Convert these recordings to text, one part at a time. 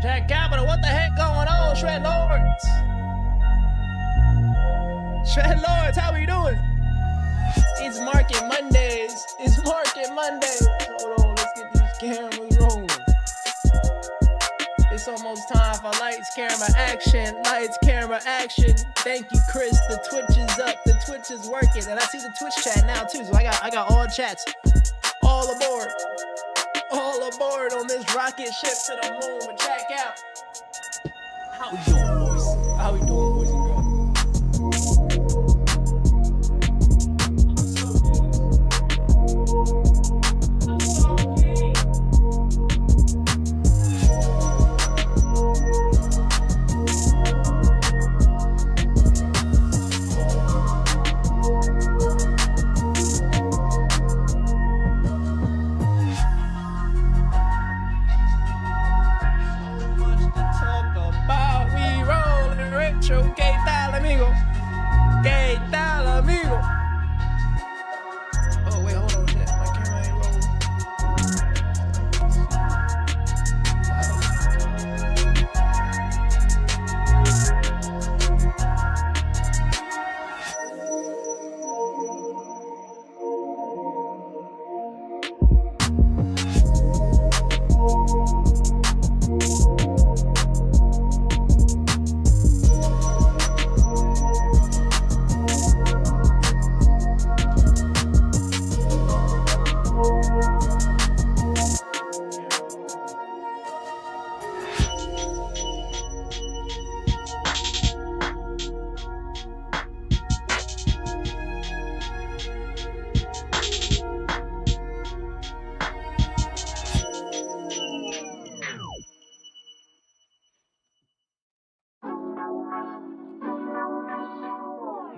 Jack Capital, what the heck going on, Shred Lords? Shred Lords, how we doing? It's Market Mondays. It's Market Mondays. Hold on, let's get these cameras rolling. It's almost time for lights, camera, action. Lights, camera, action. Thank you, Chris. The Twitch is up. The Twitch is working. And I see the Twitch chat now, too. So I got all chats. All aboard. All aboard on this rocket ship to the moon. But check out. How we doing, boys? How we doing, boys and girls? ¿Qué tal, amigo? ¿Qué tal, amigo? Oh, wait, hold on, shit. My camera ain't rolling.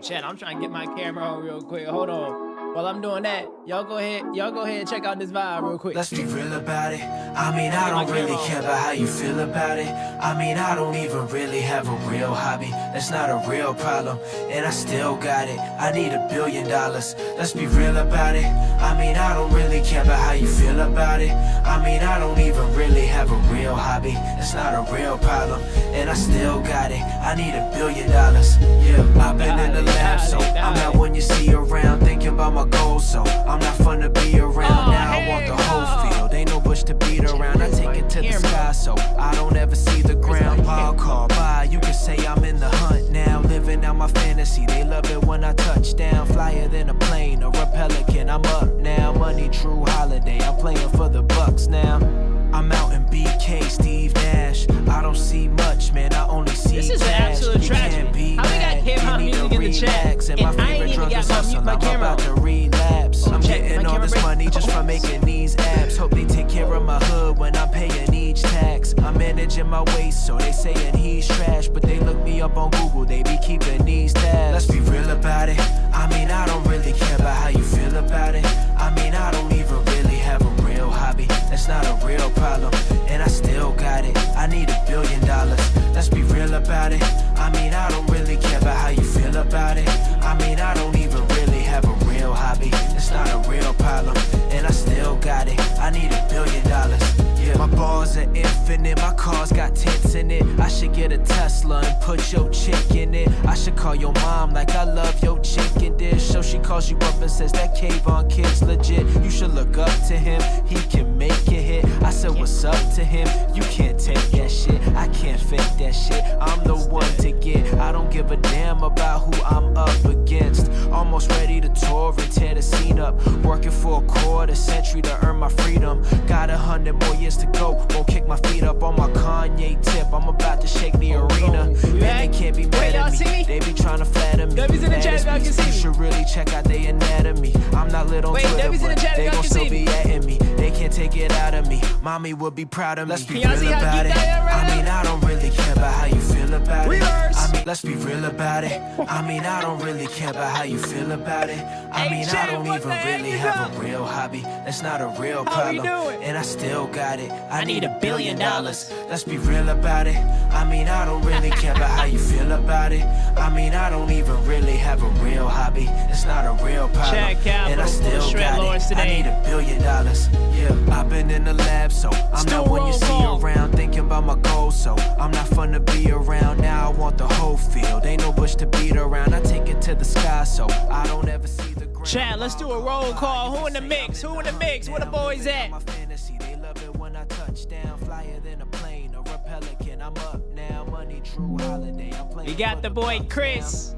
Chat, I'm trying to get my camera on real quick. Hold on. While I'm doing that, y'all go ahead and check out this vibe real quick. Let's be real about it. I mean, I don't really care about how you feel about it. I mean, I don't even really have a real hobby. That's not a real problem, and I still got it. I need $1 billion. Let's be real about it. I mean, I don't really care about how you feel about it. I mean, I don't even really have a real hobby. That's not a real problem, and I still got it. I need $1 billion. Yeah, I've been in the lab, so I'm not one you see around thinking about my goals, so I'm not fun to be around. Now I want the whole field, ain't no bush to beat around. I take it to the sky, so I don't ever see the ground. I'll call by, you can say I'm in the hunt now, living out my fantasy. They love it when I touch down, flyer than a plane or a pelican. I'm up now, money, true holiday. I'm playing for the Bucks now. I'm out in BK, Steve Nash. I don't see much, man. I only see this is an absolute tragedy. How we got hip-hop music in the chat, and I ain't even got my camera about to relapse. I'm getting all this money just from making these apps. Hope they take care of my hood when I'm paying each tax. I'm managing my waist, so they saying he's trash, but they look me up on Google. They be keeping these tabs. Let's be real about it. I mean, I don't really care about how you feel about it. I mean, I don't even really have a real hobby. That's not a real problem, and I still got it. I need $1 billion. Let's be real about it. I mean, I don't really care about how you feel about it. I mean, I don't even really have a real hobby. It's not a real problem, and I still got it. I need $1 billion. Yeah, my bars are infinite. My car's got tents in it. I should get a Tesla and put your chick in it. I should call your mom like I love your chicken dish, so she calls you up and says that Kayvon kid's legit. You should look up to him. He can make it hit. I said what's up to him. You can't take that shit. I can't fake that shit. I'm the one to get. I don't give a damn about who I'm up against. Almost ready to tour and tear the scene up. Working for a quarter century to earn my freedom. Got 100 more years to go. Won't kick my feet up on my Kanye tip. I'm about to shake the arena. Man, they can't be mad at me. They be trying to flatter me. W's in the chat, y'all can see me. You should really check out their anatomy. I'm not lit on Twitter, but they gon' still be atting me. They can't take it out of me. Mommy would be proud of me. Let's be real about it. I mean, I don't really care about how you feel about it. I mean, let's be real about it. I mean, I don't really care about how you feel about it. I mean, I don't even really have a real hobby. That's not a real problem, and I still got it. I need $1 billion. Let's be real about it. I mean, I don't really care about how you feel about it. I mean, I don't even really have a real hobby. It's not a real problem, and I still got it. I need $1 billion. Yeah, I've been in the lab, so I'm not one you see around thinking about my goals. gold, so I'm not fun to be around. Now I want the whole field. Ain't no bush to beat around. I take it to the sky, so I don't ever see the ground. Chad, let's do a roll call. Who in the mix? Who in the mix? Where the boys at? My fantasy, they love it when I touch down. Flyer than a plane or a pelican. I'm up now. Money, true holiday. I'm playing. We got the boy Chris.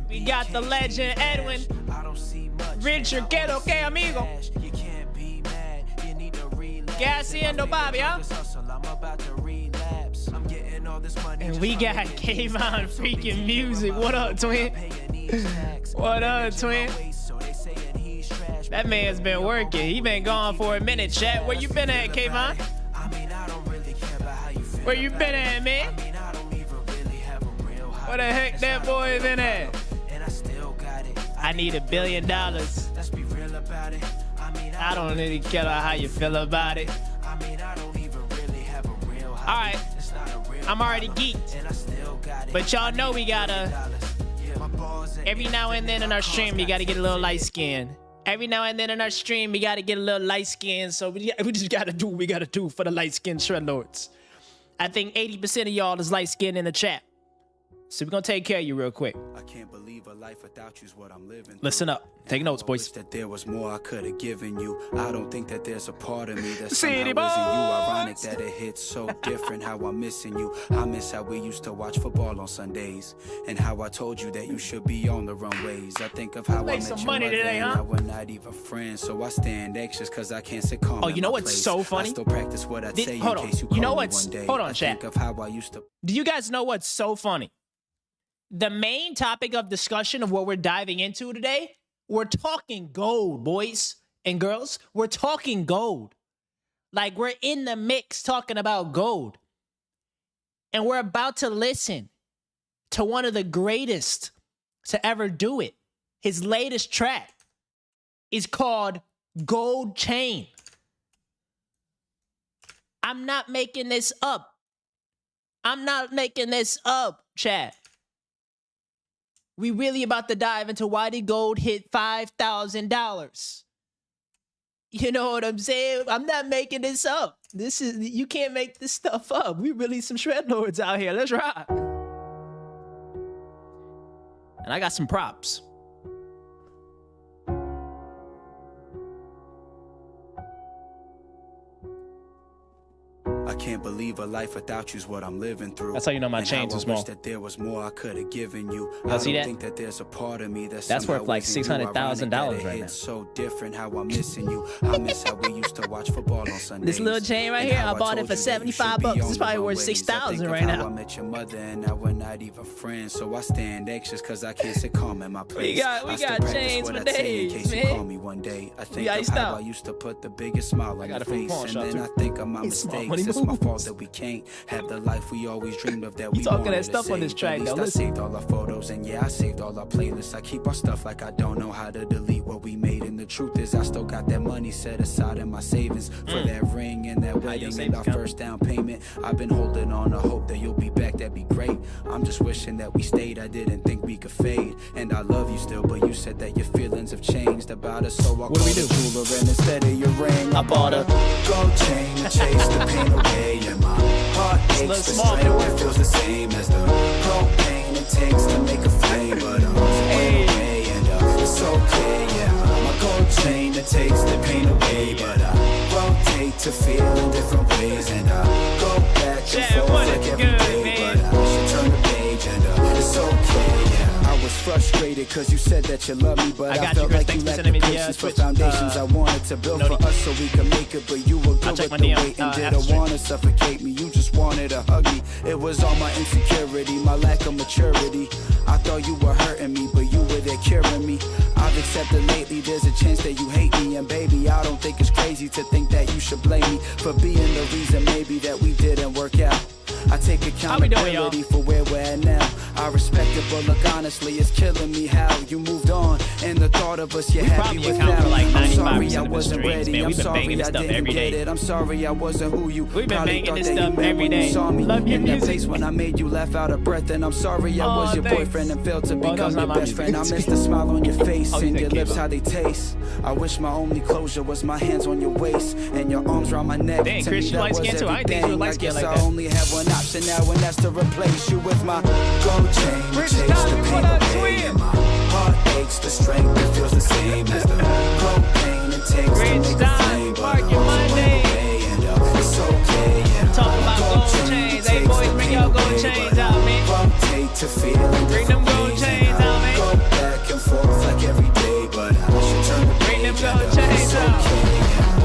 We got the legend Edwin. Richard, ¿qué lo que, amigo? Gassiendo Bobby, huh? And we got Kayvon freaking music. What up, twin? What up, twin? That man's been working. He been gone for a minute, chat. Where you been at, Kayvon? Where you been at, man? Where the heck that boy been at? I need $1 billion. Let's be real about it. I don't really care how you feel about it. I don't even really have a real hobby. All right, I'm already geeked. But y'all know we gotta, every now and then in our stream, we gotta get a little light skin. Every now and then in our stream, we gotta get a little light skin. So we just gotta do what we gotta do for the light skin Shredlords. I think 80% of y'all is light skin in the chat. So we're gonna take care of you real quick. I can't believe a life without you's what I'm living. Listen up. Take notes, boys. That there was more I could have given you. I don't think that there's a part of me that City somehow isn't you. boys. Ironic that it hits so different how I'm missing you. I miss how we used to watch football on Sundays and how I told you that you should be on the runways. I think of how Make I met some your money mother today, and huh? how we're not even friends. So I stand anxious because I can't sit calm. Oh, in you know my what's place. so funny? I still practice what I say hold in on. case you You know call me what's- one day. hold on, I chat. think of how I used to. Do you guys know what's so funny? The main topic of discussion of what we're diving into today, we're talking gold, boys and girls. We're talking gold. Like we're in the mix talking about gold. And we're about to listen to one of the greatest to ever do it. His latest track is called Gold Chain. I'm not making this up. I'm not making this up, chat. We really about to dive into why did gold hit $5,000. You know what I'm saying? I'm not making this up. This is, you can't make this stuff up. We really some Shredlords out here. Let's ride. And I got some props. I can't believe a life without you's what I'm living through. That's how you know my And chain's how too I wish small. that there was more I could have given you. Y'all see I don't that? think that there's a part of me That's somehow worth like isn't you. $600,000 Ironic that it right now. hits so different how I'm missing you. I miss how we used to watch football on Sundays. This little chain right and here, how I bought it told for you that you should $75 be bucks. on It's the probably worth runways. $6,000 I think right of now. how I met your mother and now we're not even friends. So I stand anxious because I can't sit calm in my place. we I got still practice chains what for I say in days, case you man. call me one day. I think We of iced how out. I used to put the biggest smile on got your it from face. pawn And shop, then too. I think of my He's small mistakes. when he It's my fault moves. that we can't have the life we always dreamed of that we talking that wanted to stuff on this save. track, At least though. I Listen. saved all our photos and yeah, I saved all our playlists. I keep our stuff like I don't know how to delete what we made. And the truth is I still got that money set aside in my savings for that ring and that wedding and savings our account. first down payment. I've been holding on to hope that you'll be back, that'd be great. I'm just wishing that we stayed. I didn't think we could fade. And I love you still, but you said that your feelings have changed about us. So I do we called do? a jeweler and instead of your ring, I bought a gold chain to chase the pain away. And my heart aches little for small, strength boy. that feels the same as the propane it takes to make a flame. But Hey. away and it's okay, yeah. My gold chain that takes the pain away. But I rotate to feel in different ways. And I go back and Chad, forth what like is every good, day. man? But I should turn the page and it's okay, yeah. I was frustrated cause you said that you love me, but I I, got you, felt Chris. like Thanks you for lacked sending the me the, patience for Twitch, foundations I wanted to build Noti. for us so we could make it. But you were good check with my the DM, wait and after didn't stream. want to suffocate me. You just wanted to hug me. It was all my insecurity, my lack of maturity. I thought you were hurting me, but you were there curing me. I've accepted lately there's a chance that you hate me. And baby, I don't think it's crazy to think that you should blame me for being the reason maybe that we didn't work out. I take How we doing, y'all? accountability for where we're at now. I respect it, but look, honestly, it's killing me how you moved on. And the thought of us, you're happy probably with account now. for like I'm 95% sorry, I of the wasn't streams, ready. man. I'm We've been sorry, banging this I stuff didn't every get day. it. I'm sorry, I wasn't who you We've been probably banging thought this that you stuff meant every when you day. saw me. Love your In that music. place when I made you laugh out of breath. And I'm sorry, I was your thanks. boyfriend and failed to Well, become that's not your my best music. friend. I miss the smile on your face Oh, you and said your lips, K-pop. how they taste. I wish my only closure was my hands on your waist and your arms around my neck. Dang, To Chris, me, you that light was skin too? I didn't think you were everything. light I skin guess like I that. only have one option now, and that's to replace you with my gold chain. Rich Chase the Tommy, pain what up, away, twin? and my heart aches. The strength that feels the same as the propane it takes to Rich make a Tommy, flame. But Mark your I'm on my Monday. way, and it's okay. And Talk my about gold gold chain chains. Hey, takes boys, the bring pain your gold away, chains but out, man. rotate to feel in Bring them different gold ways, chains and out, I man. go back and forth like every day, but I should turn the Bring them page, gold and chains it's out. okay.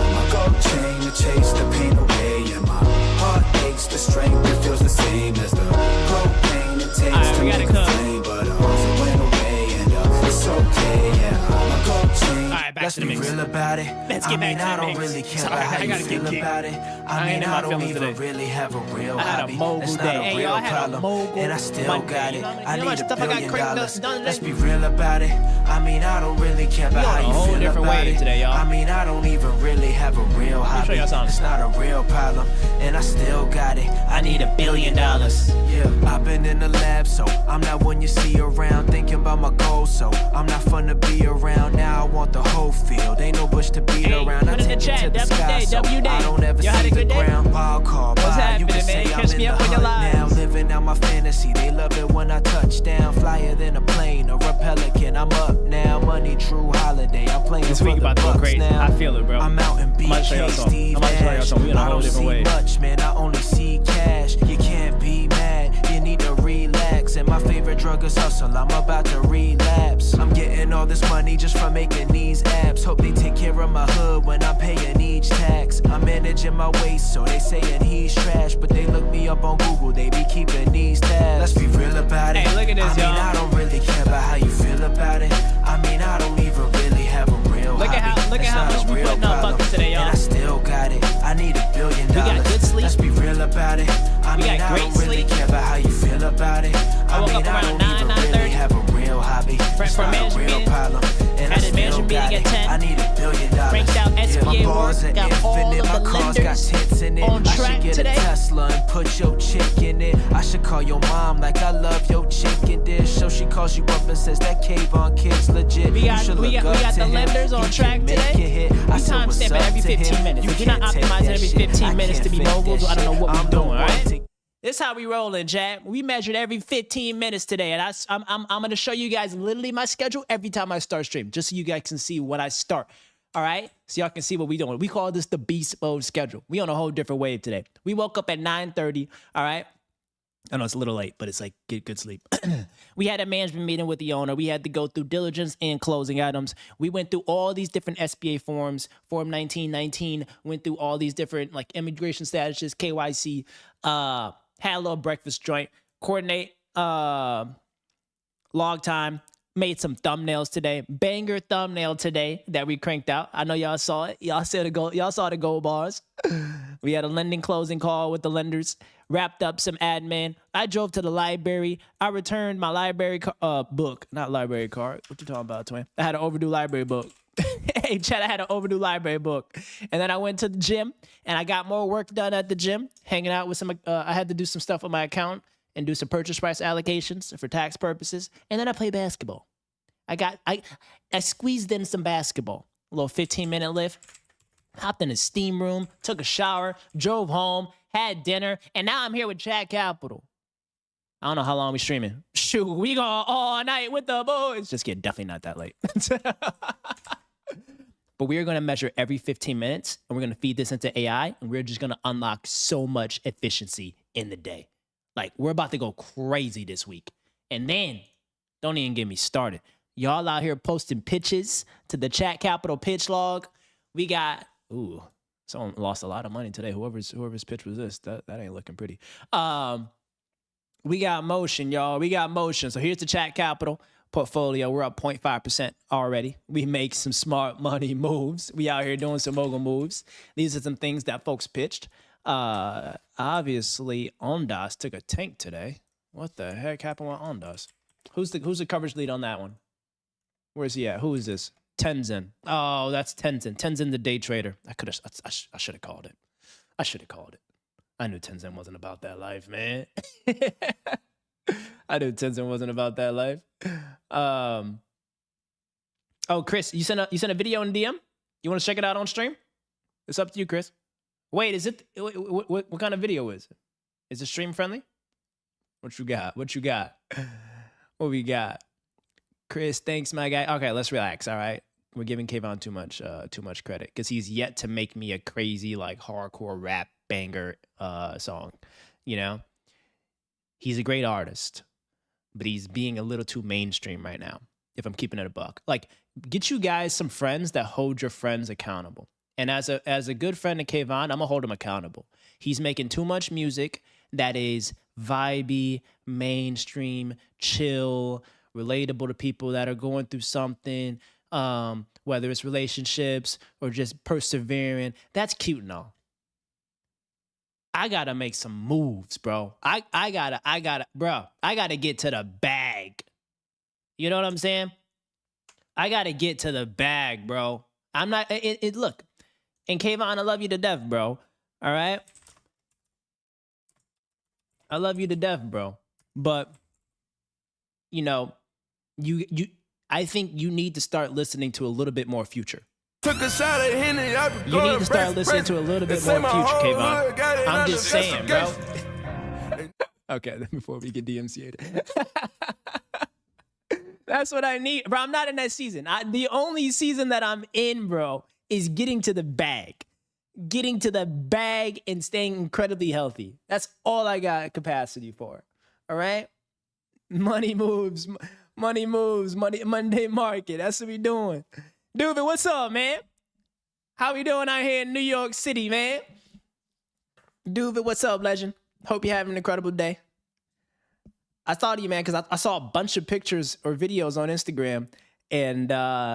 And my gold chain to chase the pain away, and my heart aches. The strength that feels the same as the propane it takes Alright, to we gotta make a come. flame, but it went away, and it's okay. Yeah, my gold chain. All right, back Let's to the be mix. real about it. Let's I get mean, back to I the don't mix. really care Sorry, about how I you gotta feel get kicked. about it. I I ain't mean, in my I don't feelings even today. really have a real I had a hobby. mogul It's not day. a Hey, real yo, I had a problem, mogul and I still Monday. got it. You know I how need much $1 stuff I got billion. cranked done Let's today? be real about it. I mean, I don't really care about on how a you whole feel different about wave it. today, y'all. I mean, I don't even really have a real hobby. show y'all something. It's not a real problem, and I still got it. I need $1 billion. Yeah, I've been in the lab, so I'm not one you see around. Thinking about my goals, so I'm not fun to be around. Now I want the whole field. Ain't no bush to beat Hey, around. I put in the take it chat, to the W sky, day, so W day. I don't ever Y'all had see a the good day? ground. Wild card, What's bye. happening, You can man? say Catch I'm me in up the on your hunt now, lives. living out my fantasy. They love it when I touch down, flyer than a plane or a pelican. I'm up now, money, true holiday. I'm playing This for week the about to go Bucks crazy. now. I feel it, bro. I'm out in I'm about to show y'all BK, something. Steve I'm about to show y'all Nash. something. We in a I whole don't different see wave. much, man. I only see cash. You can't be mad. You need to relax. And my favorite drug is hustle. I'm about to relapse. I'm getting all this money just from making these apps. Hope they take care of my hood when I'm paying each tax. I'm managing my waist, so they saying he's trash. But they look me up on Google, they be keeping these tabs. Let's be real about it. Hey, look at this, I mean, y'all. I don't really care about how you feel about it. I mean, I don't even really have a real Look at hobby. how- look at It's how not much a we real putting on problem, buckets today, y'all. and I still got it. I need $1 billion. got good sleep. Let's be real about it. I We mean, got I great don't really sleep. care about how you feel about it. I woke mean, up I around don't 9, even 9:30. really have a real hobby. It's for a not a management real meeting. problem, and I Had a still management got meeting it. at 10. I need $1 billion. Cranked out Yeah, SBA my bars work, are got all infinite. of My the cars got lenders tents in it. on I track should get today. a Tesla and put your chick in it. I should call your mom like I love your chicken dish. So she calls you up and says that Kayvon kid's legit. We You got should we look got, we up got to the him. lenders on He track can make today. it hit. I We said, time what's stamp up it every to 15 him? minutes. You If you're not can't take optimizing that every shit. 15 I minutes can't to be fake that moguls, I don't know shit. what we're I'm the doing, all one right? to- This is how we rolling, Jack. We measured every 15 minutes today, and I'm gonna show you guys literally my schedule every time I start stream, just so you guys can see when I start. All right, so y'all can see what we doing. We call this the beast mode schedule. We on a whole different wave today. We woke up at 9:30. All right. I know it's a little late, but it's like get good sleep. We had a management meeting with the owner. We had to go through diligence and closing items. We went through all these different SBA forms, Form 1919, went through all these different like immigration statuses, KYC, had a little breakfast joint, coordinate log time, made some thumbnails today. Banger thumbnail today that we cranked out. I know y'all saw it. Y'all saw the gold bars. We had a lending closing call with the lenders. Wrapped up some admin. I drove to the library. I returned my library book, not library card. What you talking about, twin? I had an overdue library book. Hey, Chad, I had an overdue library book. And then I went to the gym and I got more work done at the gym, hanging out with some, I had to do some stuff with my account and do some purchase price allocations for tax purposes. And then I played basketball. I squeezed in some basketball, a little 15-minute lift, hopped in the steam room, took a shower, drove home, had dinner, and now I'm here with Chat Capital. I don't know how long we streaming. Shoot, we going all night with the boys. Just kidding, definitely not that late. But we're going to measure every 15 minutes, and we're going to feed this into AI, and we're just going to unlock so much efficiency in the day. Like, we're about to go crazy this week. And then, don't even get me started. Y'all out here posting pitches to the Chat Capital pitch log. We got, someone lost a lot of money today. Whoever's pitch was this, that ain't looking pretty. We got motion, y'all. We got motion. So here's the Chat Capital portfolio. We're up 0.5% already. We make some smart money moves. We out here doing some mogul moves. These are some things that folks pitched. Obviously, Ondas took a tank today. What the heck happened with Ondas? Who's the coverage lead on that one? Where's he at? Who is this? Tenzin. Oh, that's Tenzin. Tenzin, the day trader. I should have called it. I should have called it. I knew Tenzin wasn't about that life, man. I knew Tenzin wasn't about that life. Oh, Chris, you sent a video in DM? You want to check it out on stream? It's up to you, Chris. Wait, is it what kind of video is it? Is it stream friendly? What you got? What you got? What we got? Chris, thanks, my guy. Okay, let's relax. All right, we're giving Kayvon too much credit because he's yet to make me a crazy like hardcore rap banger song. You know, he's a great artist, but he's being a little too mainstream right now. If I'm keeping it a buck, like get you guys some friends that hold your friends accountable. And as a good friend of Kayvon, I'm gonna hold him accountable. He's making too much music that is vibey, mainstream, chill, relatable to people that are going through something, whether it's relationships or just persevering. That's cute and all. I gotta make some moves, bro. I gotta get to the bag. You know what I'm saying? I gotta get to the bag, bro. I'm not. Look, and Kayvon, I love you to death, bro. All right. I love you to death, bro. But you know, I think you need to start listening to a little bit more Future. Took a shot at Henny. You need to start listening to a little bit more Future, Kayvon. I'm just saying, bro. Okay, before we get DMCA'd. That's what I need. Bro, I'm not in that season. The only season that I'm in, bro, is getting to the bag. Getting to the bag and staying incredibly healthy. That's all I got capacity for. All right? Money moves. Money moves. Monday market. That's what we doing. Duvin, what's up, man? How we doing out here in New York City, man? Duvin, what's up, legend? Hope you're having an incredible day. I thought of you, man, because I saw a bunch of pictures or videos on Instagram, and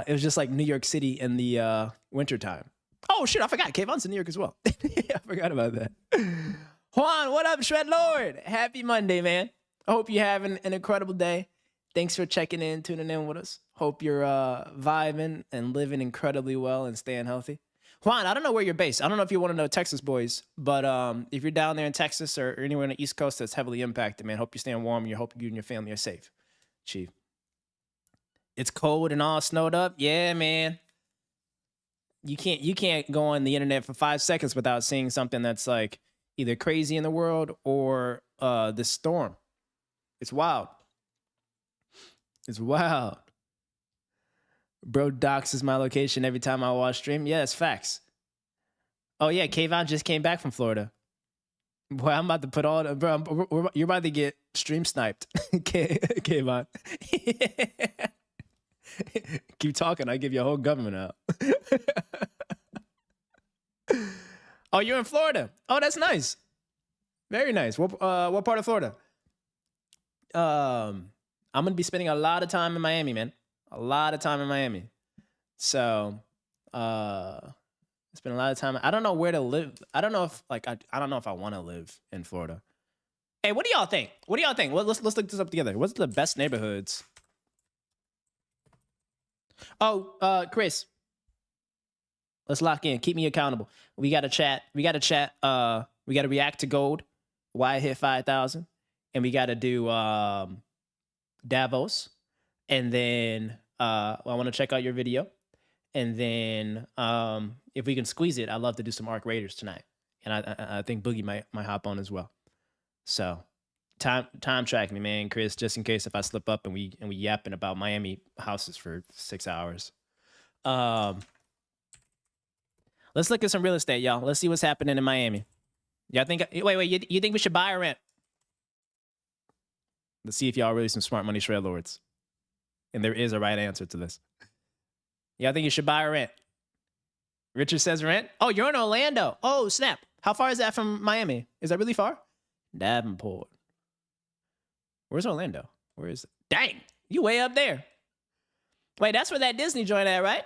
it was just like New York City in the wintertime. Oh, shit, I forgot. Kayvon's in New York as well. I forgot about that. Juan, what up, Shred Lord? Happy Monday, man. I hope you're having an incredible day. Thanks for checking in, tuning in with us. Hope you're vibing and living incredibly well and staying healthy. Juan, I don't know where you're based. I don't know if you're one of the Texas boys, but if you're down there in Texas or anywhere on the East Coast that's heavily impacted, man, hope you're staying warm. Hope you and your family are safe. Chief. It's cold and all snowed up. Yeah, man. You can't go on the internet for 5 seconds without seeing something that's like either crazy in the world or this storm. It's wild. It's wild. Bro doxes my location every time I watch stream. Yeah, that's facts. Oh yeah, Kayvon just came back from Florida. Boy, I'm about to put all the bro. You're about to get stream sniped, Kayvon. Keep talking. I give you a whole government out. Oh, you're in Florida. Oh, that's nice. Very nice. What part of Florida? I'm gonna be spending a lot of time in Miami, man. A lot of time in Miami. So, spend a lot of time. I don't know where to live. I don't know if I don't know if I want to live in Florida. Hey, what do y'all think? What do y'all think? Well, let's look this up together. What's the best neighborhoods? Oh, Chris. Let's lock in. Keep me accountable. We got to chat. We got to react to gold. Why it hit 5,000. And we got to do Davos. And then I want to check out your video. And then if we can squeeze it, I'd love to do some Arc Raiders tonight. And I think Boogie might hop on as well. So time track me, man, Chris, just in case if I slip up and we yapping about Miami houses for 6 hours. Let's look at some real estate, y'all. Let's see what's happening in Miami. Y'all think? Wait. You think we should buy or rent? Let's see if y'all are really some smart money shred lords. And there is a right answer to this. Y'all think you should buy or rent? Richard says rent. Oh, you're in Orlando. Oh, snap. How far is that from Miami? Is that really far? Davenport. Where's Orlando? Where is it? Dang, you way up there. Wait, that's where that Disney joint at, right?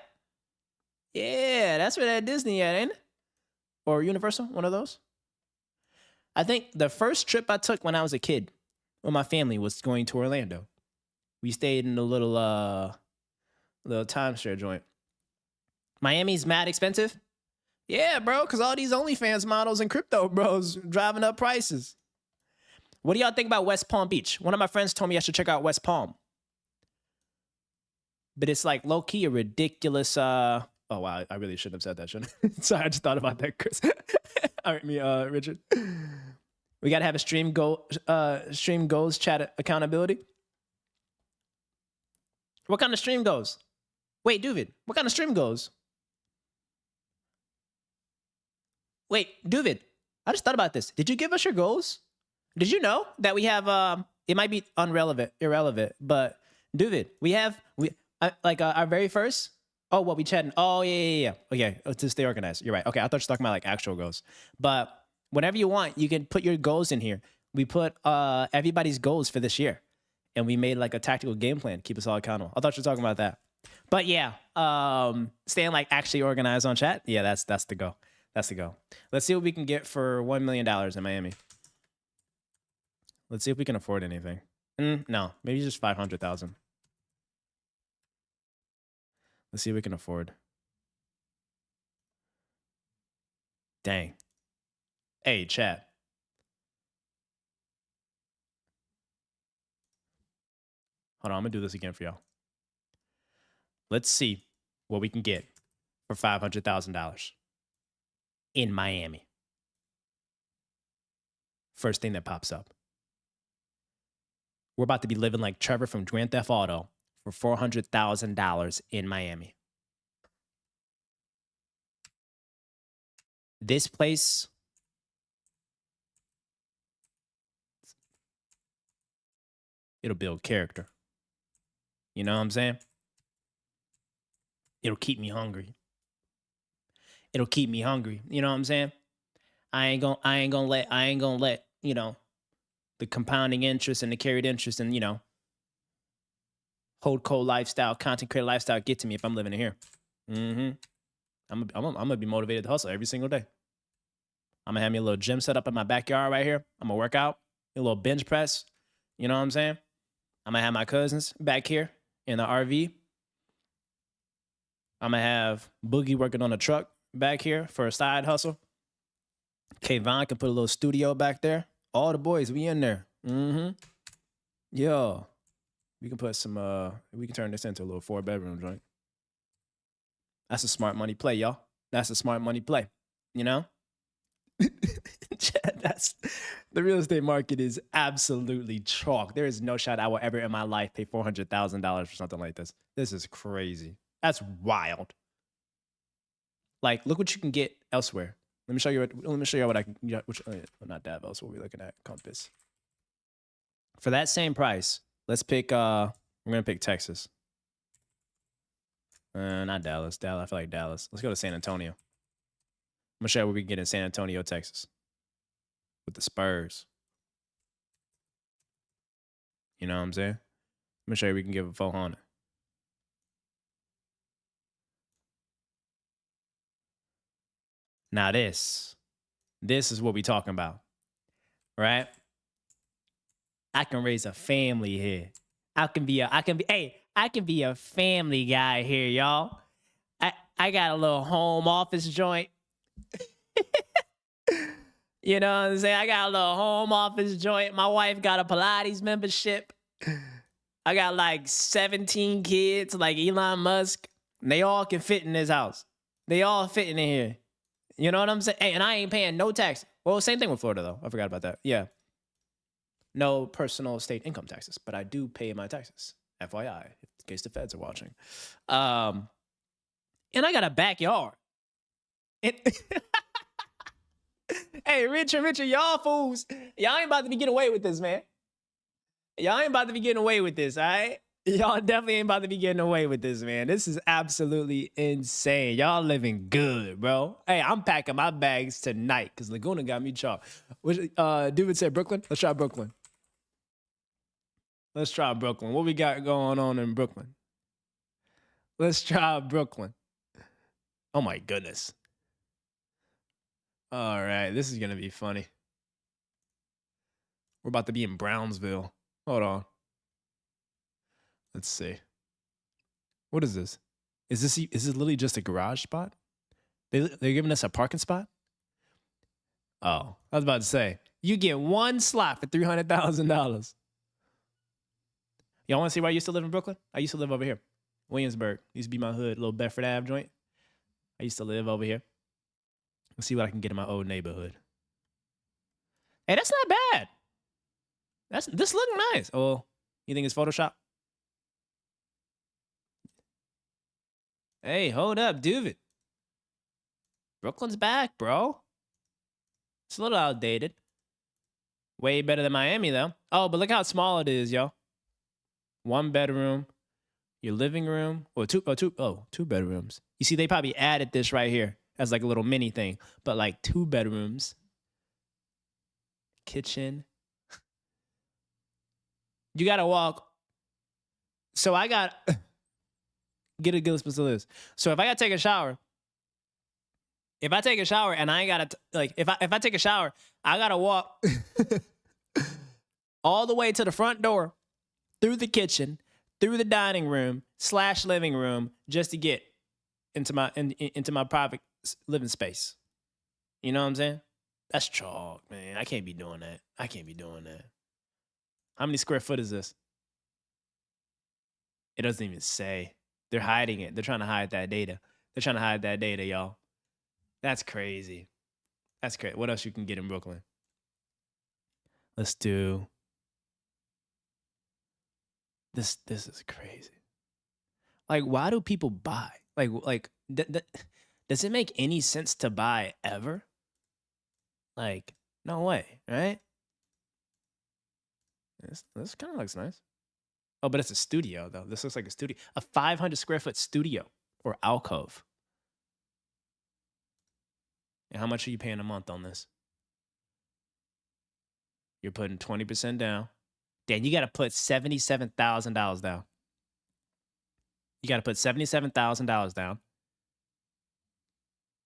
Yeah, that's where that Disney at, ain't it? Or Universal, one of those. I think the first trip I took when I was a kid with my family was going to Orlando. We stayed in a little timeshare joint. Miami's mad expensive. Yeah, bro, because all these OnlyFans models and crypto bros driving up prices. What do y'all think about West Palm Beach? One of my friends told me I should check out West Palm. But it's like low-key a ridiculous... oh, wow, I really shouldn't have said that, shouldn't I? Sorry, I just thought about that, Chris. Richard. We got to have a stream goals chat accountability. What kind of stream goals? Wait, Duvid, what kind of stream goals? Wait, Duvid, I just thought about this. Did you give us your goals? Did you know that we have, it might be irrelevant, but Duvid, we have, our very first, oh, what we chatting? Oh, yeah. Okay, to stay organized. You're right. Okay, I thought you were talking about like actual goals. But whenever you want, you can put your goals in here. We put everybody's goals for this year. And we made like a tactical game plan to keep us all accountable. I thought you were talking about that. But yeah, staying like actually organized on chat. Yeah, that's the goal. That's the goal. Let's see what we can get for $1 million in Miami. Let's see if we can afford anything. No, maybe just 500,000. Let's see what we can afford. Dang. Hey, chat. Hold on, I'm gonna do this again for y'all. Let's see what we can get for $500,000 in Miami. First thing that pops up. We're about to be living like Trevor from Grand Theft Auto for $400,000 in Miami. This place, it'll build character. You know what I'm saying? It'll keep me hungry. It'll keep me hungry. You know what I'm saying? I ain't gonna let, you know, the compounding interest and the carried interest and, you know, hold cold lifestyle, content creator lifestyle get to me if I'm living in here. I'm gonna be motivated to hustle every single day. I'm gonna have me a little gym set up in my backyard right here. I'm gonna work out, a little bench press. You know what I'm saying? I'm gonna have my cousins back here in the RV. I'm gonna have Boogie working on a truck back here for a side hustle. Kayvon can put a little studio back there. All the boys, we in there. Yo, we can put some, we can turn this into a little 4-bedroom joint. That's a smart money play, y'all. That's a smart money play, you know? That's, the real estate market is absolutely chalk. There is no shot I will ever in my life pay $400,000 for something like this. This is crazy. That's wild. Like, look what you can get elsewhere. Let me show you what I can. Not Davos. What are we looking at? Compass. For that same price, let's pick. We're gonna pick Texas. Not Dallas. Dallas. I feel like Dallas. Let's go to San Antonio. I'm gonna show you what we can get in San Antonio, Texas, with the Spurs. You know what I'm saying? I'm gonna show you we can give a 400. Now this is what we talking about, right? I can raise a family here. I can be a family guy here, y'all. I got a little home office joint. You know what I'm saying? I got a little home office joint. My wife got a Pilates membership. I got like 17 kids, like Elon Musk. And they all can fit in this house. They all fit in here. You know what I'm saying? Hey, and I ain't paying no tax. Well, same thing with Florida, though. I forgot about that. Yeah. No personal state income taxes, but I do pay my taxes. FYI, in case the feds are watching. And I got a backyard. Hey, Richard, y'all fools. Y'all ain't about to be getting away with this, man. Y'all ain't about to be getting away with this, all right? Y'all definitely ain't about to be getting away with this, man. This is absolutely insane. Y'all living good, bro. Hey, I'm packing my bags tonight because Laguna got me chalk. David said Brooklyn. Let's try Brooklyn. Let's try Brooklyn. What we got going on in Brooklyn? Let's try Brooklyn. Oh, my goodness. All right. This is going to be funny. We're about to be in Brownsville. Hold on. Let's see. What is this? Is this literally just a garage spot? They're giving us a parking spot? Oh, I was about to say, you get one slot for $300,000. Y'all want to see where I used to live in Brooklyn? I used to live over here. Williamsburg. Used to be my hood, little Bedford Ave joint. I used to live over here. Let's see what I can get in my old neighborhood. Hey, that's not bad. This looking nice. Oh, you think it's Photoshop? Hey, hold up, dude. Brooklyn's back, bro. It's a little outdated. Way better than Miami, though. Oh, but look how small it is, yo. 1 bedroom, your living room, or two bedrooms. You see, they probably added this right here as like a little mini thing, but like 2 bedrooms, kitchen. You gotta walk. So I got get a good of this. So if I gotta take a shower, and I ain't gotta if I take a shower, I gotta walk all the way to the front door, through the kitchen, through the dining room / living room, just to get into my private living space. You know what I'm saying? That's chalk, man. I can't be doing that. How many square foot is this? It doesn't even say. They're hiding it. They're trying to hide that data. Y'all. That's crazy. What else you can get in Brooklyn? Let's do this. This is crazy. Like, why do people buy? Does it make any sense to buy ever? Like, no way, right? This kind of looks nice. Oh, but it's a studio, though. This looks like a studio. A 500 square foot studio or alcove. And how much are you paying a month on this? You're putting 20% down. Dan, you got to put $77,000 down. You got to put $77,000 down.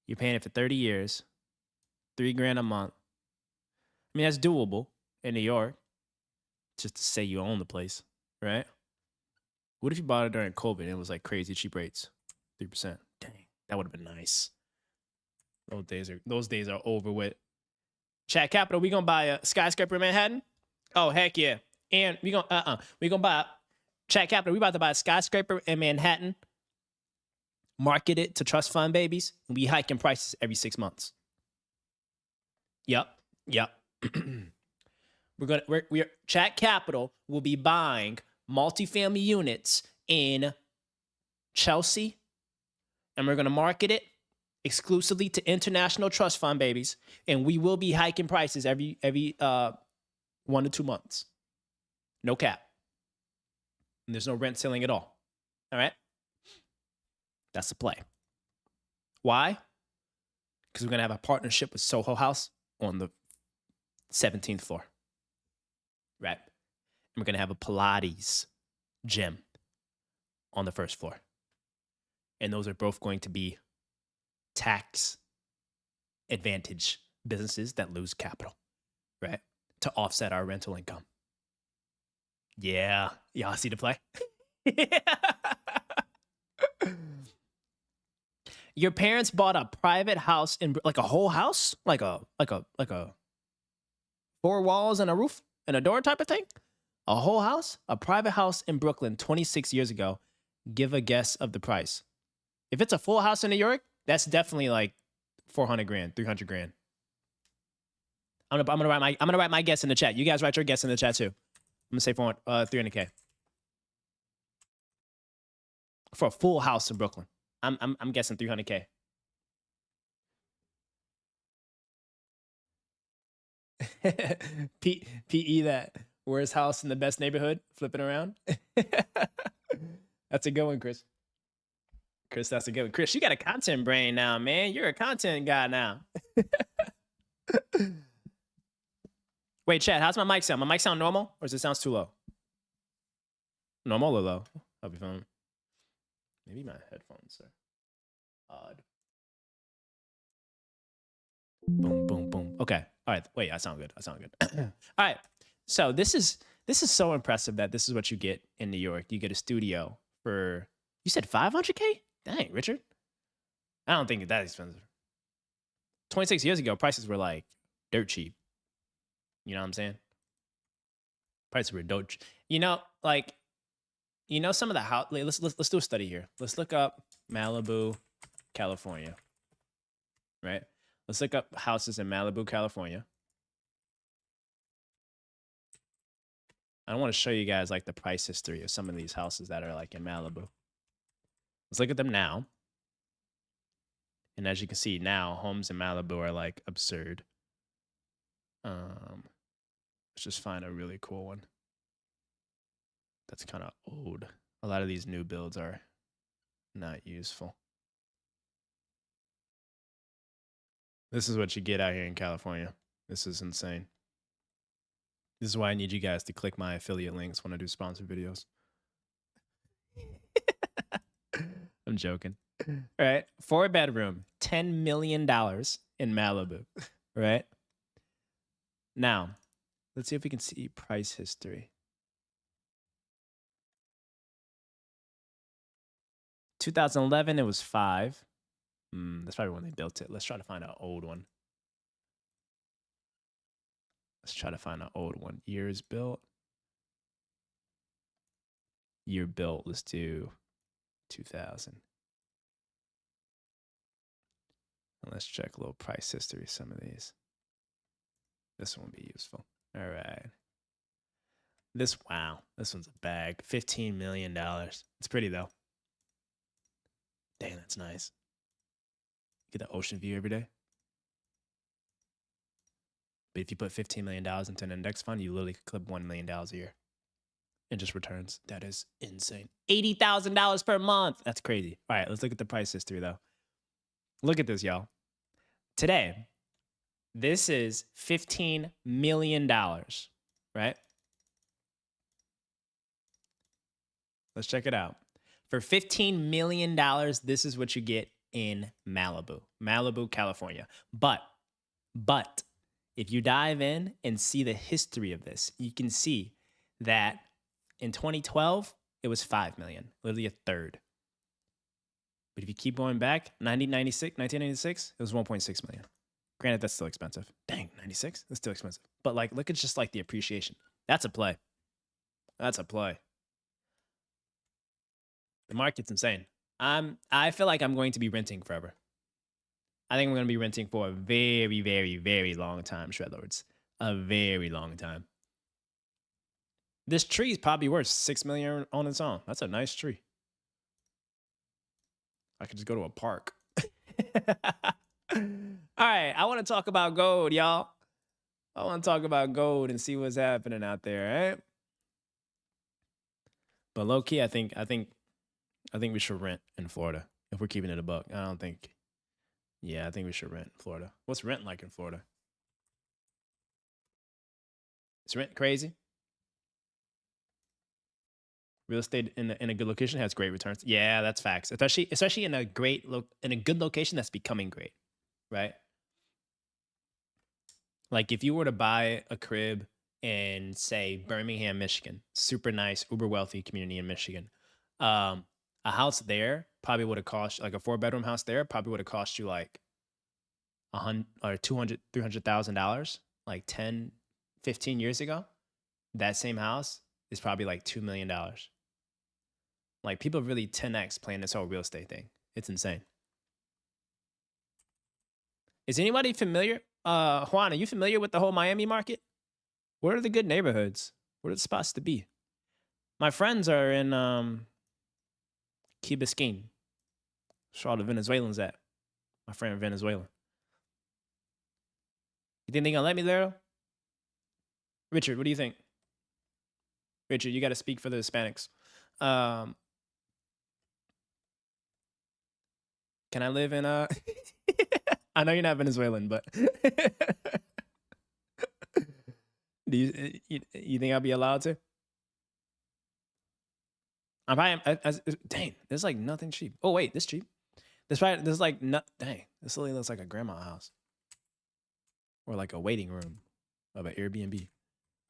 You're paying it for 30 years. $3,000 a month. I mean, that's doable in New York. Just to say you own the place, right? What if you bought it during COVID and it was like crazy cheap rates? 3%. Dang, that would have been nice. Those days are over with. Chat Capital, we gonna buy a skyscraper in Manhattan? Oh, heck yeah. And we gonna buy Chat Capital, we about to buy a skyscraper in Manhattan, market it to trust fund babies, and we hiking prices every 6 months. Yep. We're Chat Capital will be buying multifamily units in Chelsea, and we're gonna market it exclusively to international trust fund babies, and we will be hiking prices every 1 to 2 months. No cap. And there's no rent ceiling at all. All right? That's the play. Why? Because we're going to have a partnership with Soho House on the 17th floor. Right? And we're going to have a Pilates gym on the first floor. And those are both going to be tax advantage businesses that lose capital, right? To offset our rental income. Yeah. Y'all see the play? Your parents bought a private house in like a whole house, like a 4 walls and a roof and a door type of thing. A whole house, a private house in Brooklyn 26 years ago. Give a guess of the price. If it's a full house in New York, that's definitely like $400,000, $300,000. I'm gonna write my guess in the chat. You guys write your guess in the chat too. I'm gonna say $300K for a full house in Brooklyn. I'm guessing $300K. PE that where's house in the best neighborhood? Flipping around. That's a good one, Chris. That's a good one. Chris, you got a content brain now, man. You're a content guy now. Wait, chat, how's my mic sound? My mic sound normal or does it sound too low? Normal or low? I'll be fine. Maybe my headphones are odd. Boom, boom, boom. Okay. All right. Wait, I sound good. All right. So this is so impressive that this is what you get in New York. You get a studio for, you said 500K? Dang, Richard. I don't think it's that expensive. 26 years ago, prices were like dirt cheap. You know what I'm saying? Prices were dirt. You know, like, you know, some of the house. Let's do a study here. Let's look up Malibu, California. Right? Let's look up houses in Malibu, California. I want to show you guys like the price history of some of these houses that are like in Malibu. Let's look at them now. And as you can see now, homes in Malibu are like absurd. Let's just find a really cool one. That's kind of old. A lot of these new builds are not useful. This is what you get out here in California. This is insane. This is why I need you guys to click my affiliate links when I do sponsored videos. I'm joking. All right. 4-bedroom, $10 million in Malibu. Right? Now, let's see if we can see price history. 2011, it was 5. That's probably when they built it. Let's try to find an old one. Let's try to find an old one. Years built. Year built. Let's do 2000. And let's check a little price history. Some of these. This one will be useful. All right. Wow. This one's a bag. $15 million. It's pretty though. Dang, that's nice. Get the ocean view every day. But if you put $15 million into an index fund, you literally could clip $1 million a year in just returns. That is insane. $80,000 per month. That's crazy. All right, let's look at the price history though. Look at this, y'all. Today, this is $15 million, right? Let's check it out. For $15 million, this is what you get in Malibu, California. But if you dive in and see the history of this, you can see that in 2012, it was $5 million, literally a third. But if you keep going back, 1996, it was $1.6 million. Granted, that's still expensive. Dang, 96? That's still expensive. But like, look at just like the appreciation. That's a play. That's a play. The market's insane. I feel like I'm going to be renting forever. I think I'm going to be renting for a very, very, very long time, Shredlords. A very long time. This tree is probably worth $6 million on its own. That's a nice tree. I could just go to a park. All right, I want to talk about gold, y'all. I want to talk about gold and see what's happening out there, right? But low key, I think we should rent in Florida if we're keeping it a buck. I think we should rent in Florida. What's rent like in Florida? Is rent crazy? Real estate in a good location has great returns. Yeah, that's facts. Especially in a good location that's becoming great, right? Like if you were to buy a crib in say Birmingham, Michigan, super nice, uber wealthy community in Michigan, a house there probably would have cost like a 4-bedroom house there probably would have cost you like $100 or $200, $300,000 like 10, 15 years ago. That same house is probably like $2 million. Like people really 10x playing this whole real estate thing. It's insane. Is anybody familiar? Juan, are you familiar with the whole Miami market? What are the good neighborhoods? What are the spots to be? My friends are in Key Biscayne. That's where all the Venezuelans at. My friend Venezuela. You think they're gonna let me there? Richard, what do you think? Richard, you got to speak for the Hispanics. Can I live in I know you're not Venezuelan, but do you think I'll be allowed to? I'm probably dang. There's like nothing cheap. Oh wait, this cheap. There's like dang. This really looks like a grandma house, or like a waiting room of an Airbnb.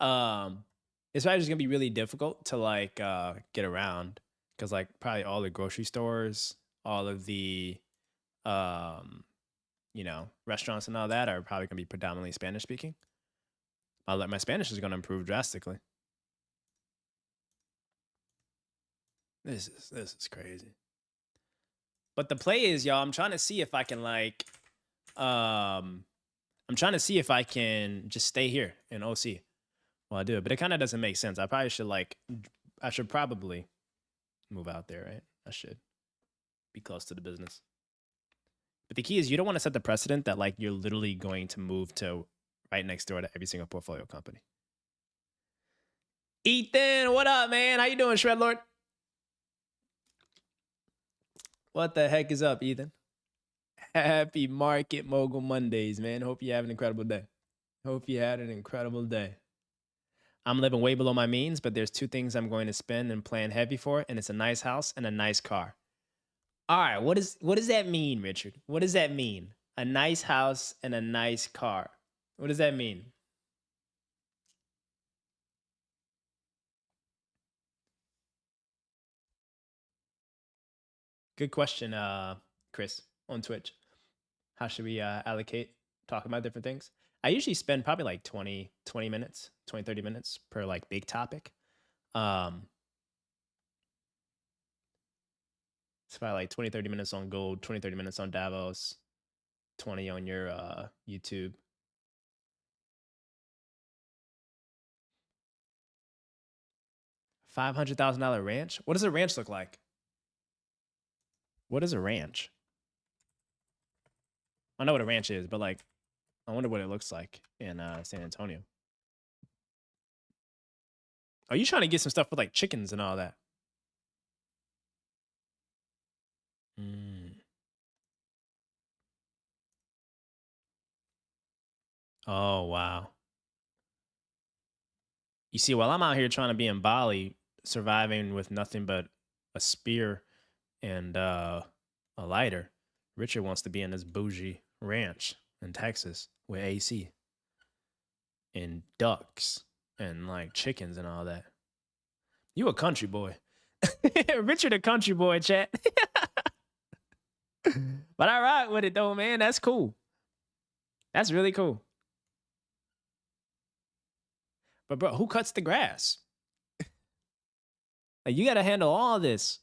It's probably just gonna be really difficult to like get around because like probably all the grocery stores, all of the you know, restaurants and all that are probably gonna be predominantly Spanish speaking. My Spanish is gonna improve drastically. This is crazy. But the play is, y'all, I'm trying to see if I can like I'm trying to see if I can just stay here in OC while I do it. But it kind of doesn't make sense. I should probably move out there, right? I should be close to the business. But the key is you don't want to set the precedent that like you're literally going to move to right next door to every single portfolio company. Ethan, what up, man? How you doing, Shred Lord? What the heck is up, Ethan? Happy Market Mogul Mondays, man. Hope you have an incredible day. Hope you had an incredible day. I'm living way below my means, but there's 2 things I'm going to spend and plan heavy for, and it's a nice house and a nice car. All right, what does that mean, Richard? What does that mean? A nice house and a nice car. What does that mean? Good question, Chris, on Twitch. How should we allocate, talk about different things? I usually spend probably like 20 minutes, 30 minutes per like big topic. It's probably like 20-30 minutes on gold, 20-30 minutes on Davos, 20 on your YouTube. $500,000 ranch? What does a ranch look like? What is a ranch? I know what a ranch is, but like, I wonder what it looks like in San Antonio. Are you trying to get some stuff with like chickens and all that? Oh, wow. You see, while I'm out here trying to be in Bali, surviving with nothing but a spear and a lighter, Richard wants to be in this bougie ranch in Texas with AC and ducks and like chickens and all that. You a country boy. Richard a country boy, chat. But I rock with it though, man. That's cool. That's really cool. But bro, who cuts the grass? Like you gotta handle all this.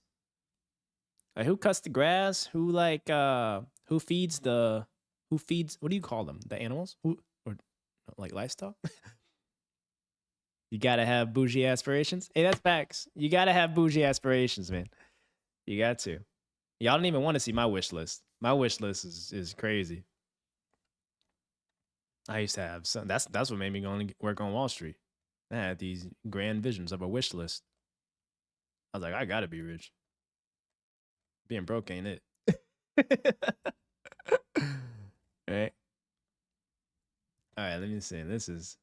Like who cuts the grass? Who like who feeds what do you call them? The animals? Who or like livestock? You gotta have bougie aspirations. Hey, that's facts. You gotta have bougie aspirations, man. You got to. Y'all don't even want to see my wish list. My wish list is crazy. I used to have some. That's what made me go and work on Wall Street. I had these grand visions of a wish list. I was like, I gotta be rich. Being broke ain't it. Right? All right, let me see. This is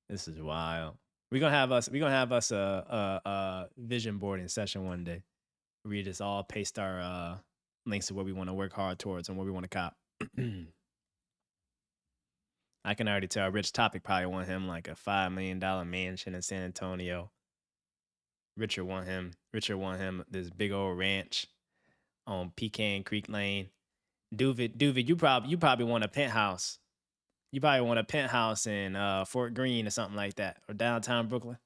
wild. We're gonna have us a vision boarding session one day. We just all paste our links to what we want to work hard towards and what we want to cop. I can already tell Rich Topic probably want him like a $5 million mansion in San Antonio. Richard want him this big old ranch on Pecan Creek Lane. Duvid, you probably want a penthouse. You probably want a penthouse in Fort Greene or something like that, or downtown Brooklyn,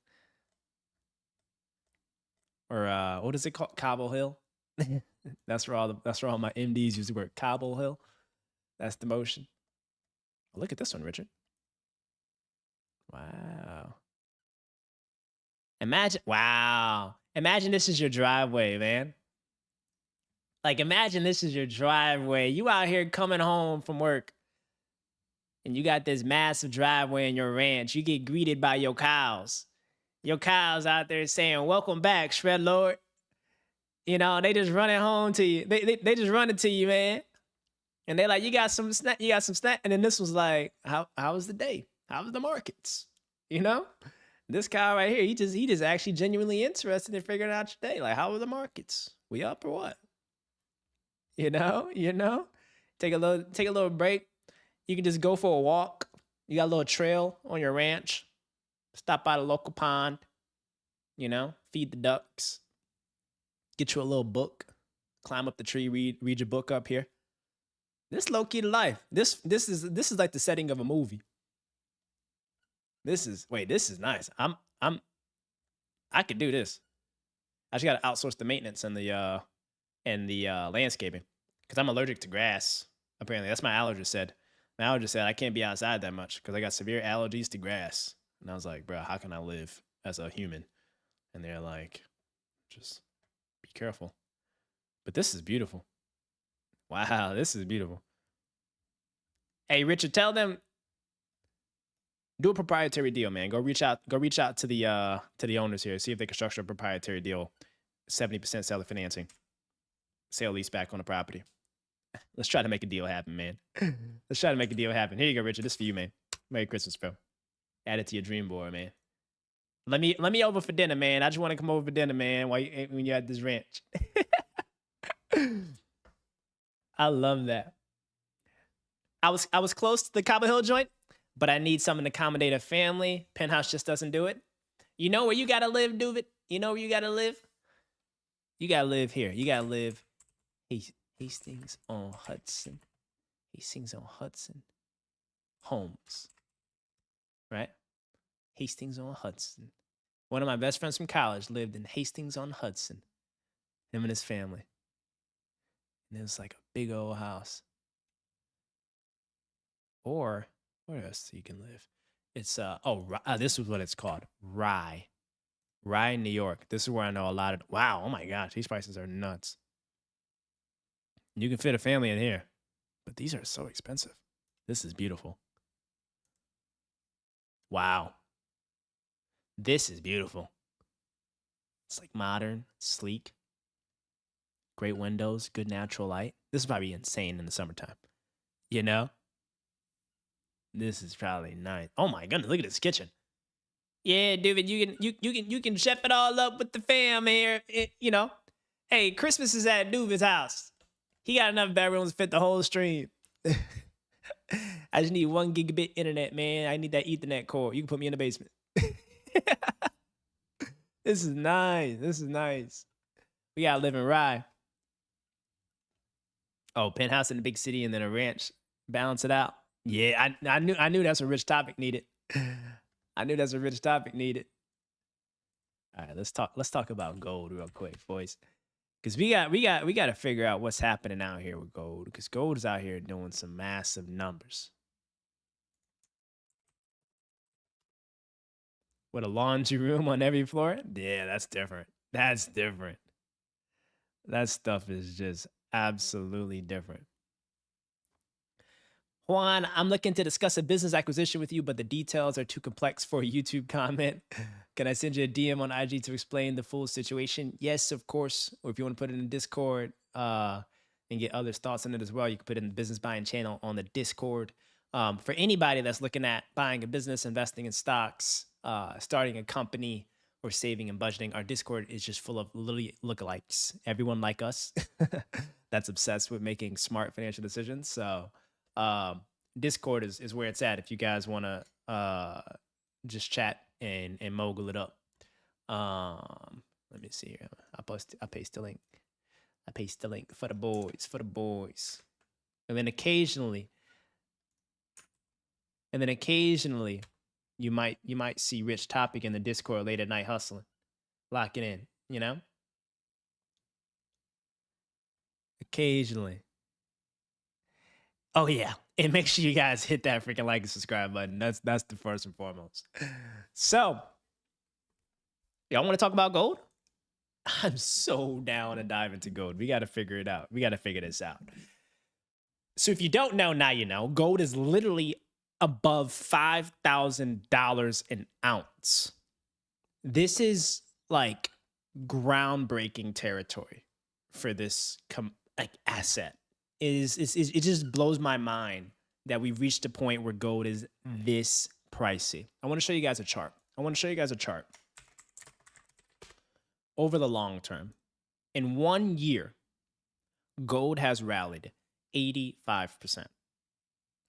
or what is it called, Cobble Hill? That's where all my MDs used to work. Cobble Hill. That's the motion. Look at this one, Richard. Wow. Imagine this is your driveway, man. Like, imagine this is your driveway. You out here coming home from work, and you got this massive driveway in your ranch. You get greeted by your cows. Your cows out there saying, "Welcome back, Shred Lord." You know, they just running home to you. They just running to you, man. And they like, you got some snack. And then this was like, how was the day? How was the markets? You know? This guy right here, he just actually genuinely interested in figuring out your day. Like, how are the markets? We up or what? You know? Take a little break. You can just go for a walk. You got a little trail on your ranch. Stop by the local pond. You know, feed the ducks. Get you a little book. Climb up the tree. Read your book up here. This low key to life. This is like the setting of a movie. This is nice. I could do this. I just gotta outsource the maintenance and the landscaping because I'm allergic to grass. Apparently, that's my allergist said. My allergist said I can't be outside that much because I got severe allergies to grass. And I was like, bro, how can I live as a human? And they're like, just be careful. But this is beautiful. Wow, this is beautiful. Hey, Richard, tell them do a proprietary deal, man. Go reach out to the owners here. See if they can structure a proprietary deal. 70% seller financing. Sale lease back on the property. Let's try to make a deal happen, man. Let's try to make a deal happen. Here you go, Richard. This is for you, man. Merry Christmas, bro. Add it to your dream board, man. Let me over for dinner, man. I just want to come over for dinner, man, when you're at this ranch. I love that. I was close to the Cobble Hill joint, but I need something to accommodate a family. Penthouse just doesn't do it. You know where you gotta live, Duvid? You know where you gotta live? You gotta live here. You gotta live Hastings on Hudson. Hastings on Hudson. Homes. Right? Hastings on Hudson. One of my best friends from college lived in Hastings on Hudson. Him and his family. And it was like a big old house. Or where else you can live? It's this is what it's called. Rye, New York. This is where I know a lot of. Wow, oh my gosh, these prices are nuts. You can fit a family in here, but these are so expensive. This is beautiful. Wow. This is beautiful. It's like modern, sleek, great windows, good natural light. This is probably insane in the summertime. You know? This is probably nice. Oh my goodness, look at this kitchen. Yeah, David, you can chef it all up with the fam here. You know, hey, Christmas is at Duvid's house. He got enough bedrooms to fit the whole stream. I just need 1 gigabit internet, man. I need that Ethernet cord. You can put me in the basement. This is nice. This is nice. We gotta live in Rye. Oh, penthouse in the big city and then a ranch. Balance it out. Yeah, I knew that's a rich topic needed. I knew that's a rich topic needed. All right, let's talk about gold real quick, boys. Because we got to figure out what's happening out here with gold. Because gold is out here doing some massive numbers. With a laundry room on every floor? Yeah, that's different. That's different. That stuff is just absolutely different. Juan, I'm looking to discuss a business acquisition with you, but the details are too complex for a YouTube comment. Can I send you a DM on IG to explain the full situation? Yes, of course. Or if you want to put it in Discord and get others' thoughts on it as well, you can put it in the business buying channel on the Discord. For anybody that's looking at buying a business, investing in stocks, starting a company, or saving and budgeting, our Discord is just full of literally lookalikes. Everyone like us that's obsessed with making smart financial decisions. So Discord is where it's at if you guys want to just chat and mogul it up. Let me see here. I paste the link. I paste the link for the boys. And then occasionally you might see Rich Topic in the Discord late at night hustling. Lock it in, you know? Occasionally. Oh yeah, and make sure you guys hit that freaking like and subscribe button. That's the first and foremost. So, y'all want to talk about gold? I'm so down to dive into gold. We got to figure it out. We got to figure this out. So if you don't know, now you know. Gold is literally above $5,000 an ounce. This is like groundbreaking territory for this asset. It just blows my mind that we've reached a point where gold is this pricey. I want to show you guys a chart. Over the long term. In 1 year, gold has rallied 85%,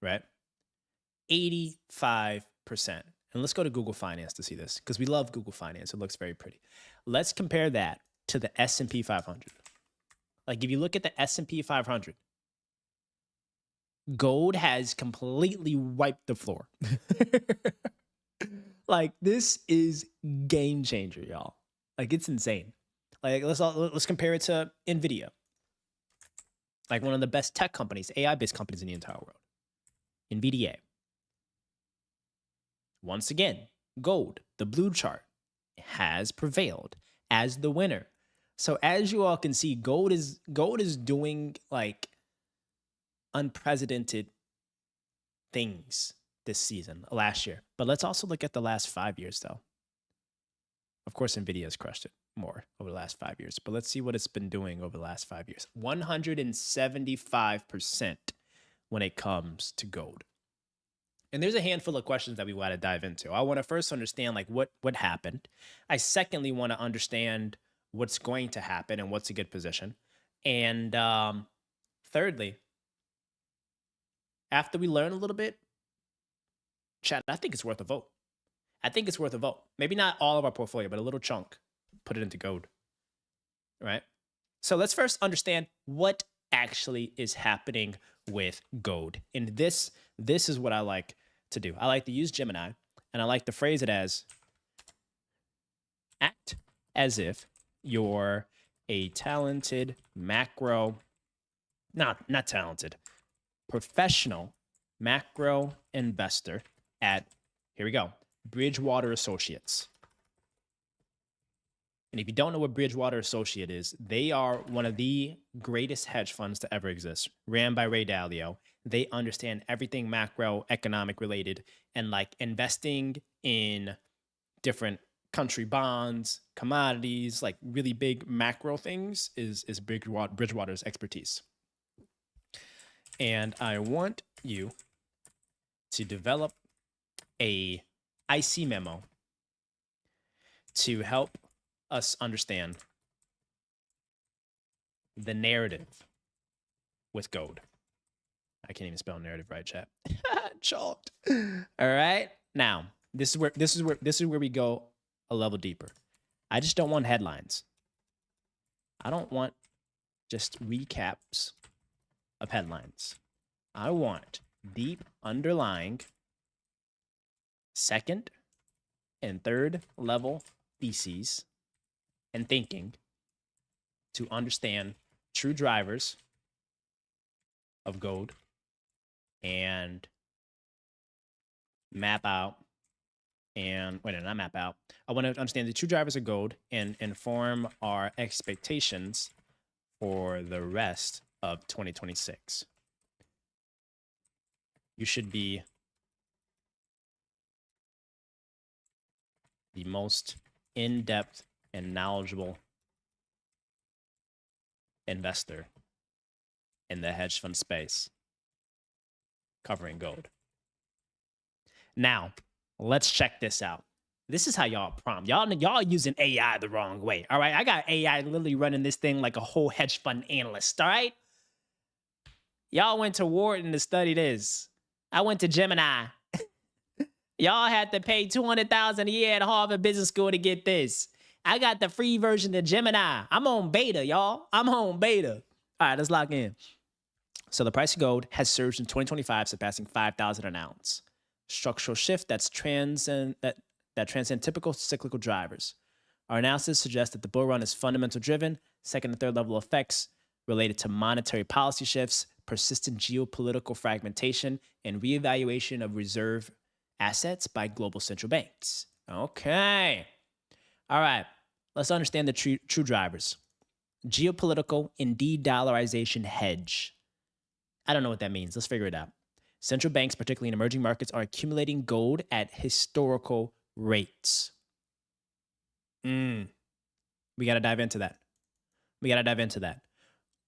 right? 85%. And let's go to Google Finance to see this because we love Google Finance. It looks very pretty. Let's compare that to the S&P 500. Like if you look at the S&P 500, gold has completely wiped the floor. Like this is game changer, y'all. Like it's insane. Like let's compare it to Nvidia. Like one of the best tech companies, AI-based companies in the entire world. NVDA. Once again, gold, the blue chart, has prevailed as the winner. So as you all can see, gold is doing like unprecedented things this season, last year. But let's also look at the last 5 years though. Of course, Nvidia has crushed it more over the last 5 years, but let's see what it's been doing over the last 5 years. 175% when it comes to gold. And there's a handful of questions that we want to dive into. I want to first understand like what happened. I secondly want to understand what's going to happen and what's a good position. And thirdly, after we learn a little bit, chat, I think it's worth a vote. I think it's worth a vote. Maybe not all of our portfolio, but a little chunk. Put it into gold. Right? So let's first understand what actually is happening with gold. And this is what I like to do. I like to use Gemini, and I like to phrase it as act as if you're a talented not talented, professional macro investor at, here we go, Bridgewater Associates. And if you don't know what Bridgewater Associate is, they are one of the greatest hedge funds to ever exist, ran by Ray Dalio. They understand everything macroeconomic related, and like investing in different country bonds, commodities, like really big macro things is Bridgewater's expertise. And I want you to develop a IC memo to help us understand the narrative with gold. I can't even spell narrative right, chat. Chalked. All right. Now, this is where we go a level deeper. I just don't want headlines. I don't want just recaps of headlines. I want deep underlying second and third level theses and thinking to understand true drivers of gold and map out and not map out. I want to understand the true drivers of gold and inform our expectations for the rest of 2026. You should be the most in-depth and knowledgeable investor in the hedge fund space covering gold. Now, let's check this out. This is how y'all prompt. Y'all using AI the wrong way. All right. I got AI literally running this thing like a whole hedge fund analyst. All right. Y'all went to Wharton to study this. I went to Gemini. Y'all had to pay $200,000 a year at Harvard Business School to get this. I got the free version of Gemini. I'm on beta, y'all. I'm on beta. All right, let's lock in. So the price of gold has surged in 2025, surpassing $5,000 an ounce. Structural shift that transcend typical cyclical drivers. Our analysis suggests that the bull run is fundamental driven, second and third level effects related to monetary policy shifts, persistent geopolitical fragmentation, and reevaluation of reserve assets by global central banks. Okay. All right. Let's understand the true drivers. Geopolitical and de-dollarization hedge. I don't know what that means. Let's figure it out. Central banks, particularly in emerging markets, are accumulating gold at historical rates. We got to dive into that.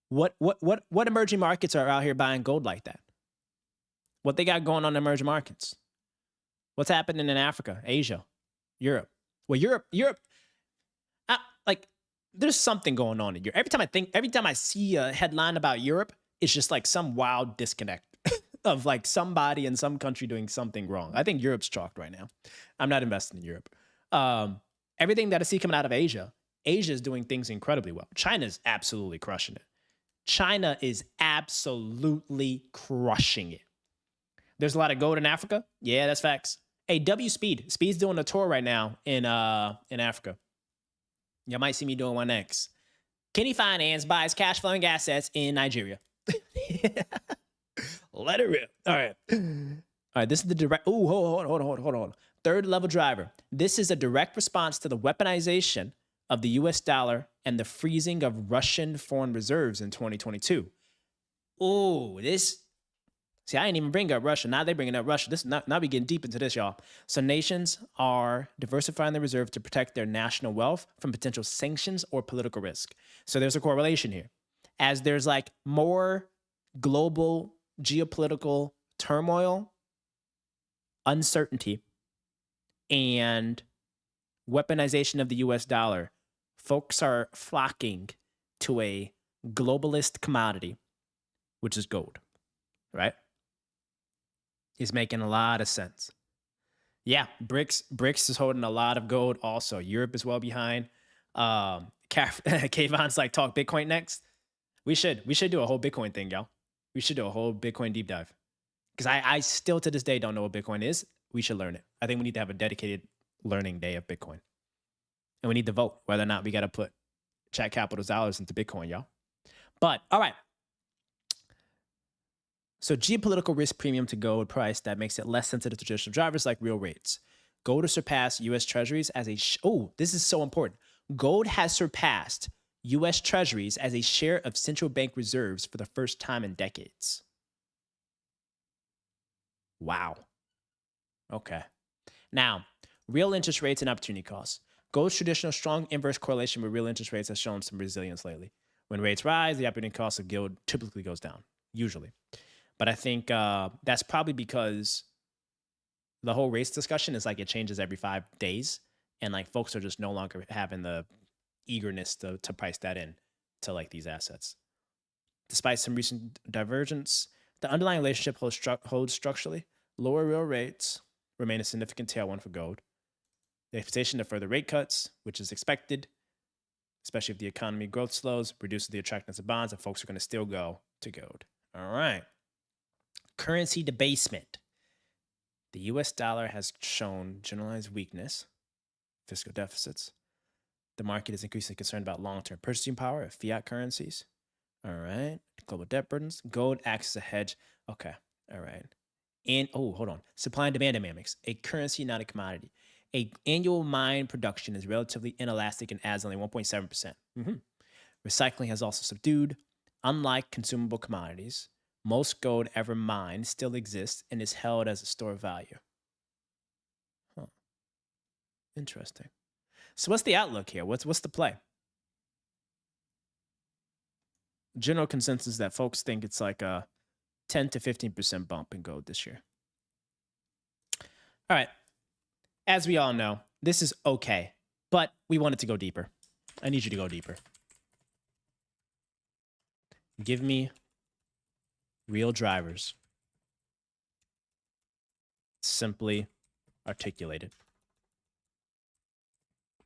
What emerging markets are out here buying gold like that? What they got going on in emerging markets? What's happening in Africa, Asia, Europe? Well, Europe, like there's something going on in Europe. Every time I see a headline about Europe, it's just like some wild disconnect. of like somebody in some country doing something wrong. I think Europe's chalked right now. I'm not investing in Europe. Everything that I see coming out of Asia, Asia is doing things incredibly well. China's absolutely crushing it. China is absolutely crushing it. There's a lot of gold in Africa. Yeah, that's facts. Hey, Speed's doing a tour right now in Africa. You might see me doing one next. Kenny Finance buys cash flowing assets in Nigeria. Let it rip. All right. This is the direct. Oh, hold on. Third level driver. This is a direct response to the weaponization of the US dollar and the freezing of Russian foreign reserves in 2022. Oh, this. See, I didn't even bring up Russia. Now they're bringing up Russia. Now we getting deep into this, y'all. So nations are diversifying their reserve to protect their national wealth from potential sanctions or political risk. So there's a correlation here. As there's like more global geopolitical turmoil, uncertainty, and weaponization of the US dollar, folks are flocking to a globalist commodity, which is gold, right? Is making a lot of sense. Yeah, BRICS is holding a lot of gold also. Europe is well behind. Kayvon's like, talk Bitcoin next. We should do a whole Bitcoin thing, y'all. We should do a whole Bitcoin deep dive. Because I still to this day don't know what Bitcoin is. We should learn it. I think we need to have a dedicated learning day of Bitcoin. And we need to vote whether or not we got to put chat capital's dollars into Bitcoin, y'all. But, all right. So geopolitical risk premium to gold price that makes it less sensitive to traditional drivers like real rates. Gold has surpassed U.S. Treasuries as a... this is so important. Gold has surpassed U.S. Treasuries as a share of central bank reserves for the first time in decades. Wow. Okay. Now, real interest rates and opportunity costs. Gold's traditional strong inverse correlation with real interest rates has shown some resilience lately. When rates rise, the opportunity cost of gold typically goes down, usually. But I think that's probably because the whole race discussion is like it changes every 5 days. And like folks are just no longer having the eagerness to price that in to like these assets. Despite some recent divergence, the underlying relationship holds structurally. Lower real rates remain a significant tailwind for gold. The expectation of further rate cuts, which is expected, especially if the economy growth slows, reduces the attractiveness of bonds, and folks are going to still go to gold. All right. Currency debasement. The US dollar has shown generalized weakness, fiscal deficits. The market is increasingly concerned about long-term purchasing power of fiat currencies. All right. Global debt burdens. Gold acts as a hedge. Okay. All right. And, hold on. Supply and demand dynamics. A currency, not a commodity. A annual mine production is relatively inelastic and adds only 1.7%. Recycling has also subdued. Unlike consumable commodities, most gold ever mined still exists and is held as a store of value. Huh. Interesting. So what's the outlook here? What's the play? General consensus that folks think it's like a 10 to 15% bump in gold this year. All right. As we all know, this is okay, but we want it to go deeper. I need you to go deeper. Give me real drivers. Simply articulated.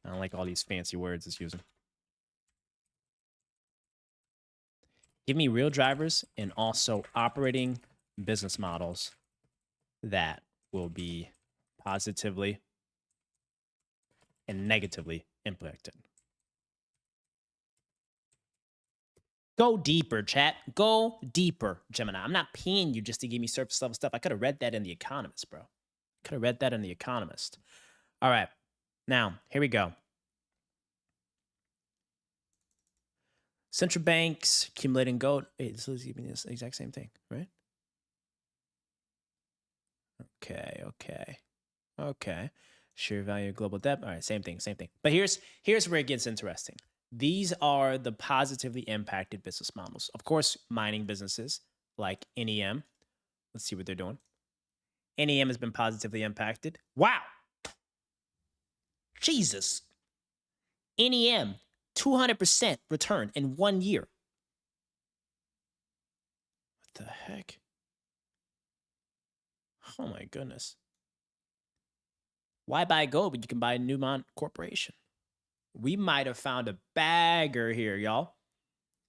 I don't like all these fancy words it's using. Give me real drivers and also operating business models that will be positively and negatively impacted. Go deeper, chat. Go deeper, Gemini. I'm not paying you just to give me surface level stuff. I could have read that in The Economist, bro. Could have read that in The Economist. All right. Now, here we go. Central banks accumulating gold. Wait, this is giving us the exact same thing, right? Okay. Share value of global debt. All right, same thing. But here's where it gets interesting. These are the positively impacted business models. Of course, mining businesses like NEM. Let's see what they're doing. NEM has been positively impacted. Wow. Jesus. NEM, 200% return in 1 year. What the heck? Oh my goodness. Why buy gold when you can buy Newmont Corporation? We might have found a bagger here, y'all.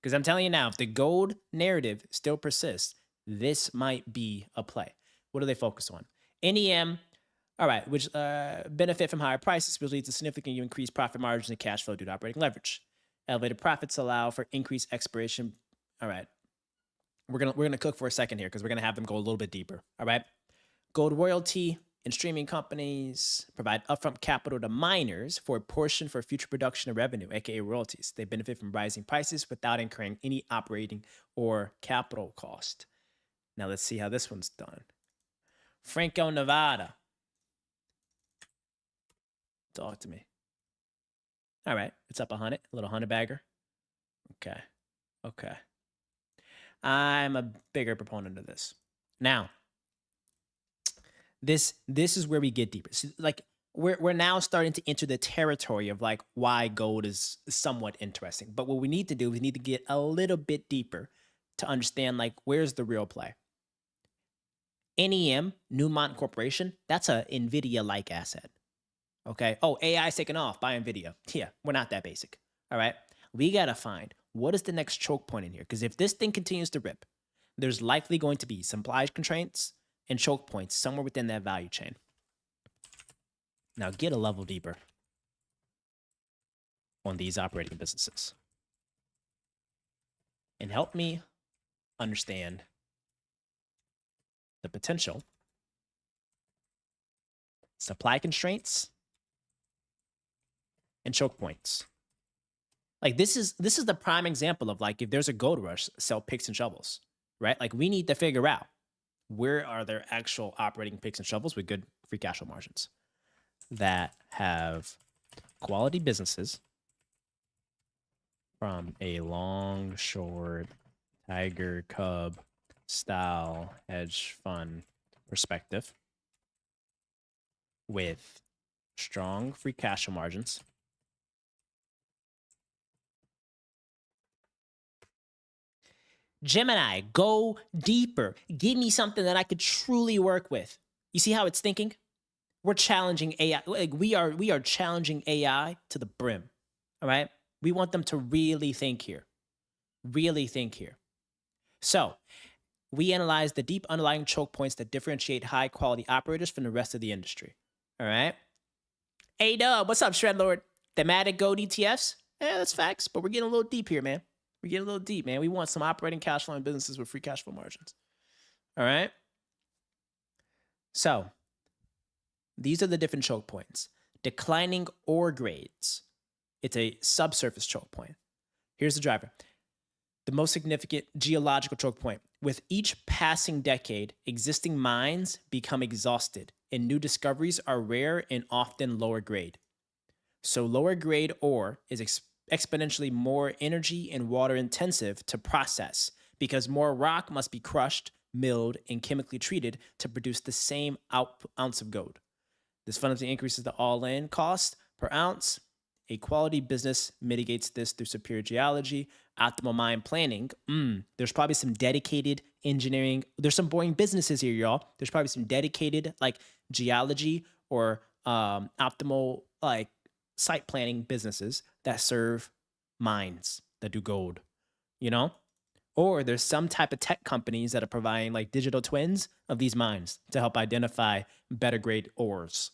Because I'm telling you now, if the gold narrative still persists, this might be a play. What do they focus on? NEM, all right, which benefit from higher prices, which leads to significantly increased profit margins and cash flow due to operating leverage. Elevated profits allow for increased exploration. All right, we're gonna cook for a second here because we're gonna have them go a little bit deeper. All right, gold royalty and streaming companies provide upfront capital to miners for a portion for future production and revenue, aka royalties. They benefit from rising prices without incurring any operating or capital cost. Now let's see how this one's done. Franco-Nevada. Talk to me. All right, it's up 100, a little 100 bagger. Okay. I'm a bigger proponent of this. Now, this is where we get deeper. So, like, we're now starting to enter the territory of like why gold is somewhat interesting. But what we need to do is we need to get a little bit deeper to understand like where's the real play. NEM, Newmont Corporation, that's a NVIDIA-like asset. Okay. Oh, AI's taking off. Buy NVIDIA. Yeah, we're not that basic. All right. We got to find what is the next choke point in here. Because if this thing continues to rip, there's likely going to be supply constraints and choke points somewhere within that value chain. Now get a level deeper on these operating businesses. And help me understand the potential supply constraints and choke points. Like this is the prime example of like if there's a gold rush, sell picks and shovels, right? Like we need to figure out where are there actual operating picks and shovels with good free cash flow margins that have quality businesses from a long, short, tiger, cub style hedge fund perspective with strong free cash flow margins. Gemini, go deeper. Give me something that I could truly work with. You see how it's thinking? We're challenging AI. Like we are challenging AI to the brim. All right? We want them to really think here. Really think here. So, we analyze the deep underlying choke points that differentiate high quality operators from the rest of the industry. All right? A-Dub, what's up, Shredlord? Thematic gold ETFs? Yeah, that's facts, but we're getting a little deep here, man. We're getting a little deep, man. We want some operating cash flow in businesses with free cash flow margins. All right? So, these are the different choke points. Declining ore grades. It's a subsurface choke point. Here's the driver. The most significant geological choke point. With each passing decade, existing mines become exhausted and new discoveries are rare and often lower grade. So lower grade ore is exponentially more energy and water intensive to process because more rock must be crushed, milled, and chemically treated to produce the same ounce of gold. This fundamentally increases the all-in cost per ounce. A quality business mitigates this through superior geology, optimal mine planning. There's probably some dedicated engineering. There's some boring businesses here, y'all. There's probably some dedicated like geology or optimal like site planning businesses that serve mines that do gold, you know? Or there's some type of tech companies that are providing like digital twins of these mines to help identify better grade ores.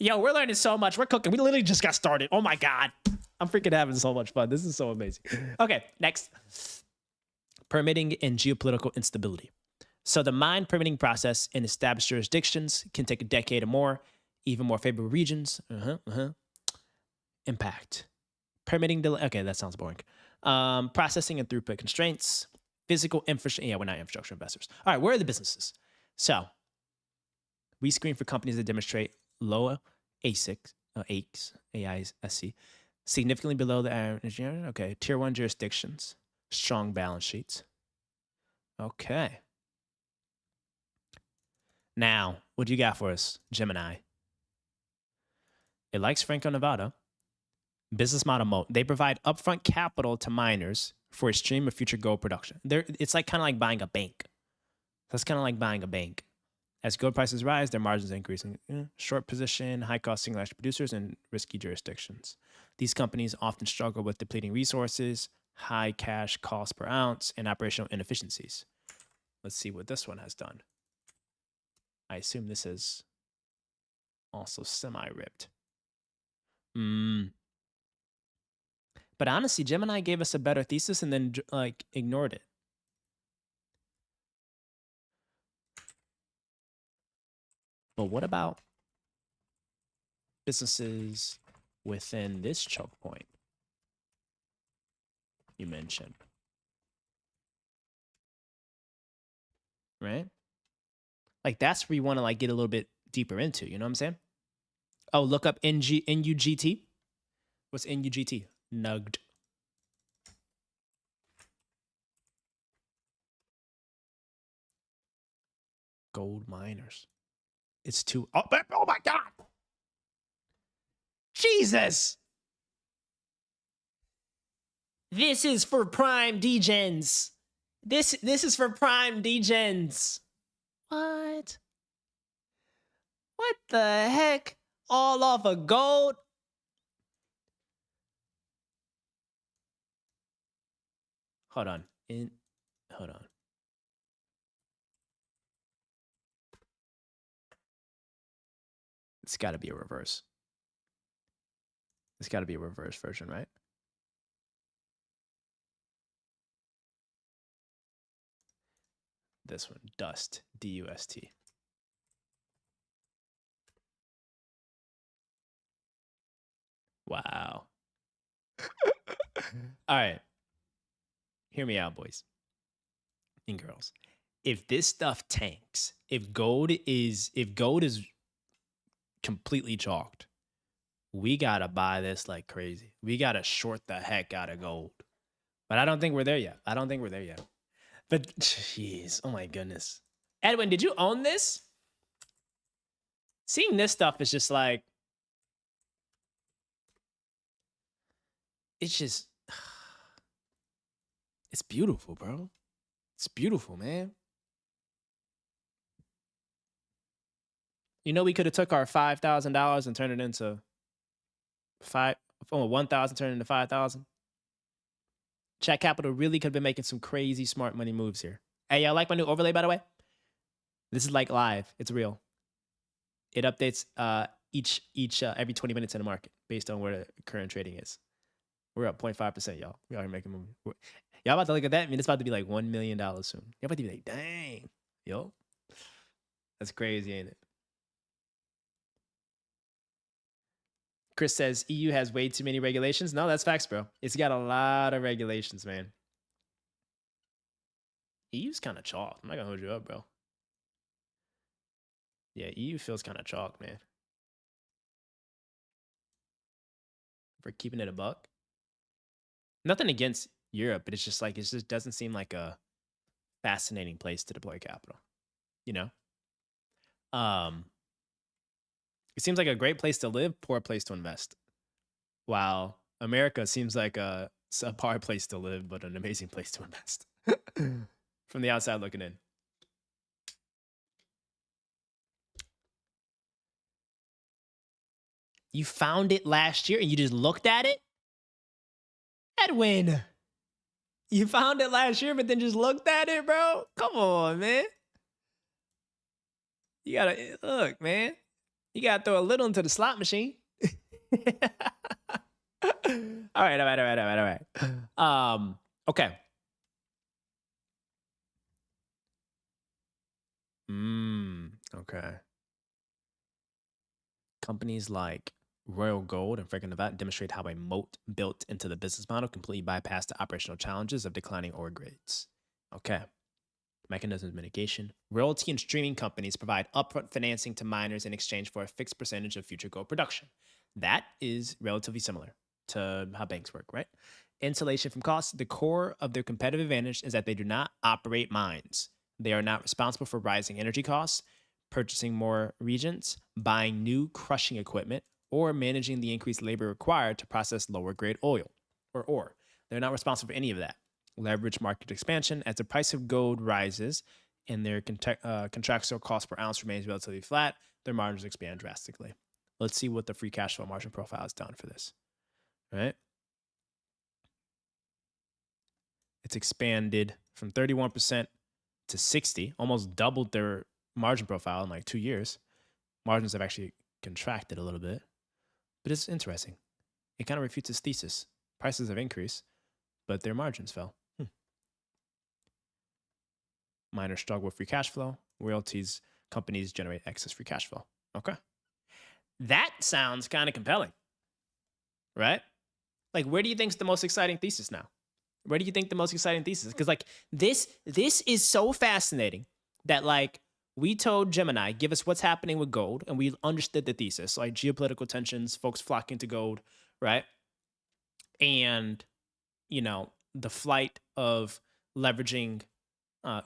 Yo, we're learning so much. We're cooking. We literally just got started. Oh my God. I'm freaking having so much fun. This is so amazing. Okay, next. Permitting and geopolitical instability. So the mine permitting process in established jurisdictions can take a decade or more, even more favorable regions. Impact. Permitting delay. Okay, that sounds boring. Processing and throughput constraints. Physical infrastructure. Yeah, we're not infrastructure investors. All right, where are the businesses? So we screen for companies that demonstrate lower ASICs, AISC, significantly below the average. Okay, tier 1 jurisdictions, strong balance sheets. Okay. Now, what do you got for us, Gemini? It likes Franco-Nevada. Business model mode. They provide upfront capital to miners for a stream of future gold production. It's like kind of like buying a bank. That's kind of like buying a bank. As gold prices rise, their margins increase. Short position, high-cost single-action producers, and risky jurisdictions. These companies often struggle with depleting resources, high cash cost per ounce, and operational inefficiencies. Let's see what this one has done. I assume this is also semi-ripped. But honestly, Gemini gave us a better thesis and then like ignored it. But what about businesses within this choke point you mentioned? Right? Like that's where you want to like get a little bit deeper into, you know what I'm saying? Oh, look up NUGT. What's NUGT? Nugged. Gold miners. It's too. Oh my God. Jesus. This is for prime degens. This is for prime degens. What? What the heck? All off of gold? Hold on. Hold on. It's got to be a reverse. It's got to be a reverse version, right? This one, Dust, D-U-S-T. Wow. All right. Hear me out, boys and girls. If this stuff tanks, if gold is completely chalked, we gotta buy this like crazy. We gotta short the heck out of gold. But I don't think we're there yet. But jeez, oh my goodness. Edwin, did you own this? Seeing this stuff is just like, it's just, it's beautiful, bro. It's beautiful, man. You know, we could have took our $5,000 and turned it into 1,000, turned it into 5,000. Chat Capital really could have been making some crazy smart money moves here. Hey, y'all like my new overlay, by the way? This is like live. It's real. It updates every 20 minutes in the market based on where the current trading is. We're up 0.5%, y'all. We are making moves. Y'all about to look at that? I mean, it's about to be like $1 million soon. Y'all about to be like, dang, yo. That's crazy, ain't it? Chris says EU has way too many regulations. No, that's facts, bro. It's got a lot of regulations, man. EU's kind of chalk. I'm not gonna hold you up, bro. Yeah, EU feels kind of chalk, man. For keeping it a buck. Nothing against Europe, but it's just like, it just doesn't seem like a fascinating place to deploy capital, you know? It seems like a great place to live, poor place to invest. While America seems like a subpar place to live, but an amazing place to invest. From the outside looking in. You found it last year and you just looked at it? Edwin, you found it last year, but then just looked at it, bro? Come on, man. You gotta, look, man. You gotta throw a little into the slot machine. All right. Okay. Okay. Companies like Royal Gold and Franco Nevada demonstrate how a moat built into the business model completely bypassed the operational challenges of declining ore grades. Okay. Mechanism of mitigation. Royalty and streaming companies provide upfront financing to miners in exchange for a fixed percentage of future gold production. That is relatively similar to how banks work, right? Insulation from costs. The core of their competitive advantage is that they do not operate mines. They are not responsible for rising energy costs, purchasing more reagents, buying new crushing equipment, or managing the increased labor required to process lower grade oil or ore. They're not responsible for any of that. Leverage market expansion. As the price of gold rises and their contractual cost per ounce remains relatively flat, their margins expand drastically. Let's see what the free cash flow margin profile is done for this, right? It's expanded from 31% to 60, almost doubled their margin profile in like 2 years. Margins have actually contracted a little bit, but it's interesting. It kind of refutes his thesis. Prices have increased, but their margins fell. Miners struggle with free cash flow. Royalties companies generate excess free cash flow. Okay. That sounds kind of compelling, right? Like, where do you think is the most exciting thesis now? Where do you think the most exciting thesis? Because like this is so fascinating that like we told Gemini, give us what's happening with gold, and we understood the thesis, like geopolitical tensions, folks flocking to gold, right? And you know, the flight of leveraging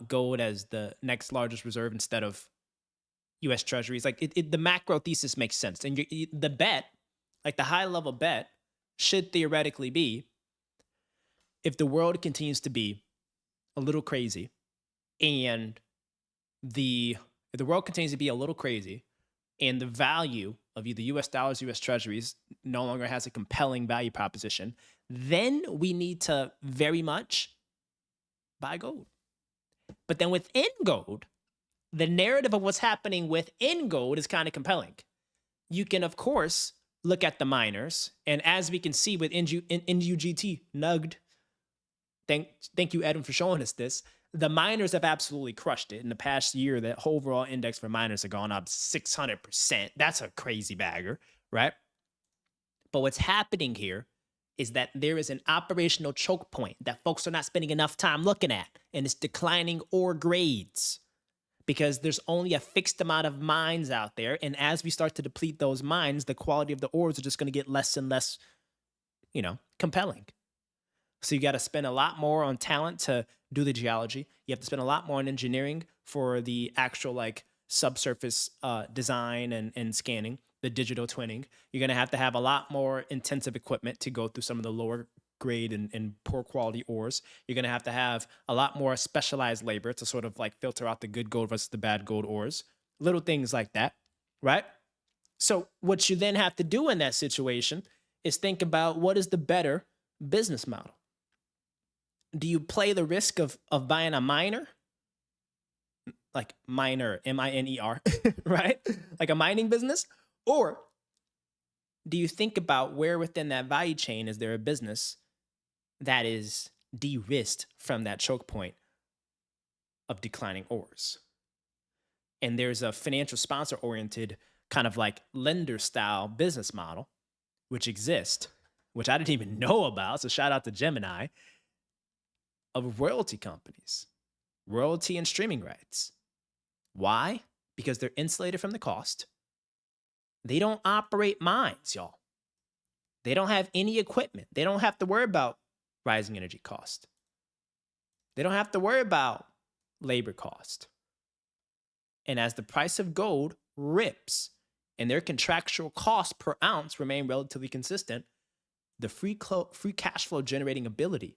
gold as the next largest reserve instead of U.S. Treasuries. Like the macro thesis makes sense, and the bet, like the high level bet, should theoretically be, if the world continues to be a little crazy, and if the world continues to be a little crazy, and the value of either U.S. dollars, U.S. Treasuries no longer has a compelling value proposition, then we need to very much buy gold. But then within gold, the narrative of what's happening within gold is kind of compelling. You can, of course, look at the miners, and as we can see with NUGT, NUGD, thank you, Edwin, for showing us this. The miners have absolutely crushed it. In the past year, the overall index for miners have gone up 600%. That's a crazy bagger, right? But what's happening here is that there is an operational choke point that folks are not spending enough time looking at, and it's declining ore grades because there's only a fixed amount of mines out there. And as we start to deplete those mines, the quality of the ores are just going to get less and less, compelling. So you got to spend a lot more on talent to do the geology. You have to spend a lot more on engineering for the actual like subsurface design and scanning, the digital twinning. You're going to have a lot more intensive equipment to go through some of the lower grade and poor quality ores. You're going to have a lot more specialized labor to sort of like filter out the good gold versus the bad gold ores. Little things like that, right? So what you then have to do in that situation is think about what is the better business model. Do you play the risk of buying a miner? Like miner, M-I-N-E-R, right? Like a mining business? Or do you think about where within that value chain is there a business that is de-risked from that choke point of declining ores? And there's a financial sponsor-oriented kind of like lender-style business model, which exists, which I didn't even know about, so shout out to Gemini, of royalty companies, royalty and streaming rights. Why? Because they're insulated from the cost. They don't operate mines, y'all. They don't have any equipment. They don't have to worry about rising energy cost. They don't have to worry about labor cost. And as the price of gold rips and their contractual costs per ounce remain relatively consistent, the free cash flow generating ability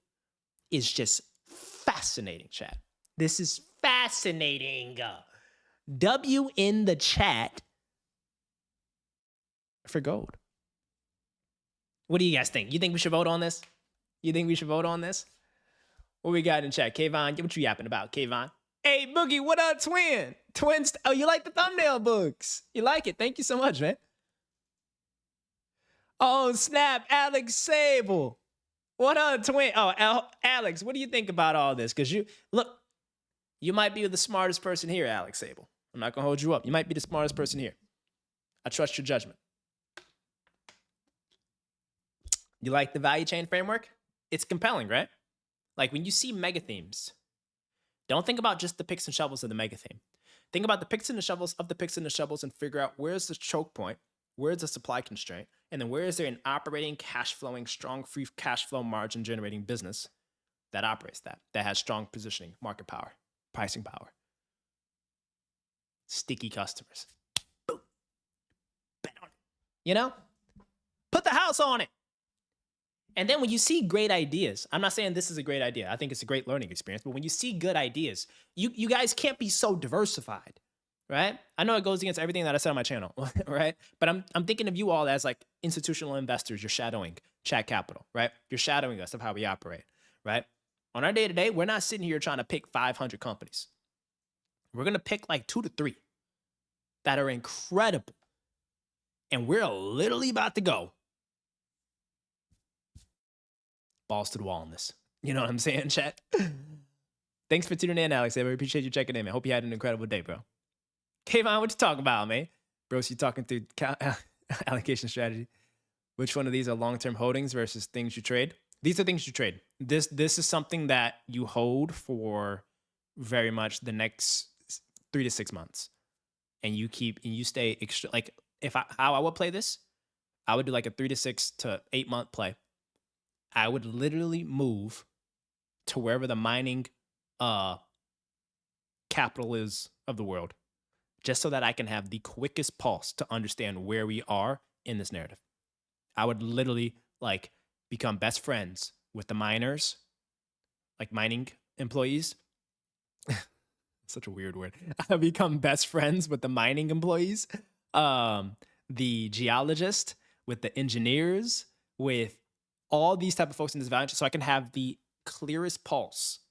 is just fascinating, chat. This is fascinating. W in the chat for gold. What do you guys think? You think we should vote on this? You think we should vote on this? What we got in chat? Kayvon, what you yapping about, Kayvon? Hey, Boogie, what up, twin? Twins. Oh, you like the thumbnail books? You like it? Thank you so much, man. Oh, snap, Alex Sable. What up, twin? Oh, Alex, what do you think about all this? Because you might be the smartest person here, Alex Sable. I'm not going to hold you up. You might be the smartest person here. I trust your judgment. You like the value chain framework? It's compelling, right? Like when you see mega themes, don't think about just the picks and shovels of the mega theme. Think about the picks and the shovels of the picks and the shovels and figure out where's the choke point, where's the supply constraint, and then where is there an operating, cash flowing, strong free cash flow margin generating business that operates that has strong positioning, market power, pricing power, sticky customers. Boom. Bet on it. Put the house on it. And then when you see great ideas, I'm not saying this is a great idea. I think it's a great learning experience. But when you see good ideas, you guys can't be so diversified, right? I know it goes against everything that I said on my channel, right? But I'm thinking of you all as like institutional investors. You're shadowing Chat Capital, right? You're shadowing us of how we operate, right? On our day-to-day, we're not sitting here trying to pick 500 companies. We're going to pick like 2 to 3 that are incredible. And we're literally about to go balls to the wall on this. You know what I'm saying, chat? Thanks for tuning in, Alex. I really appreciate you checking in, man. Hope you had an incredible day, bro. Kayvon, what you talking about, man? Bro, you talking through allocation strategy. Which one of these are long-term holdings versus things you trade? These are things you trade. This is something that you hold for very much the next 3 to 6 months. And you stay extra, like how I would play this, I would do like a 3 to 6 to 8 month play. I would literally move to wherever the mining capital is of the world, just so that I can have the quickest pulse to understand where we are in this narrative. I would literally like become best friends with the miners, like mining employees. Such a weird word. I become best friends with the mining employees, the geologist, with the engineers, with all these type of folks in this value chain, so I can have the clearest pulse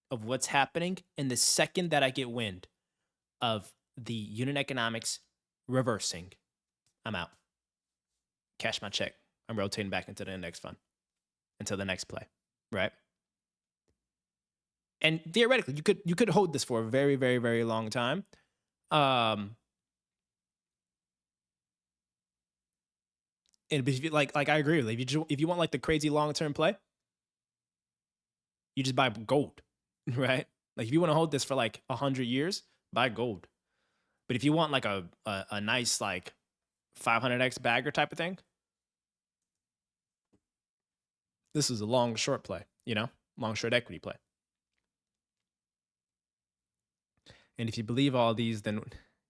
of what's happening. And the second that I get wind of the unit economics reversing, I'm out. Cash my check. I'm rotating back into the index fund until the next play, right? And theoretically, you could hold this for a very, very, very long time. And if you, like I agree with you. If you want like the crazy long-term play, you just buy gold, right? Like if you want to hold this for like 100 years, buy gold. But if you want like a nice like 500x bagger type of thing, this is a long short play, you know, long short equity play. And if you believe all these, then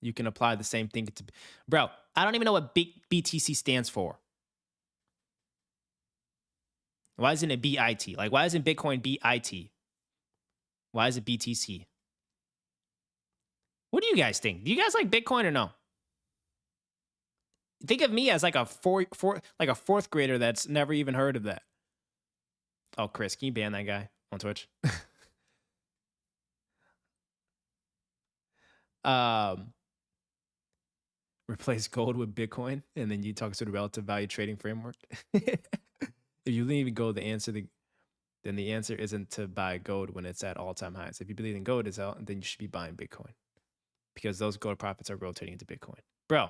you can apply the same thing to, bro. I don't even know what BTC stands for. Why isn't it BIT? Like, why isn't Bitcoin BIT? Why is it BTC? What do you guys think? Do you guys like Bitcoin or no? Think of me as like a fourth grader that's never even heard of that. Oh, Chris, can you ban that guy on Twitch? Replace gold with Bitcoin, and then you talk to the relative value trading framework. If you believe in gold, then the answer isn't to buy gold when it's at all-time highs. If you believe in gold is out, then you should be buying Bitcoin, because those gold profits are rotating into Bitcoin. Bro,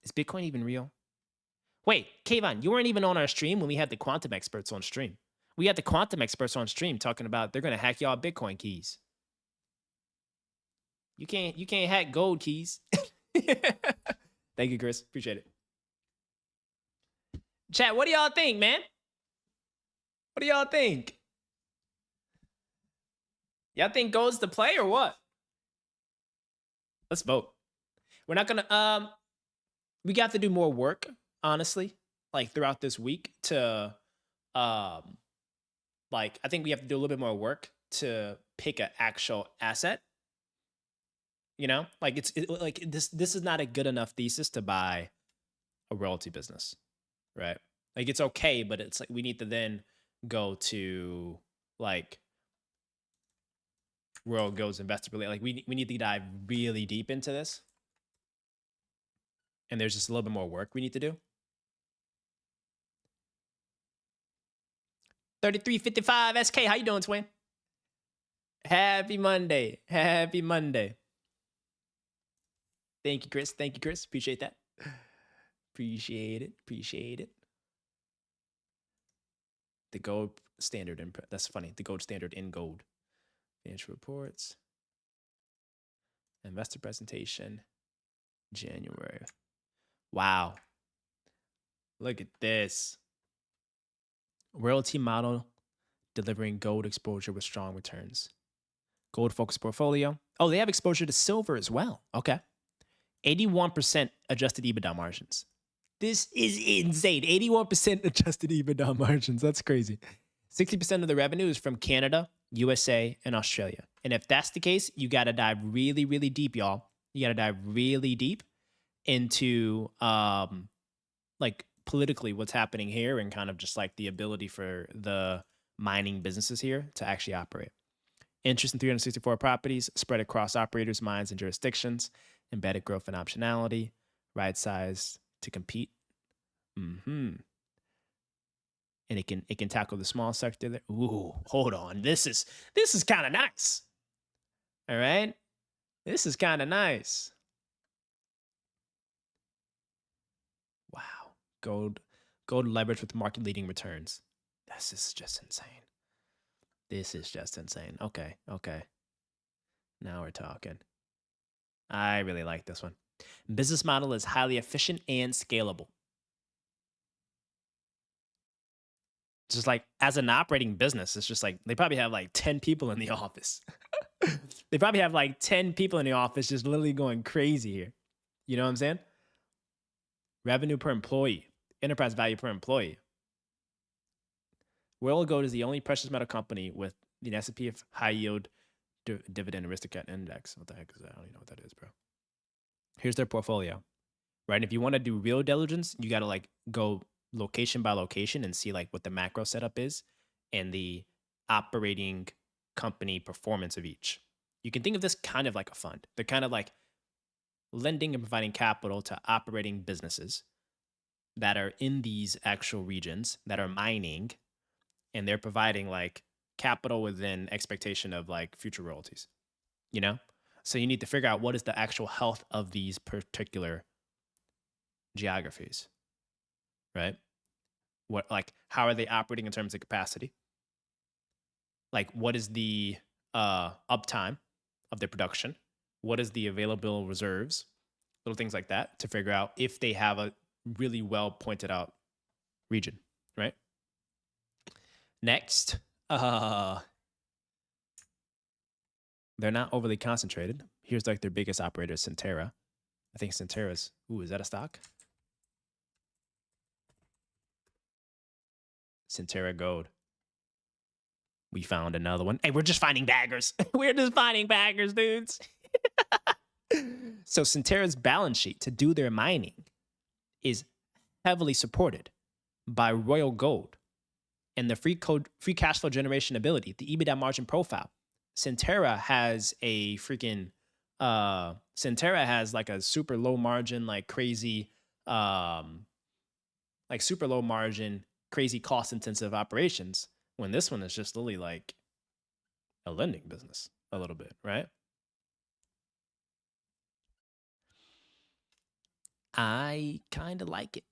is Bitcoin even real? Wait, Kayvon, you weren't even on our stream when we had the quantum experts on stream. We had the quantum experts on stream talking about they're gonna hack y'all Bitcoin keys. You can't hack gold keys. Thank you, Chris. Appreciate it. Chat, what do y'all think, man? What do y'all think? Y'all think gold's the play or what? Let's vote. We're not gonna we got to do more work, honestly, like throughout this week to like I think we have to do a little bit more work to pick an actual asset. You know, like like this is not a good enough thesis to buy a royalty business, right? Like it's okay, but it's like we need to then go to like Royal Gold's investor relate. Like we need to dive really deep into this, and there's just a little bit more work we need to do. 3355 SK, how you doing, twin? Happy Monday. Happy Monday. Thank you, Chris. Thank you, Chris. Appreciate that. Appreciate it. Appreciate it. The gold standard. That's funny. The gold standard in gold. Financial reports. Investor presentation. January. Wow. Look at this. Royalty model delivering gold exposure with strong returns. Gold focused portfolio. Oh, they have exposure to silver as well. Okay. 81% adjusted EBITDA margins. This is insane. 81% adjusted EBITDA margins. That's crazy. 60% of the revenue is from Canada, USA, and Australia. And if that's the case, you got to dive really, really deep, y'all. You got to dive really deep into like politically what's happening here and kind of just like the ability for the mining businesses here to actually operate. Interest in 364 properties spread across operators, mines, and jurisdictions. Embedded growth and optionality. Right size to compete. And it can tackle the small sector there. Ooh, hold on. This is kind of nice. All right? This is kind of nice. Wow. Gold leverage with market leading returns. This is just insane. This is just insane. Okay. Now we're talking. I really like this one. Business model is highly efficient and scalable. Just like as an operating business, it's just like they probably have like 10 people in the office. They probably have like 10 people in the office just literally going crazy here. You know what I'm saying? Revenue per employee, enterprise value per employee. Royal Gold is the only precious metal company with the S&P High Yield Dividend Aristocrat Index. What the heck is that? I don't even know what that is, bro. Here's their portfolio, right? And if you want to do real diligence, you got to like go location by location and see like what the macro setup is and the operating company performance of each. You can think of this kind of like a fund. They're kind of like lending and providing capital to operating businesses that are in these actual regions that are mining, and they're providing like capital within expectation of like future royalties, you know? So you need to figure out what is the actual health of these particular geographies, right? What, like, how are they operating in terms of capacity? Like, what is the uptime of their production? What is the available reserves? Little things like that to figure out if they have a really well pointed out region, right? Next, they're not overly concentrated. Here's like their biggest operator, Centerra. I think Centerra's, ooh, is that a stock? Centerra Gold. We found another one. Hey, we're just finding baggers. We're just finding baggers, dudes. So Centerra's balance sheet to do their mining is heavily supported by Royal Gold and the free cash flow generation ability, the EBITDA margin profile. Centerra has a freaking Centerra has like a super low margin, like crazy, like super low margin, crazy cost intensive operations, when this one is just literally like a lending business a little bit, right? I kind of like it.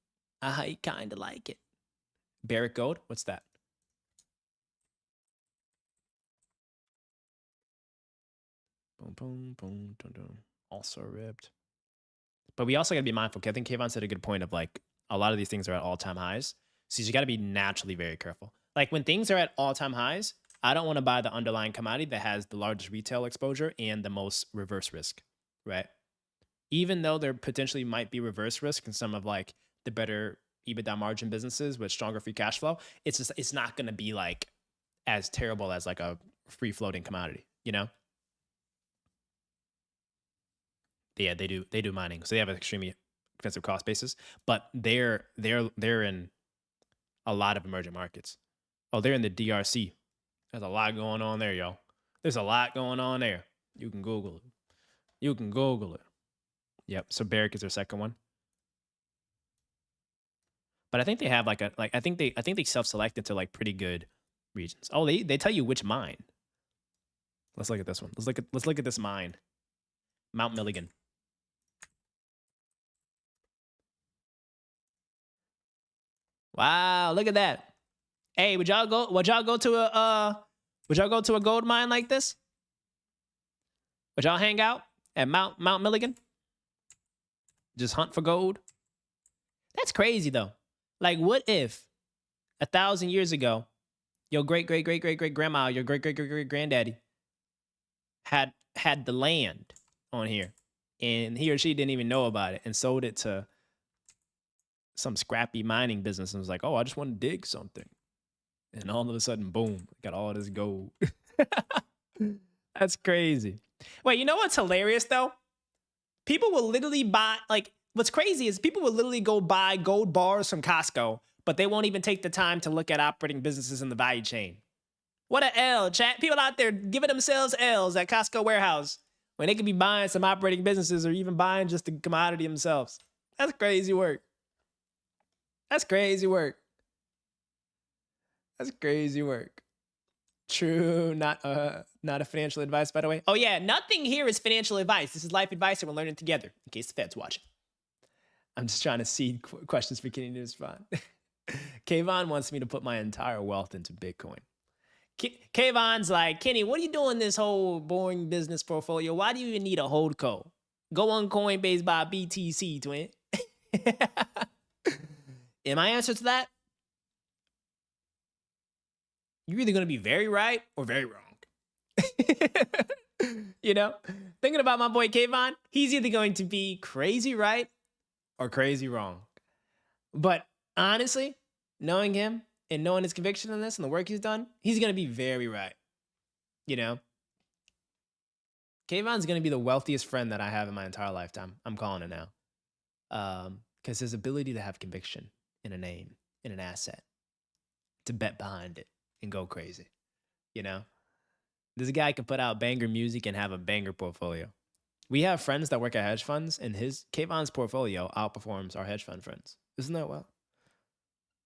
Barrick Gold, what's that? Boom, boom, boom, dun, dun. Also ripped. But we also got to be mindful. I think Kayvon said a good point of like a lot of these things are at all-time highs. So you got to be naturally very careful. Like when things are at all-time highs, I don't want to buy the underlying commodity that has the largest retail exposure and the most reverse risk, right? Even though there potentially might be reverse risk in some of like the better EBITDA margin businesses with stronger free cash flow, it's not going to be like as terrible as like a free floating commodity, you know? Yeah, they do mining, so they have an extremely expensive cost basis, but they're in a lot of emerging markets. Oh, they're in the DRC. There's a lot going on there, yo. There's a lot going on there. You can Google it. Yep. So Barrick is their second one. But I think they have like I think they self-select into like pretty good regions. Oh, they tell you which mine. Let's look at this one. Let's look at this mine. Mount Milligan. Wow, look at that. Hey, would y'all go to a gold mine like this? Would y'all hang out at Mount Milligan? Just hunt for gold? That's crazy though. Like, what if 1,000 years ago, your great grandma, your great granddaddy had the land on here, and he or she didn't even know about it and sold it to some scrappy mining business and was like, oh, I just want to dig something. And all of a sudden, boom, got all this gold. That's crazy. Wait, you know what's hilarious though? People will literally buy, like, what's crazy is people will literally go buy gold bars from Costco, but they won't even take the time to look at operating businesses in the value chain. What a L, chat. People out there giving themselves L's at Costco warehouse when they could be buying some operating businesses or even buying just the commodity themselves. That's crazy work. That's crazy work. That's crazy work. True, not a financial advice, by the way. Oh yeah, nothing here is financial advice. This is life advice, and we're learning together. In case the Fed's watching, I'm just trying to seed questions for Kenny to respond. Kayvon wants me to put my entire wealth into Bitcoin. Kayvon's like, Kenny, what are you doing this whole boring business portfolio? Why do you even need a holdco? Go on Coinbase, buy BTC, twin. And my answer to that, you're either going to be very right or very wrong. You know, thinking about my boy Kayvon, he's either going to be crazy right or crazy wrong. But honestly, knowing him and knowing his conviction in this and the work he's done, he's going to be very right. You know, Kayvon's going to be the wealthiest friend that I have in my entire lifetime. I'm calling it now. Because his ability to have conviction in a name, in an asset, to bet behind it and go crazy. You know, this guy can put out banger music and have a banger portfolio. We have friends that work at hedge funds, and Kayvon's portfolio outperforms our hedge fund friends. Isn't that well?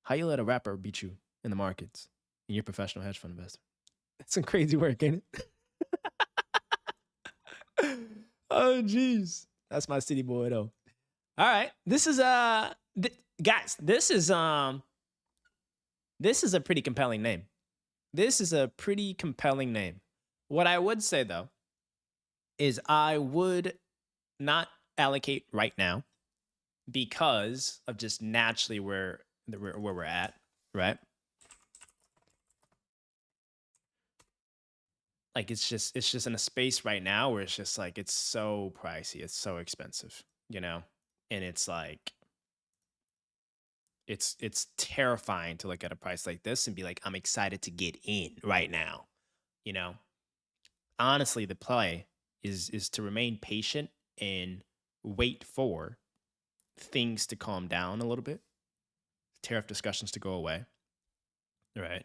How you let a rapper beat you in the markets and you're a professional hedge fund investor? That's some crazy work, ain't it? Oh, jeez. That's my city boy, though. All right. This is, guys, this is a pretty compelling name. This is a pretty compelling name. What I would say, though, is I would not allocate right now because of just naturally where we're at, right? Like it's just in a space right now where it's just like it's so pricey, it's so expensive, you know? And it's like it's terrifying to look at a price like this and be like, I'm excited to get in right now, you know? Honestly, the play is to remain patient and wait for things to calm down a little bit, tariff discussions to go away, right?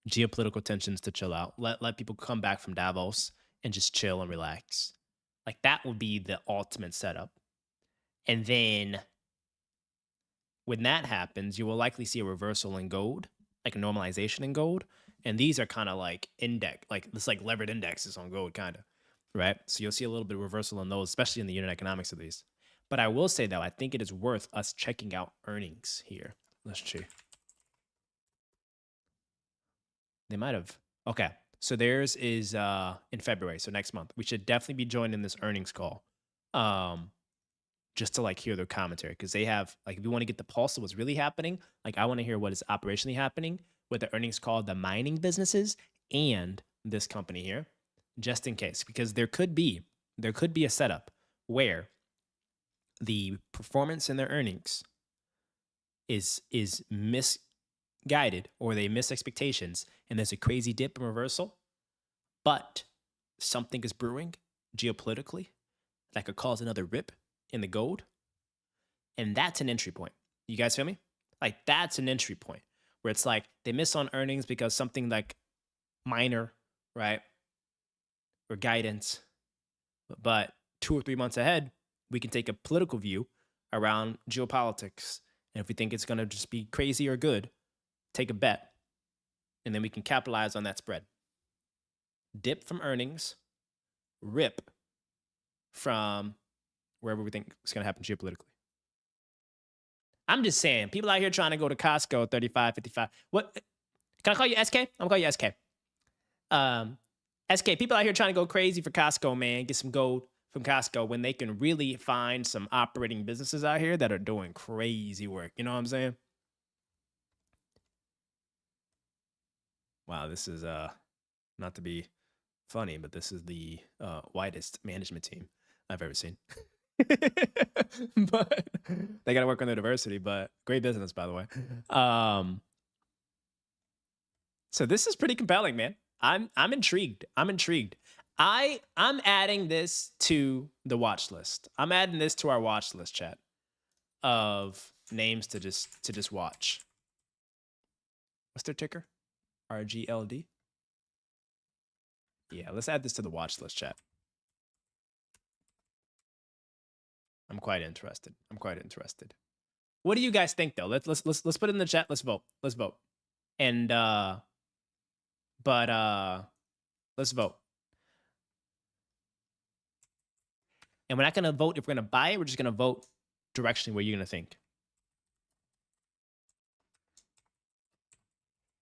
Geopolitical tensions to chill out. Let people come back from Davos and just chill and relax. Like that would be the ultimate setup. And then when that happens, you will likely see a reversal in gold, like a normalization in gold. And these are kind of like index, like it's like levered indexes on gold, kind of, right? So you'll see a little bit of reversal on those, especially in the unit economics of these. But I will say, though, I think it is worth us checking out earnings here. Let's see. They might have. Okay. So theirs is in February, so next month. We should definitely be joining this earnings call just to like hear their commentary because they have, like, if we want to get the pulse of what's really happening, like I want to hear what is operationally happening with the earnings call, the mining businesses and this company here, just in case, because there could be a setup where the performance in their earnings is misguided or they miss expectations and there's a crazy dip and reversal, but something is brewing geopolitically that could cause another rip in the gold. And that's an entry point. You guys feel me? Like that's an entry point where it's like they miss on earnings because something like minor, right? Or guidance. But 2 or 3 months ahead, we can take a political view around geopolitics. And if we think it's going to just be crazy or good, take a bet. And then we can capitalize on that spread. Dip from earnings, rip from wherever we think is going to happen geopolitically. I'm just saying, people out here trying to go to Costco 35, 55. What? Can I call you SK? I'm going to call you SK. SK, people out here trying to go crazy for Costco, man. Get some gold from Costco when they can really find some operating businesses out here that are doing crazy work. You know what I'm saying? Wow, this is not to be funny, but this is the whitest management team I've ever seen. But they got to work on their diversity. But great business, by the way. So this is pretty compelling, man. I'm intrigued. I'm intrigued. I'm adding this to the watch list. I'm adding this to our watch list, chat, of names to just watch. What's their ticker? RGLD. Yeah, let's add this to the watch list, chat. I'm quite interested. I'm quite interested. What do you guys think though? Let's put it in the chat. Let's vote. Let's vote. And let's vote. And we're not gonna vote if we're gonna buy it. We're just gonna vote directionally where you're gonna think.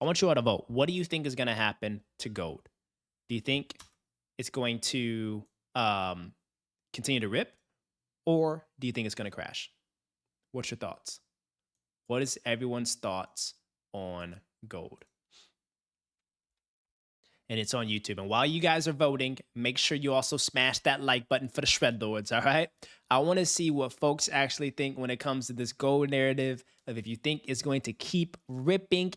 I want you all to vote. What do you think is gonna happen to gold? Do you think it's going to continue to rip, or do you think it's gonna crash? What's your thoughts? What is everyone's thoughts on gold? And it's on YouTube. And while you guys are voting, make sure you also smash that like button for the Shred Lords, all right? I want to see what folks actually think when it comes to this gold narrative of if you think it's going to keep ripping.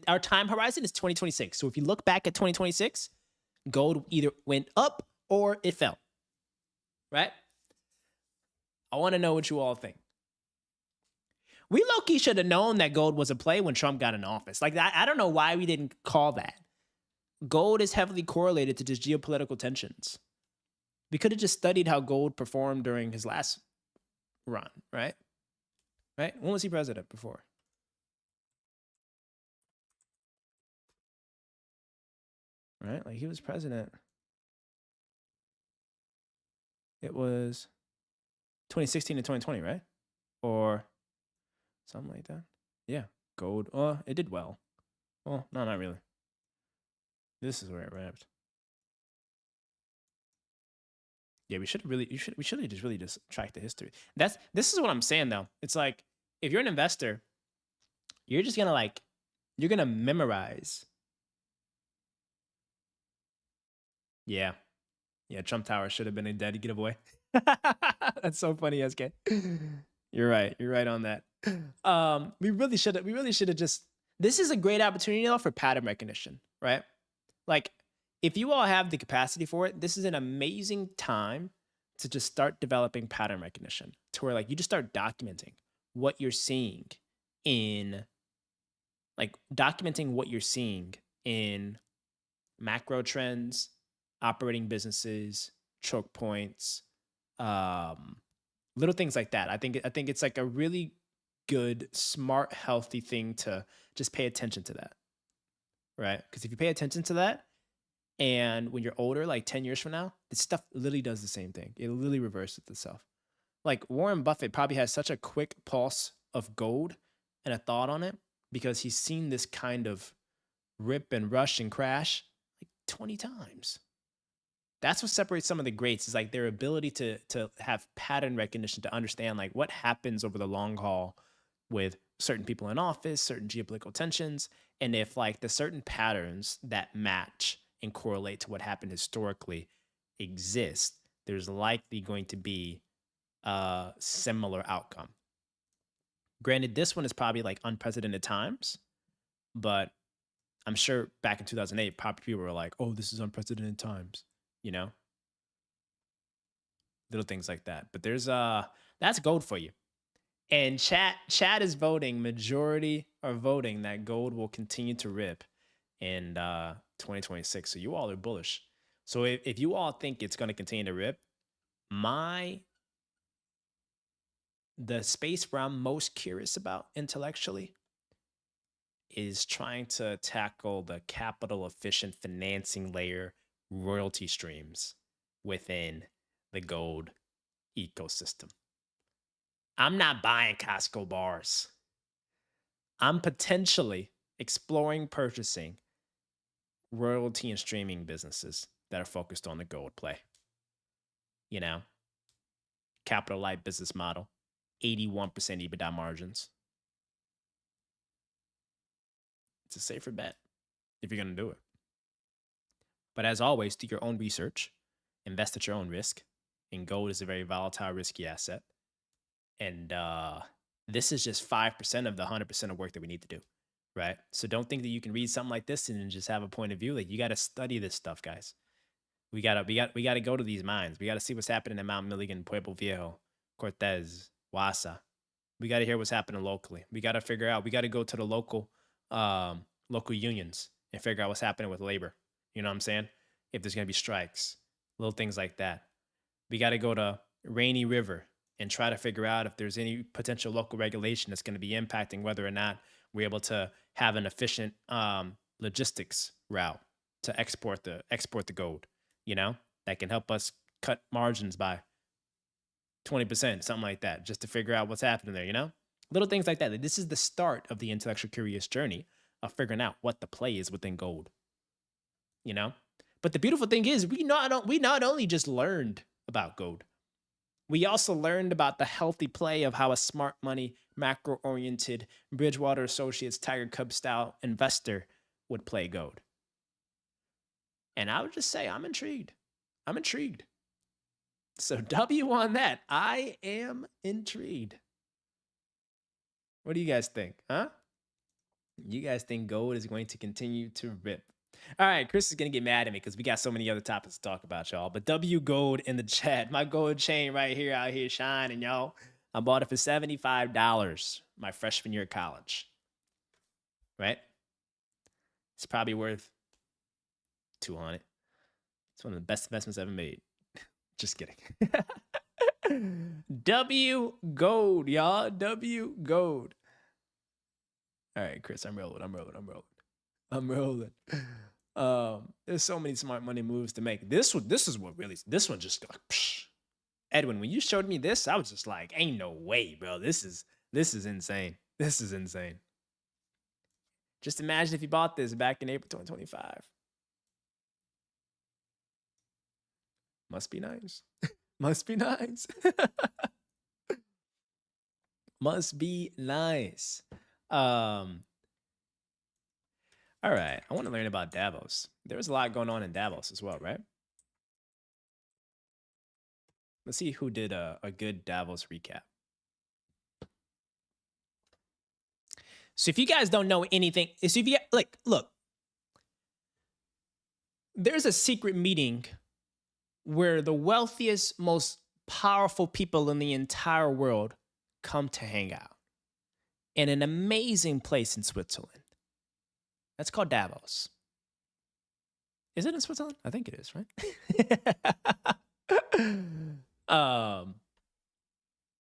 Our time horizon is 2026. So if you look back at 2026, gold either went up or it fell, right? I want to know what you all think. We low-key should have known that gold was a play when Trump got in office. Like, I don't know why we didn't call that. Gold is heavily correlated to just geopolitical tensions. We could have just studied how gold performed during his last run, right? Right? When was he president before? Right? Like, he was president. It was 2016 to 2020, right? Or something like that. Yeah, gold. Oh, it did well. Well, no, not really. This is where it wrapped. Yeah, we should have just really tracked the history. This is what I'm saying though. It's like if you're an investor, you're just gonna you're gonna memorize. Yeah. Yeah, Trump Tower should have been a dead giveaway. That's so funny, SK. You're right. You're right on that. We really should have just, this is a great opportunity though for pattern recognition, right? Like, if you all have the capacity for it, this is an amazing time to just start developing pattern recognition to where like you just start documenting what you're seeing in macro trends, operating businesses, choke points, little things like that. I think it's like a really good, smart, healthy thing to just pay attention to that. Right? Because if you pay attention to that, and when you're older, like 10 years from now, this stuff literally does the same thing. It literally reverses itself. Like Warren Buffett probably has such a quick pulse of gold and a thought on it because he's seen this kind of rip and rush and crash like 20 times. That's what separates some of the greats is like their ability to have pattern recognition, to understand like what happens over the long haul with certain people in office, certain geopolitical tensions, and if like the certain patterns that match and correlate to what happened historically exist, there's likely going to be a similar outcome. Granted, this one is probably like unprecedented times, but I'm sure back in 2008, probably people were like, oh, this is unprecedented times, you know? Little things like that. But there's that's gold for you. And chat is voting, majority are voting that gold will continue to rip in 2026. So you all are bullish. So if you all think it's going to continue to rip, the space where I'm most curious about intellectually is trying to tackle the capital efficient financing layer royalty streams within the gold ecosystem. I'm not buying Costco bars. I'm potentially exploring purchasing royalty and streaming businesses that are focused on the gold play. You know, capital light business model, 81% EBITDA margins. It's a safer bet if you're going to do it. But as always, do your own research, invest at your own risk, and gold is a very volatile, risky asset. And this is just 5% of the 100% of work that we need to do, right? So don't think that you can read something like this and just have a point of view. Like, you got to study this stuff, guys. We gotta go to these mines. We gotta see what's happening in Mount Milligan, Pueblo Viejo, Cortez, Wassa. We gotta hear what's happening locally. We gotta figure out. We gotta go to the local unions and figure out what's happening with labor. You know what I'm saying? If there's gonna be strikes, little things like that. We gotta go to Rainy River and try to figure out if there's any potential local regulation that's gonna be impacting whether or not we're able to have an efficient logistics route to export the gold. You know, that can help us cut margins by 20%, something like that, just to figure out what's happening there, you know? Little things like that. This is the start of the intellectual curious journey of figuring out what the play is within gold, you know? But the beautiful thing is we not only just learned about gold, we also learned about the healthy play of how a smart money, macro-oriented Bridgewater Associates Tiger Cub style investor would play gold. And I would just say, I'm intrigued. I'm intrigued. So W on that. I am intrigued. What do you guys think? Huh? You guys think gold is going to continue to rip? All right, Chris is going to get mad at me because we got so many other topics to talk about, y'all. But W Gold in the chat. My gold chain right here out here shining, y'all. I bought it for $75 my freshman year of college. Right? It's probably worth 200. It's one of the best investments I've ever made. Just kidding. W Gold, y'all. W Gold. All right, Chris, I'm rolling. There's so many smart money moves to make. This one just like, psh. Edwin, when you showed me this, I was just like, ain't no way, bro. This is insane. This is insane. Just imagine if you bought this back in April 2025. Must be nice. Must be nice. Must be nice. All right. I want to learn about Davos. There was a lot going on in Davos as well, right? Let's see who did a good Davos recap. So if you guys don't know anything, so if you like, look, there's a secret meeting where the wealthiest, most powerful people in the entire world come to hang out in an amazing place in Switzerland. That's called Davos. Is it in Switzerland? I think it is, right?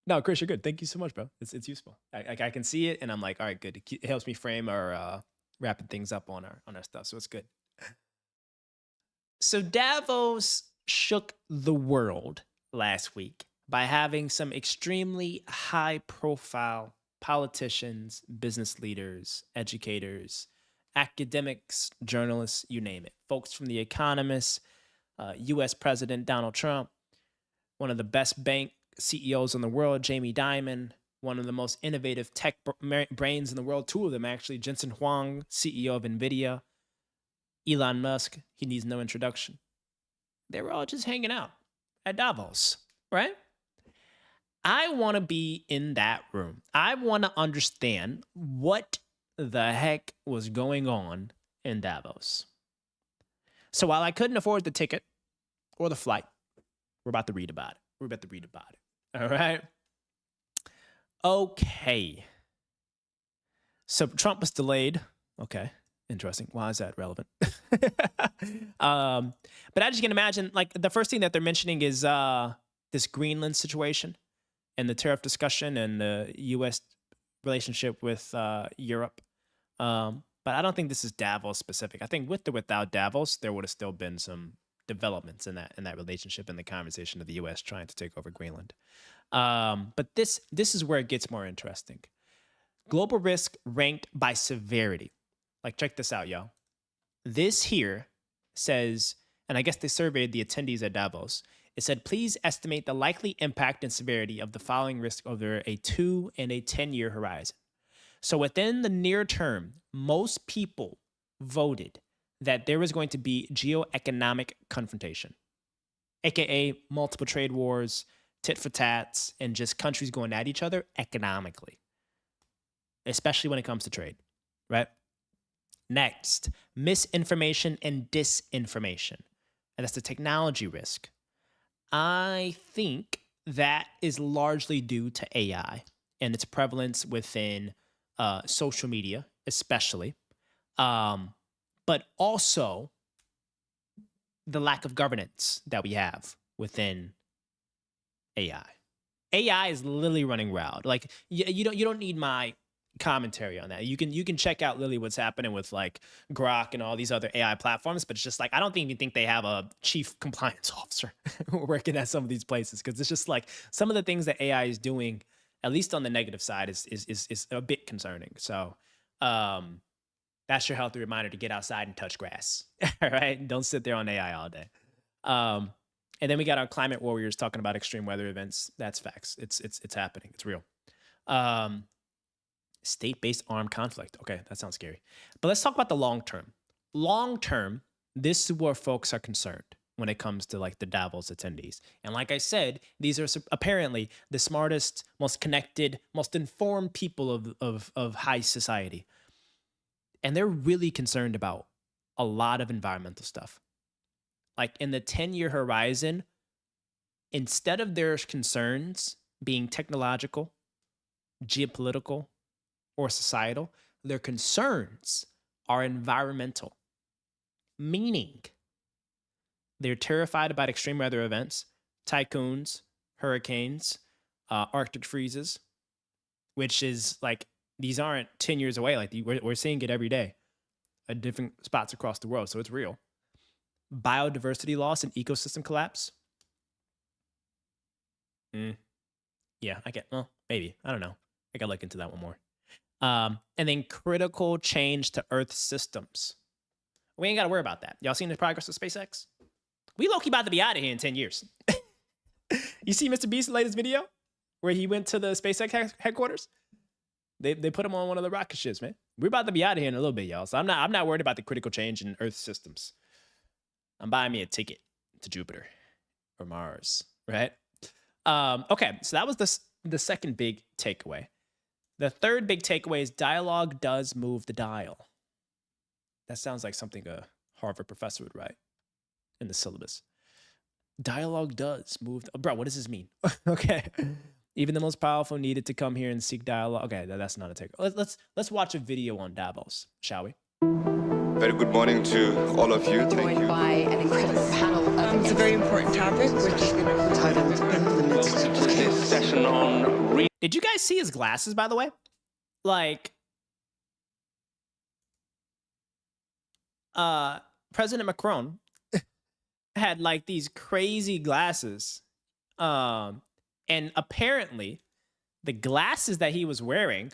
No, Chris, you're good. Thank you so much, bro. It's useful. I can see it, and I'm like, all right, good. It helps me frame our wrapping things up on our stuff, so it's good. So Davos shook the world last week by having some extremely high-profile politicians, business leaders, educators, academics, journalists, you name it. Folks from The Economist, U.S. President Donald Trump, one of the best bank CEOs in the world, Jamie Dimon, one of the most innovative tech brains in the world, two of them actually, Jensen Huang, CEO of NVIDIA, Elon Musk, he needs no introduction. They were all just hanging out at Davos, right? I want to be in that room. I want to understand what the heck was going on in Davos. So while I couldn't afford the ticket or the flight, we're about to read about it. All right? Okay. So Trump was delayed. Okay. Interesting. Why is that relevant? But I just can imagine, like, the first thing that they're mentioning is this Greenland situation and the tariff discussion and the U.S. relationship with Europe. But I don't think this is Davos specific. I think with or without Davos, there would have still been some developments in that relationship and the conversation of the U.S. trying to take over Greenland. But this is where it gets more interesting. Global risk ranked by severity. Like, check this out, y'all. This here says, and I guess they surveyed the attendees at Davos. It said, please estimate the likely impact and severity of the following risk over a 2 and a 10-year horizon. So within the near term, most people voted that there was going to be geoeconomic confrontation. aka multiple trade wars, tit for tats, and just countries going at each other economically, especially when it comes to trade, right? Next, misinformation and disinformation. And that's the technology risk. I think that is largely due to AI and its prevalence within social media, especially, but also the lack of governance that we have within AI. AI is literally running wild. Like you don't need my commentary on that. You can check out literally what's happening with like Grok and all these other AI platforms, but it's just like I don't even think they have a chief compliance officer working at some of these places, because it's just like some of the things that AI is doing, at least on the negative side, is a bit concerning. So that's your healthy reminder to get outside and touch grass. All right, don't sit there on AI all day. And then we got our climate warriors talking about extreme weather events. That's facts. It's happening. It's real. State-based armed conflict. Okay, that sounds scary. But let's talk about the long term. Long term, this is where folks are concerned when it comes to like the Davos attendees. And like I said, these are apparently the smartest, most connected, most informed people of high society. And they're really concerned about a lot of environmental stuff. Like in the 10-year horizon, instead of their concerns being technological, geopolitical, or societal, their concerns are environmental. Meaning, they're terrified about extreme weather events, typhoons, hurricanes, Arctic freezes, which is like, these aren't 10 years away. Like we're seeing it every day at different spots across the world. So it's real. Biodiversity loss and ecosystem collapse. Yeah, well, maybe. I don't know. I gotta look into that one more. And then critical change to Earth systems. We ain't gotta worry about that. Y'all seen the progress of SpaceX? We low-key about to be out of here in 10 years. You see Mr. Beast's latest video where he went to the SpaceX headquarters? They put him on one of the rocket ships, man. We're about to be out of here in a little bit, y'all. So I'm not worried about the critical change in Earth systems. I'm buying me a ticket to Jupiter or Mars, right? Okay, so that was the second big takeaway. The third big takeaway is dialogue does move the dial. That sounds like something a Harvard professor would write in the syllabus. Dialogue does move. Bro, what does this mean? Okay. Even the most powerful needed to come here and seek dialogue. Okay, that's not a takeaway. Let's watch a video on Davos, shall we? Very good morning to all of you. Thank you. By an incredible panel of It's a very important topic, which is titled "In the Midst of This session on Did you guys see his glasses, by the way? Like, President Macron had like these crazy glasses. And apparently the glasses that he was wearing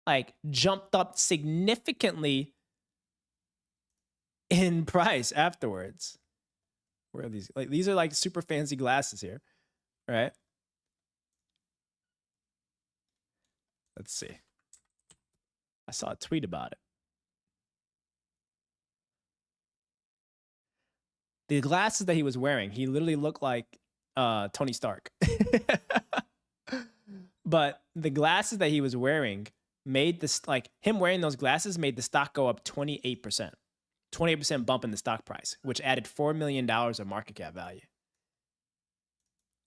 like jumped up significantly in price afterwards. Where are these? Like, these are like super fancy glasses here, right? Let's see. I saw a tweet about it. The glasses that he was wearing, he literally looked like Tony Stark. But the glasses that he was wearing made this, like him wearing those glasses made the stock go up 28%. 28% bump in the stock price, which added $4 million of market cap value.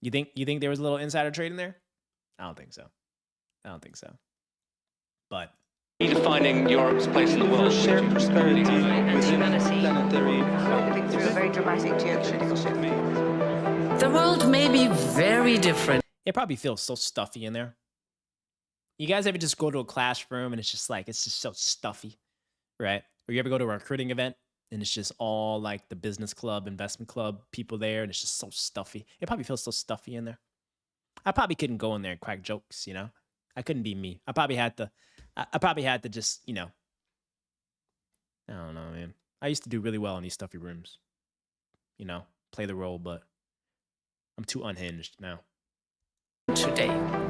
You think there was a little insider trading there? I don't think so. But redefining Europe's place in the world. shared prosperity within planetary. living through a very dramatic geopolitical shift. The world may be very different. it probably feels so stuffy in there. You guys ever just go to a classroom and it's just so stuffy, right? Or you ever go to a recruiting event and it's just all like the business club, investment club people there, and it's just so stuffy. It probably feels so stuffy in there. I probably couldn't go in there and crack jokes, you know? I couldn't be me. I probably had to just, you know, I don't know, man. I used to do really well in these stuffy rooms, you know, play the role, but I'm too unhinged now. Today.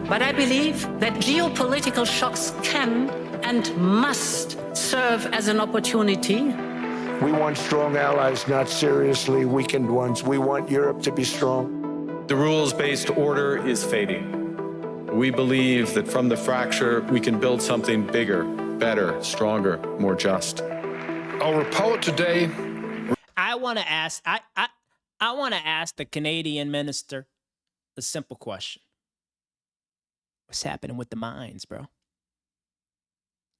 But I believe that geopolitical shocks can and must serve as an opportunity We want strong allies, not seriously weakened ones. We want Europe to be strong. The rules-based order is fading. We believe that from the fracture, we can build something bigger, better, stronger, more just. Our power today. I want to ask. I want to ask the Canadian minister a simple question. What's happening with the mines, bro?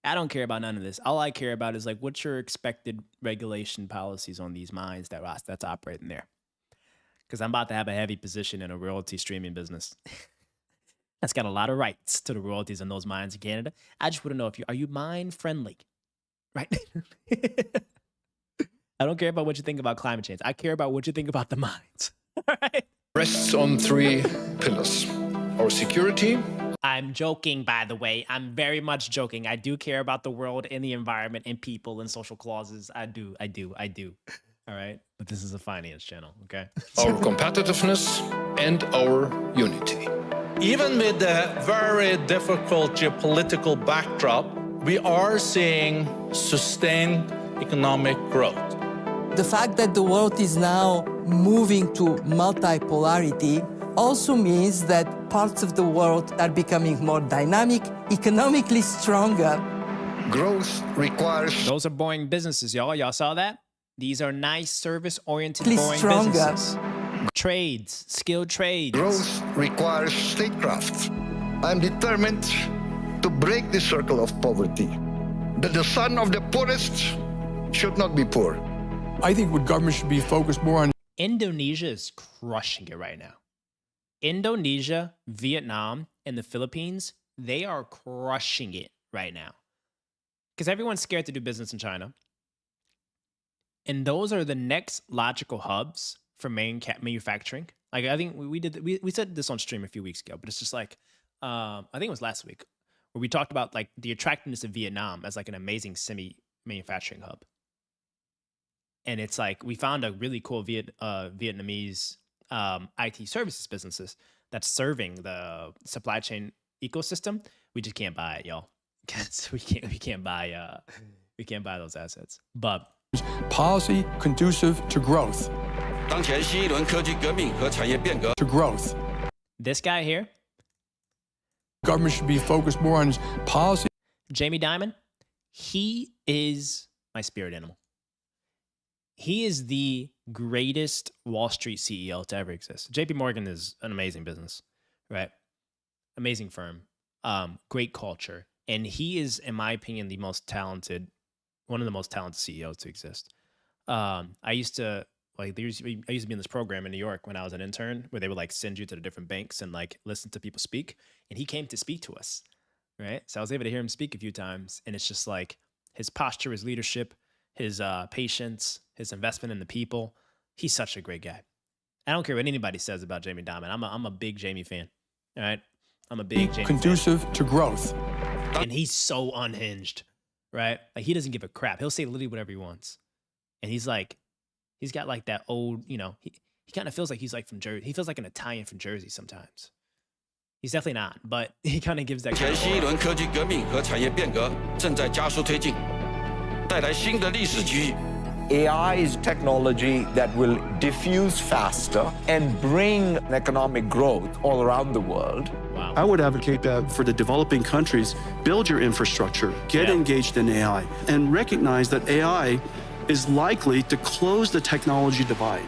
I don't care about none of this. All I care about is like, what's your expected regulation policies on these mines that's operating there? Because I'm about to have a heavy position in a royalty streaming business. That's got a lot of rights to the royalties in those mines in Canada. I just want to know if are you mine friendly, right? I don't care about what you think about climate change. I care about what you think about the mines. All right. Rests on 3 pillars. Our security. I'm joking, by the way. I'm very much joking. I do care about the world and the environment and people and social clauses. I do. All right. But this is a finance channel, okay? Our competitiveness and our unity. Even with the very difficult geopolitical backdrop, we are seeing sustained economic growth. The fact that the world is now moving to multipolarity also means that parts of the world are becoming more dynamic, economically stronger. Growth requires... Those are boring businesses, y'all. Y'all saw that? These are nice, service-oriented, boring businesses. Trades, skilled trades. Growth requires statecraft. I'm determined to break the circle of poverty. That the son of the poorest should not be poor. I think what government should be focused more on. Indonesia is crushing it right now. Indonesia, Vietnam, and the Philippines, they are crushing it right now. Because everyone's scared to do business in China. And those are the next logical hubs for manufacturing. Like, I think we said this on stream a few weeks ago, but it's just like, I think it was last week, where we talked about like the attractiveness of Vietnam as like an amazing semi-manufacturing hub. And it's like, we found a really cool Vietnamese IT services businesses that's serving the supply chain ecosystem. We just can't buy it, y'all. We can't buy those assets. But policy conducive to growth. To growth. This guy here. Government should be focused more on policy. Jamie Dimon, he is my spirit animal. He is the greatest Wall Street CEO to ever exist. JP Morgan is an amazing business, right? Amazing firm, great culture. And he is, in my opinion, one of the most talented CEOs to exist. I used to be in this program in New York when I was an intern, where they would like send you to the different banks and like listen to people speak. And he came to speak to us, right? So I was able to hear him speak a few times. And it's just like his posture, his leadership, his patience, his investment in the people. He's such a great guy. I don't care what anybody says about Jamie Dimon. I'm a big Jamie fan. All right, I'm a big Jamie conducive to growth. And he's so unhinged, right? Like, he doesn't give a crap. He'll say literally whatever he wants. And he's got like that old, he kind of feels like he's like from Jersey. He feels like an Italian from Jersey sometimes. He's definitely not, but he kind of gives that kind of AI is technology that will diffuse faster and bring economic growth all around the world. Wow. I would advocate that for the developing countries, build your infrastructure, get engaged in AI, and recognize that AI is likely to close the technology divide.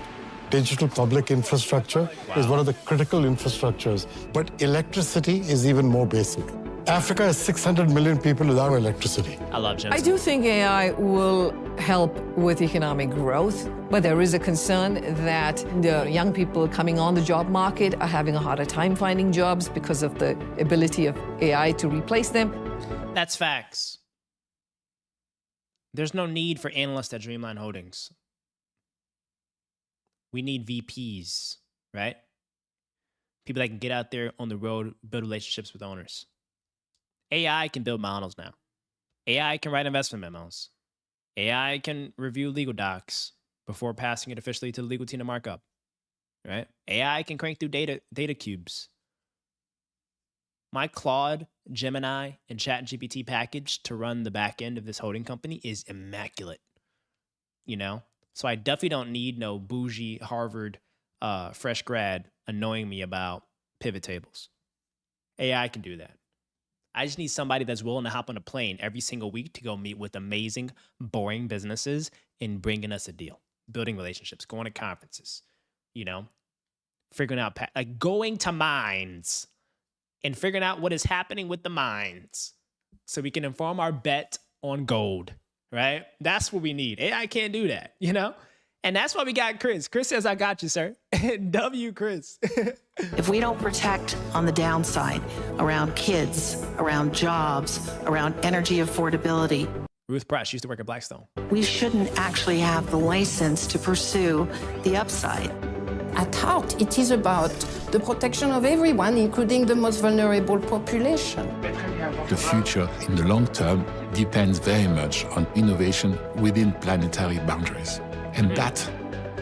Digital public infrastructure is one of the critical infrastructures, but electricity is even more basic. Africa has 600 million people without electricity. I love Jensen. I do think AI will help with economic growth, but there is a concern that the young people coming on the job market are having a harder time finding jobs because of the ability of AI to replace them. That's facts. There's no need for analysts at Dreamline Holdings. We need VPs, right? People that can get out there on the road, build relationships with owners. AI can build models now. AI can write investment memos. AI can review legal docs before passing it officially to the legal team to mark up, right? AI can crank through data cubes. My Claude, Gemini, and ChatGPT package to run the back end of this holding company is immaculate. you know? So I definitely don't need no bougie Harvard fresh grad annoying me about pivot tables. AI can do that. I just need somebody that's willing to hop on a plane every single week to go meet with amazing, boring businesses and bringing us a deal, building relationships, going to conferences, you know, figuring out, like going to mines and figuring out what is happening with the mines so we can inform our bet on gold, right? That's what we need. AI can't do that, you know? And that's why we got Chris. Chris says, I got you, sir. W, Chris. If we don't protect on the downside around kids, around jobs, around energy affordability, Ruth Pratt, she used to work at Blackstone. We shouldn't actually have the license to pursue the upside. At heart, it is about the protection of everyone, including the most vulnerable population. The future in the long term depends very much on innovation within planetary boundaries. And that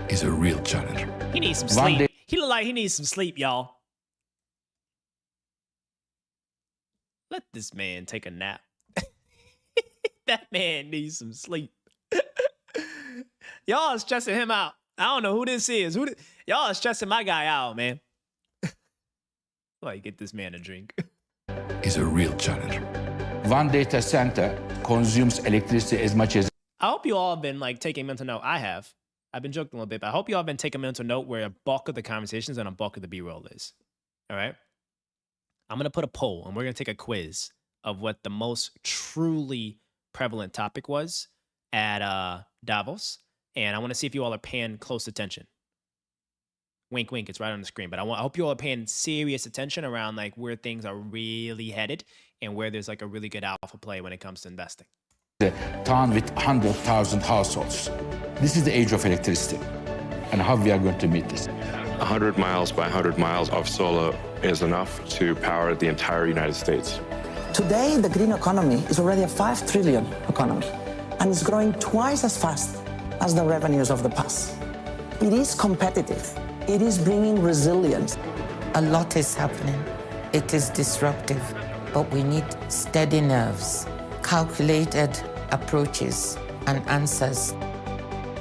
is a real challenge. He needs some sleep. He look like he needs some sleep, y'all. Let this man take a nap. That man needs some sleep. Y'all are stressing him out. I don't know who this is. Y'all are stressing my guy out, man. Like, get this man a drink. Is a real challenge. One data center consumes electricity as much as... I hope you all have been like taking mental note. I have. I've been joking a little bit, but I hope you all have been taking mental note where a bulk of the conversations and a bulk of the B-roll is. All right? I'm going to put a poll and we're going to take a quiz of what the most truly prevalent topic was at Davos. And I want to see if you all are paying close attention. Wink, wink. It's right on the screen. But I hope you all are paying serious attention around like where things are really headed and where there's like a really good alpha play when it comes to investing. A town with 100,000 households. This is the age of electricity and how we are going to meet this. 100 miles by 100 miles of solar is enough to power the entire United States. Today, the green economy is already a 5 trillion economy and is growing twice as fast as the revenues of the past. It is competitive. It is bringing resilience. A lot is happening. It is disruptive, but we need steady nerves, calculated approaches and answers.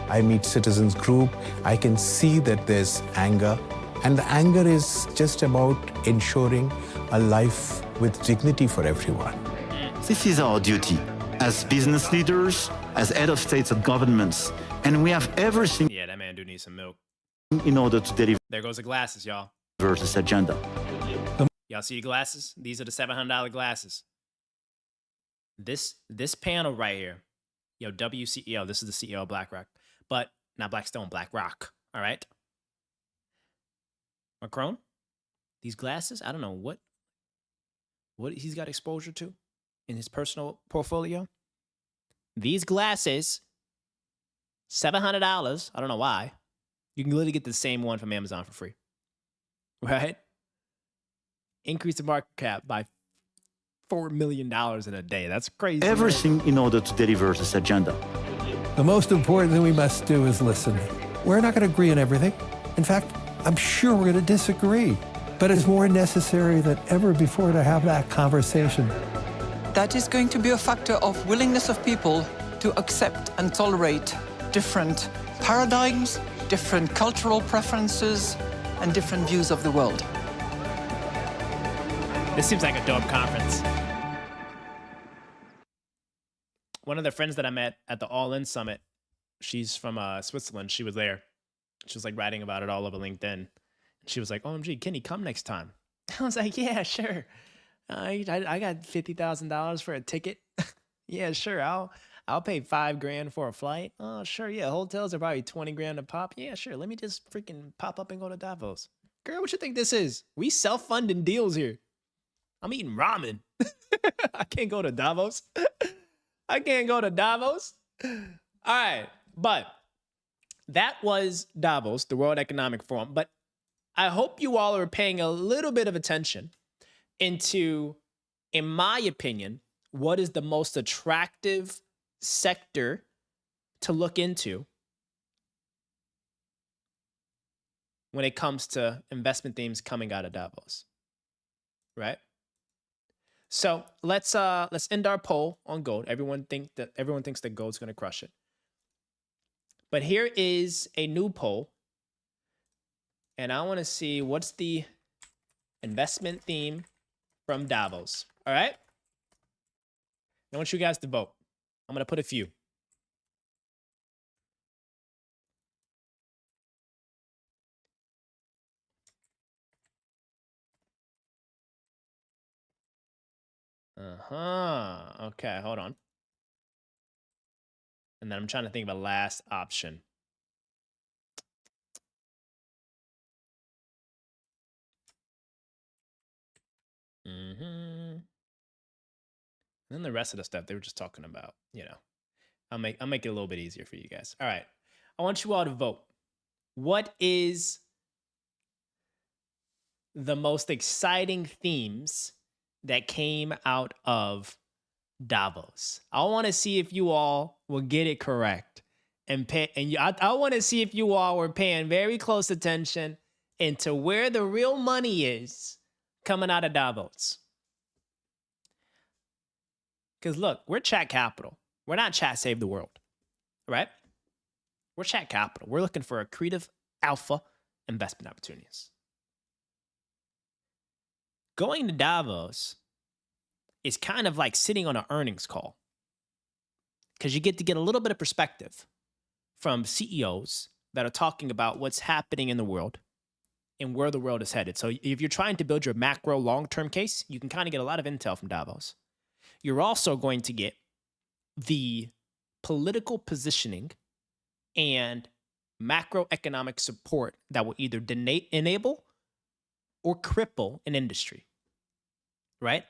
I meet citizens group, I can see that there's anger, and the anger is just about ensuring a life with dignity for everyone. This is our duty as business leaders, as head of states and governments, and we have everything. Yeah, that man do need some milk. In order to deliver. There goes the glasses, y'all. This agenda. Y'all see the glasses? These are the $700 glasses. This panel right here, yo, WCEO, this is the CEO of BlackRock, but not Blackstone, BlackRock, all right? Macron, these glasses, I don't know what he's got exposure to in his personal portfolio. These glasses, $700, I don't know why. You can literally get the same one from Amazon for free, right? Increase the market cap by $4 million in a day. That's crazy. Everything in order to deliver this agenda. The most important thing we must do is listen. We're not going to agree on everything. In fact, I'm sure we're going to disagree. But it's more necessary than ever before to have that conversation. That is going to be a factor of willingness of people to accept and tolerate different paradigms, different cultural preferences, and different views of the world. This seems like a dope conference. One of the friends that I met at the All In Summit, she's from Switzerland. She was there. She was like writing about it all over LinkedIn. She was like, OMG, Kenny, come next time. I was like, yeah, sure. I got $50,000 for a ticket. Yeah, sure. I'll pay $5,000 for a flight. Oh, sure. Yeah, hotels are probably $20,000 a pop. Yeah, sure. Let me just freaking pop up and go to Davos. Girl, what you think this is? We self-funding deals here. I'm eating ramen. I can't go to Davos. I can't go to Davos. All right, but that was Davos, the World Economic Forum. But I hope you all are paying a little bit of attention into, in my opinion, what is the most attractive sector to look into when it comes to investment themes coming out of Davos, right? So let's end our poll on gold. Everyone thinks that gold's going to crush it. But here is a new poll. And I want to see what's the investment theme from Davos. All right? I want you guys to vote. I'm going to put a few. Okay, hold on. And then I'm trying to think of a last option. And then the rest of the stuff they were just talking about, you know. I'll make it a little bit easier for you guys. All right. I want you all to vote. What is the most exciting themes that came out of Davos? I want to see if you all will get it correct. I want to see if you all were paying very close attention into where the real money is coming out of Davos. Because look, we're Chat Capital. We're not Chat Save the World, right? We're Chat Capital. We're looking for accretive alpha investment opportunities. Going to Davos is kind of like sitting on an earnings call, because you get to get a little bit of perspective from CEOs that are talking about what's happening in the world and where the world is headed. So if you're trying to build your macro long-term case, you can kind of get a lot of intel from Davos. You're also going to get the political positioning and macroeconomic support that will either enable or cripple an industry, right?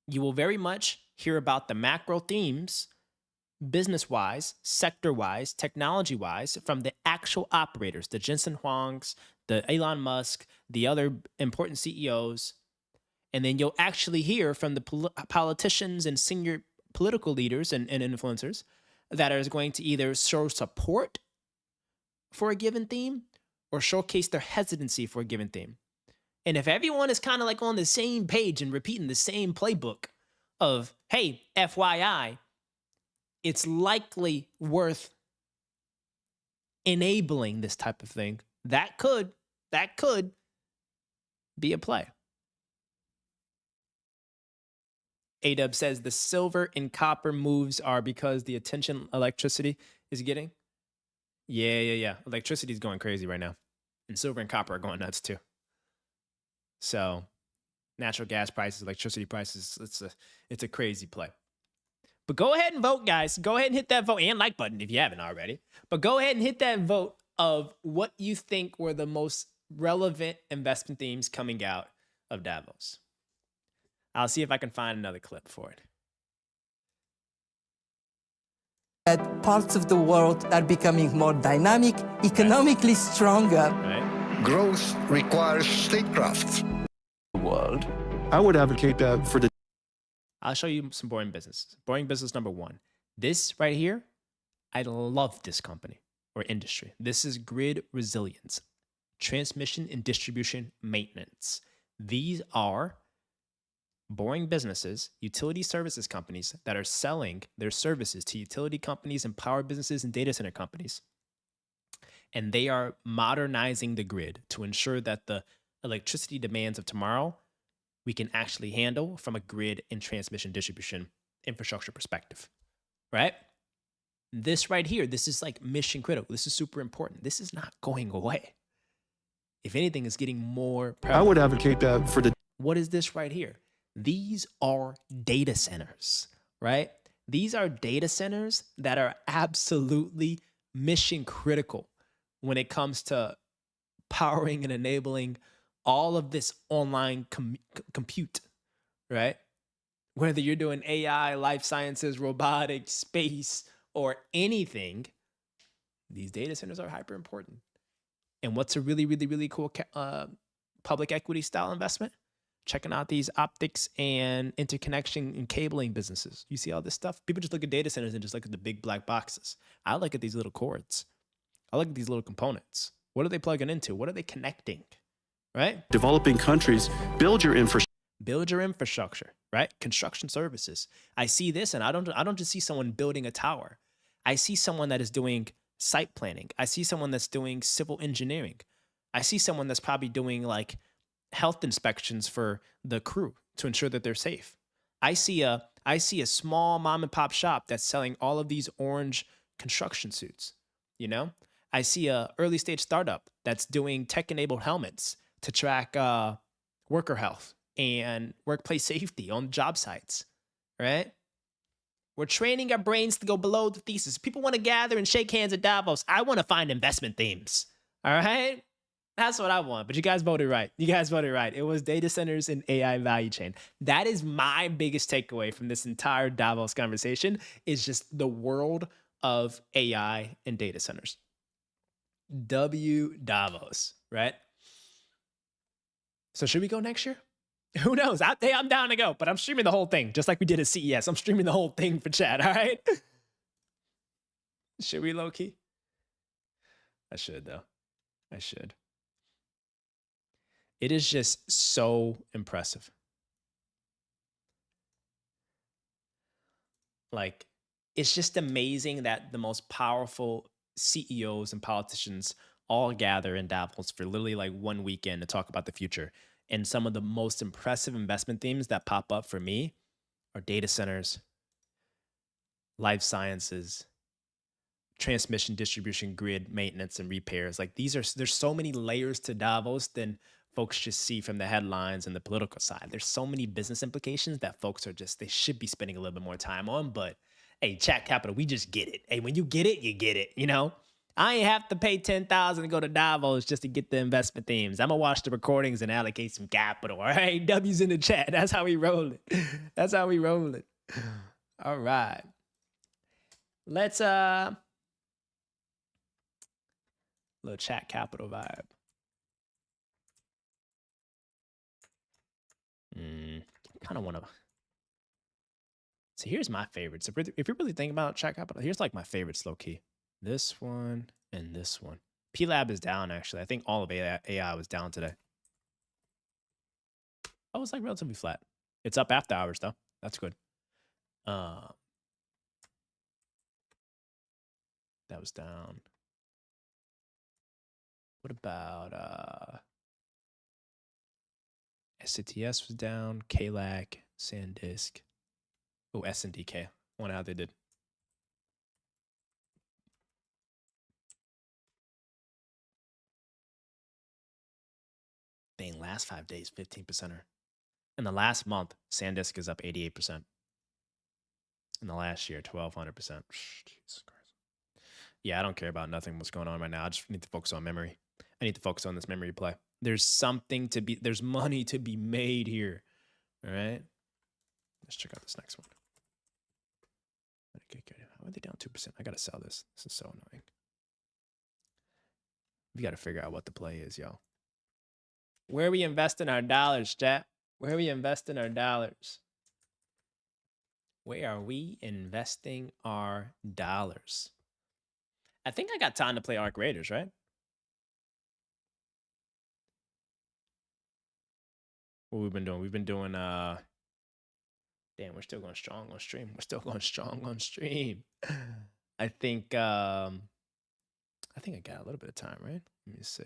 You will very much hear about the macro themes, business-wise, sector-wise, technology-wise, from the actual operators, the Jensen Huangs, the Elon Musk, the other important CEOs. And then you'll actually hear from the politicians and senior political leaders and influencers that are going to either show support for a given theme or showcase their hesitancy for a given theme. And if everyone is kind of like on the same page and repeating the same playbook of, hey, FYI, it's likely worth enabling this type of thing. That could be a play. ADub says the silver and copper moves are because the attention electricity is getting. Yeah. Electricity is going crazy right now. And silver and copper are going nuts too. So natural gas prices, electricity prices, it's a crazy play. But go ahead and vote, guys. Go ahead and hit that vote and like button if you haven't already. But go ahead and hit that vote of what you think were the most relevant investment themes coming out of Davos. I'll see if I can find another clip for it. That parts of the world are becoming more dynamic, economically stronger. Right. Growth requires statecraft. World. I would advocate that for the. I'll show you some boring business. Boring business number one. This right here, I love this company or industry. This is grid resilience, transmission and distribution maintenance. These are boring businesses, utility services companies that are selling their services to utility companies and power businesses and data center companies. And they are modernizing the grid to ensure that the electricity demands of tomorrow we can actually handle from a grid and transmission distribution infrastructure perspective, right? This right here, this is like mission critical. This is super important. This is not going away. If anything, it's getting more prevalent. I would advocate that for the. What is this right here? These are data centers, right? These are data centers that are absolutely mission critical when it comes to powering and enabling all of this online compute, right? Whether you're doing AI, life sciences, robotics, space, or anything, these data centers are hyper important. And what's a really, really, really cool public equity style investment? Checking out these optics and interconnection and cabling businesses. You see all this stuff? People just look at data centers and just look at the big black boxes. I look at these little cords. I look at these little components. What are they plugging into? What are they connecting? Right? Developing countries, build your infrastructure. Build your infrastructure, right? Construction services. I see this and I don't just see someone building a tower. I see someone that is doing site planning. I see someone that's doing civil engineering. I see someone that's probably doing like health inspections for the crew to ensure that they're safe. I see a small mom and pop shop that's selling all of these orange construction suits, you know? I see a early stage startup that's doing tech-enabled helmets to track worker health and workplace safety on job sites, right? We're training our brains to go below the thesis. People want to gather and shake hands at Davos. I want to find investment themes, all right? That's what I want, but you guys voted right. You guys voted right. It was data centers and AI value chain. That is my biggest takeaway from this entire Davos conversation is just the world of AI and data centers. W Davos, right? So should we go next year? Who knows? I'm down to go, but I'm streaming the whole thing, just like we did at CES. I'm streaming the whole thing for chat, all right? Should we low-key? I should, though. I should. It is just so impressive. Like, it's just amazing that the most powerful CEOs and politicians all gather in Davos for literally like one weekend to talk about the future. And some of the most impressive investment themes that pop up for me are data centers, life sciences, transmission, distribution, grid maintenance, and repairs. Like there's so many layers to Davos than folks just see from the headlines and the political side. There's so many business implications that folks are just, they should be spending a little bit more time on. But hey, Chat Capital, we just get it. Hey, when you get it, you know? I ain't have to pay $10,000 to go to Davos just to get the investment themes. I'm gonna watch the recordings and allocate some capital. All right, W's in the chat. That's how we roll it. That's how we roll it. All right. Let's little Chat Capital vibe. Kind of want to. So here's my favorites. If you're really thinking about Chat Capital, here's like my favorites low key. This one and this one. P-Lab is down, actually. I think all of AI was down today. Oh, it's like relatively flat. It's up after hours, though. That's good. That was down. What about SCTS was down, KLAC, SanDisk. Oh, SNDK. I wonder how they did. Dang, last 5 days, 15%er. In the last month, SanDisk is up 88%. In the last year, 1,200%. Jesus Christ. Yeah, I don't care about nothing what's going on right now. I just need to focus on memory. I need to focus on this memory play. There's something to be, there's money to be made here. All right? Let's check out this next one. Okay, good. How are they down 2%? I gotta sell this. This is so annoying. We gotta figure out what the play is, yo. Where are we investing our dollars, chat? Where are we investing our dollars? Where are we investing our dollars? I think I got time to play Arc Raiders, right? What we've been doing? We've been doing damn, we're still going strong on stream. We're still going strong on stream. I think I got a little bit of time, right? Let me see.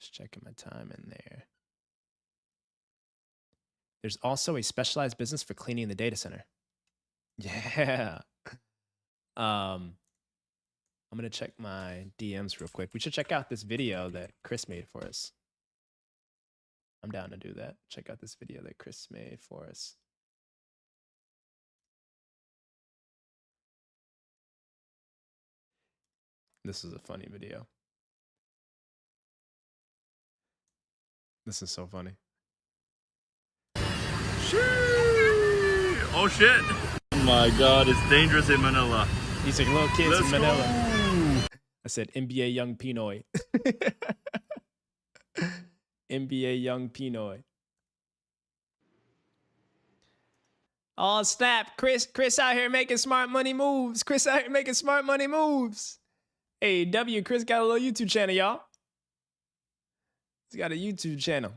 Just checking my time in there. There's also a specialized business for cleaning the data center. Yeah. I'm gonna check my DMs real quick. We should check out this video that Chris made for us. I'm down to do that. Check out this video that Chris made for us. This is a funny video. This is so funny. Oh shit! Oh my god, it's dangerous in Manila. He's like little kids in Manila. I said NBA Young Pinoy. NBA Young Pinoy. Oh snap! Chris out here making smart money moves. Chris out here making smart money moves. Hey Chris got a little YouTube channel, y'all. He's got a YouTube channel.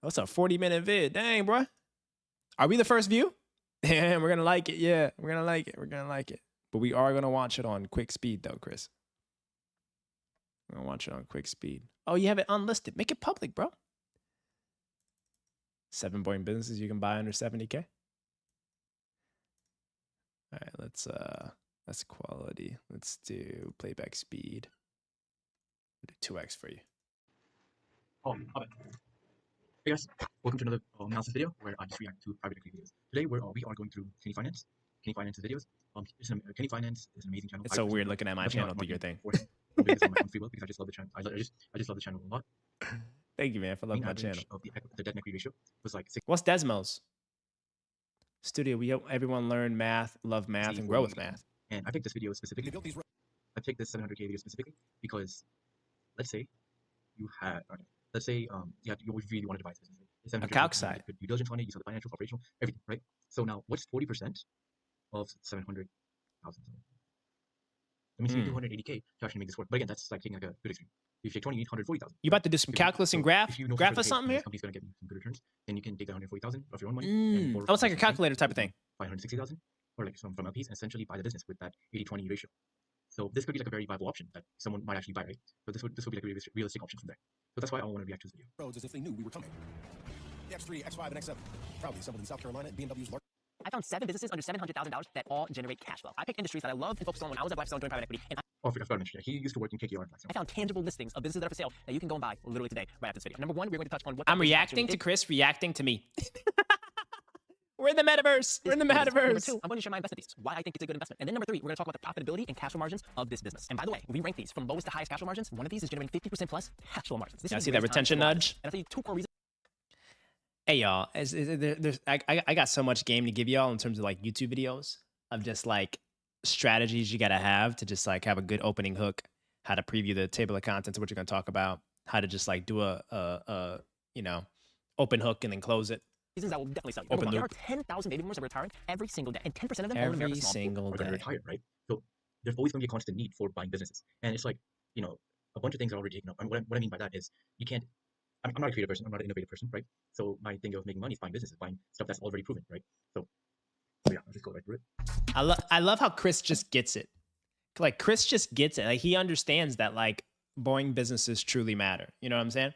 What's a 40-minute vid? Dang, bro. Are we the first view? Damn, we're gonna like it. Yeah, we're gonna like it. We're gonna like it. But we are gonna watch it on quick speed though, Chris. We're gonna watch it on quick speed. Oh, you have it unlisted. Make it public, bro. 7 Boeing businesses you can buy under 70K. All right, that's quality. Let's do playback speed. We'll do 2x for you. Oh, hey guys, welcome to another analysis video where I just react to private equity videos. Today we are going through Kenny Finance. Kenny Finance's videos. Kenny Finance is an amazing channel. It's so weird looking at my channel through your thing. I'm doing this on my own free will because I just love the channel. I just love the channel a lot. Thank you, man, for loving my channel. Of the debt and equity ratio was like 6. What's Desmos? Studio, we help everyone learn math, love math, and grow with math. And I picked this video specifically. I picked this 700K video specifically because, let's say, you had, let's say, you really want to divide this business. A calc side. Due diligence on it, you saw the financial, operational, everything, right? So now, what's 40% of 700,000? That means you need 280K to actually make this work. But again, that's like taking like a good extreme. If you take 20, you need 140,000. You about to do some calculus and graph or something here? The company's going to get some good returns. Then you can take that 140,000 of your own money. Oh, it's like a calculator type of thing. 560,000 or like some from LPs and essentially buy the business with that 80-20 ratio. So this could be like a very viable option that someone might actually buy, right? So this would be like a realistic option from there. So that's why I want to react to this video. Roads as if they knew we were coming. The X3, X5, and X7, proudly assembled in South Carolina at BMW's large. I found 7 businesses under $700,000 that all generate cash flow. I picked industries that I love and focused on when I was at Blackstone doing private equity. And I forgot to mention that he used to work in KKR. I found tangible listings of businesses that are for sale that you can go and buy literally today, right after this video. Number 1, we're going to touch on what I'm reacting to Chris reacting to me. We're in the metaverse. We're in the metaverse. Number 2, I'm going to share my investment thesis, why I think it's a good investment. And then number 3, we're going to talk about the profitability and cash flow margins of this business. And by the way, we rank these from lowest to highest cash flow margins. One of these is generating 50% plus cash flow margins. I see that retention nudge. And I'll tell you 2 core reasons. Hey y'all, I got so much game to give y'all in terms of like YouTube videos of just like strategies you gotta have to just like have a good opening hook, how to preview the table of contents of what you're gonna talk about, how to just like do a you know, open hook and then close it. Reasons that will definitely sell you. Open There loop. are 10,000 baby boomers that are retiring every single day, and 10% of them own Every America's small single Are going to day. retire, right? So there's always going to be a constant need for buying businesses. And it's like, you know, a bunch of things are already taken up. And what I mean by that is you can't, I'm not a creative person, I'm not an innovative person, right? So my thing of making money is buying businesses, buying stuff that's already proven, right? So yeah, I'll just go right through it. I love how Chris just gets it. Like Chris just gets it. Like he understands that like Boeing businesses truly matter. You know what I'm saying?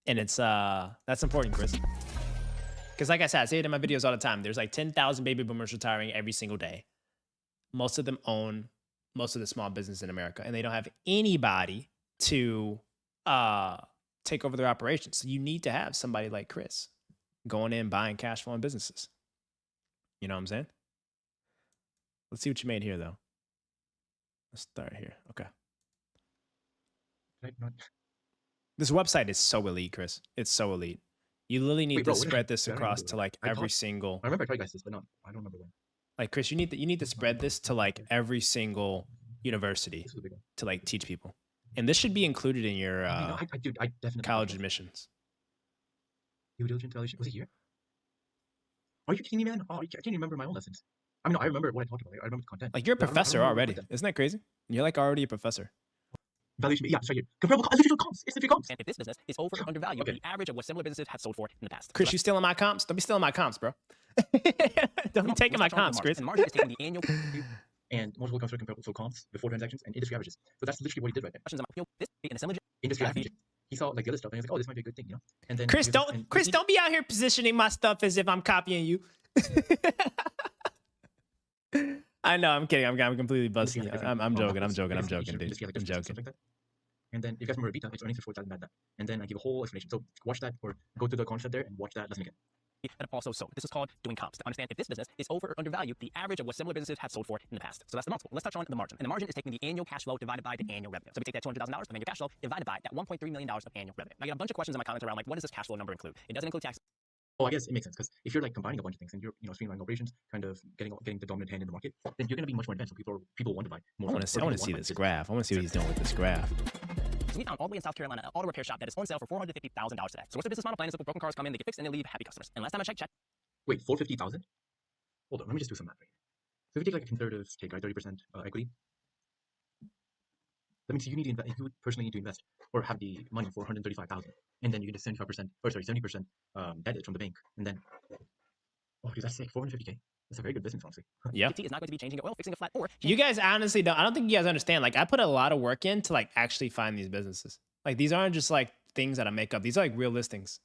And it's that's important, Chris. Because like I said, I say it in my videos all the time. There's like 10,000 baby boomers retiring every single day. Most of them own most of the small business in America, and they don't have anybody to take over their operations. So you need to have somebody like Chris going in, buying cash flowing businesses. You know what I'm saying? Let's see what you made here, though. Let's start here. Okay. This website is so elite, Chris. It's so elite. You literally need to spread this across to like every single. I remember I told you guys this, but no, I don't remember when. Like Chris, you need to spread this to like every single university to like teach people. And this should be included in your I definitely college admissions. Due diligence evaluation. Was it here? Are you kidding me, man? Oh, I can't even remember my own lessons. I mean, no, I remember what I talked about. I remember the content. Like you're a But I don't professor remember already. content. Isn't that crazy? You're like already a professor. Valuation, yeah, it's right here. Comparable individual comps. It's individual comps. And if this business is over or undervalued, the average of what similar businesses have sold for in the past. Chris, you stealing my comps? Don't be stealing my comps, bro. Don't be taking my comps, Chris. And margin is taking the annual and multiple comps are comparable to comps before transactions and industry averages. So that's literally what he did right there. questions about this being a similar Industry average. He saw like the other stuff and he was like, oh, this might be a good thing, you know? And then Chris, he was- and Chris, he- don't be out here positioning my stuff as if I'm copying you. I know, I'm kidding. I'm completely busting. I'm joking, dude. I'm joking, dude. And then if you guys remember beta, it's earnings before that and that. And then I give a whole explanation. So watch that or go to the concept there and watch that lesson again. and also sold. This is called doing comps to understand if this business is over or undervalued the average of what similar businesses have sold for in the past. So that's the multiple. Let's touch on the margin. And the margin is taking the annual cash flow divided by the annual revenue. So we take that $200,000 of annual cash flow divided by that $1.3 million of annual revenue. Now, I get a bunch of questions in my comments around like, what does this cash flow number include? It doesn't include tax. Oh, I guess it makes sense because if you're like combining a bunch of things and you're streamlining operations, kind of getting the dominant hand in the market, then you're going to be much more advanced. So people want to buy more. I want to see this graph. I want to see what he's doing with this graph. So we found all the way in South Carolina an auto repair shop that is on sale for $450,000 today. So what's the business model plan? Is that the broken cars come in, they get fixed, and they leave happy customers. And last time I checked. Wait, 450,000? Hold on, let me just do some math right here. So if you take like a conservative take, right, 30% equity, that means you personally need to invest or have the money for 135,000, and then you get a 70% debt from the bank, and then oh, dude, that's sick, 450K. It's a very good business, honestly. Yeah. PT is not going to be changing your oil, fixing a flat, or You guys honestly don't. I don't think you guys understand. Like, I put a lot of work in to like actually find these businesses. Like, these aren't just like things that I make up. These are like real listings.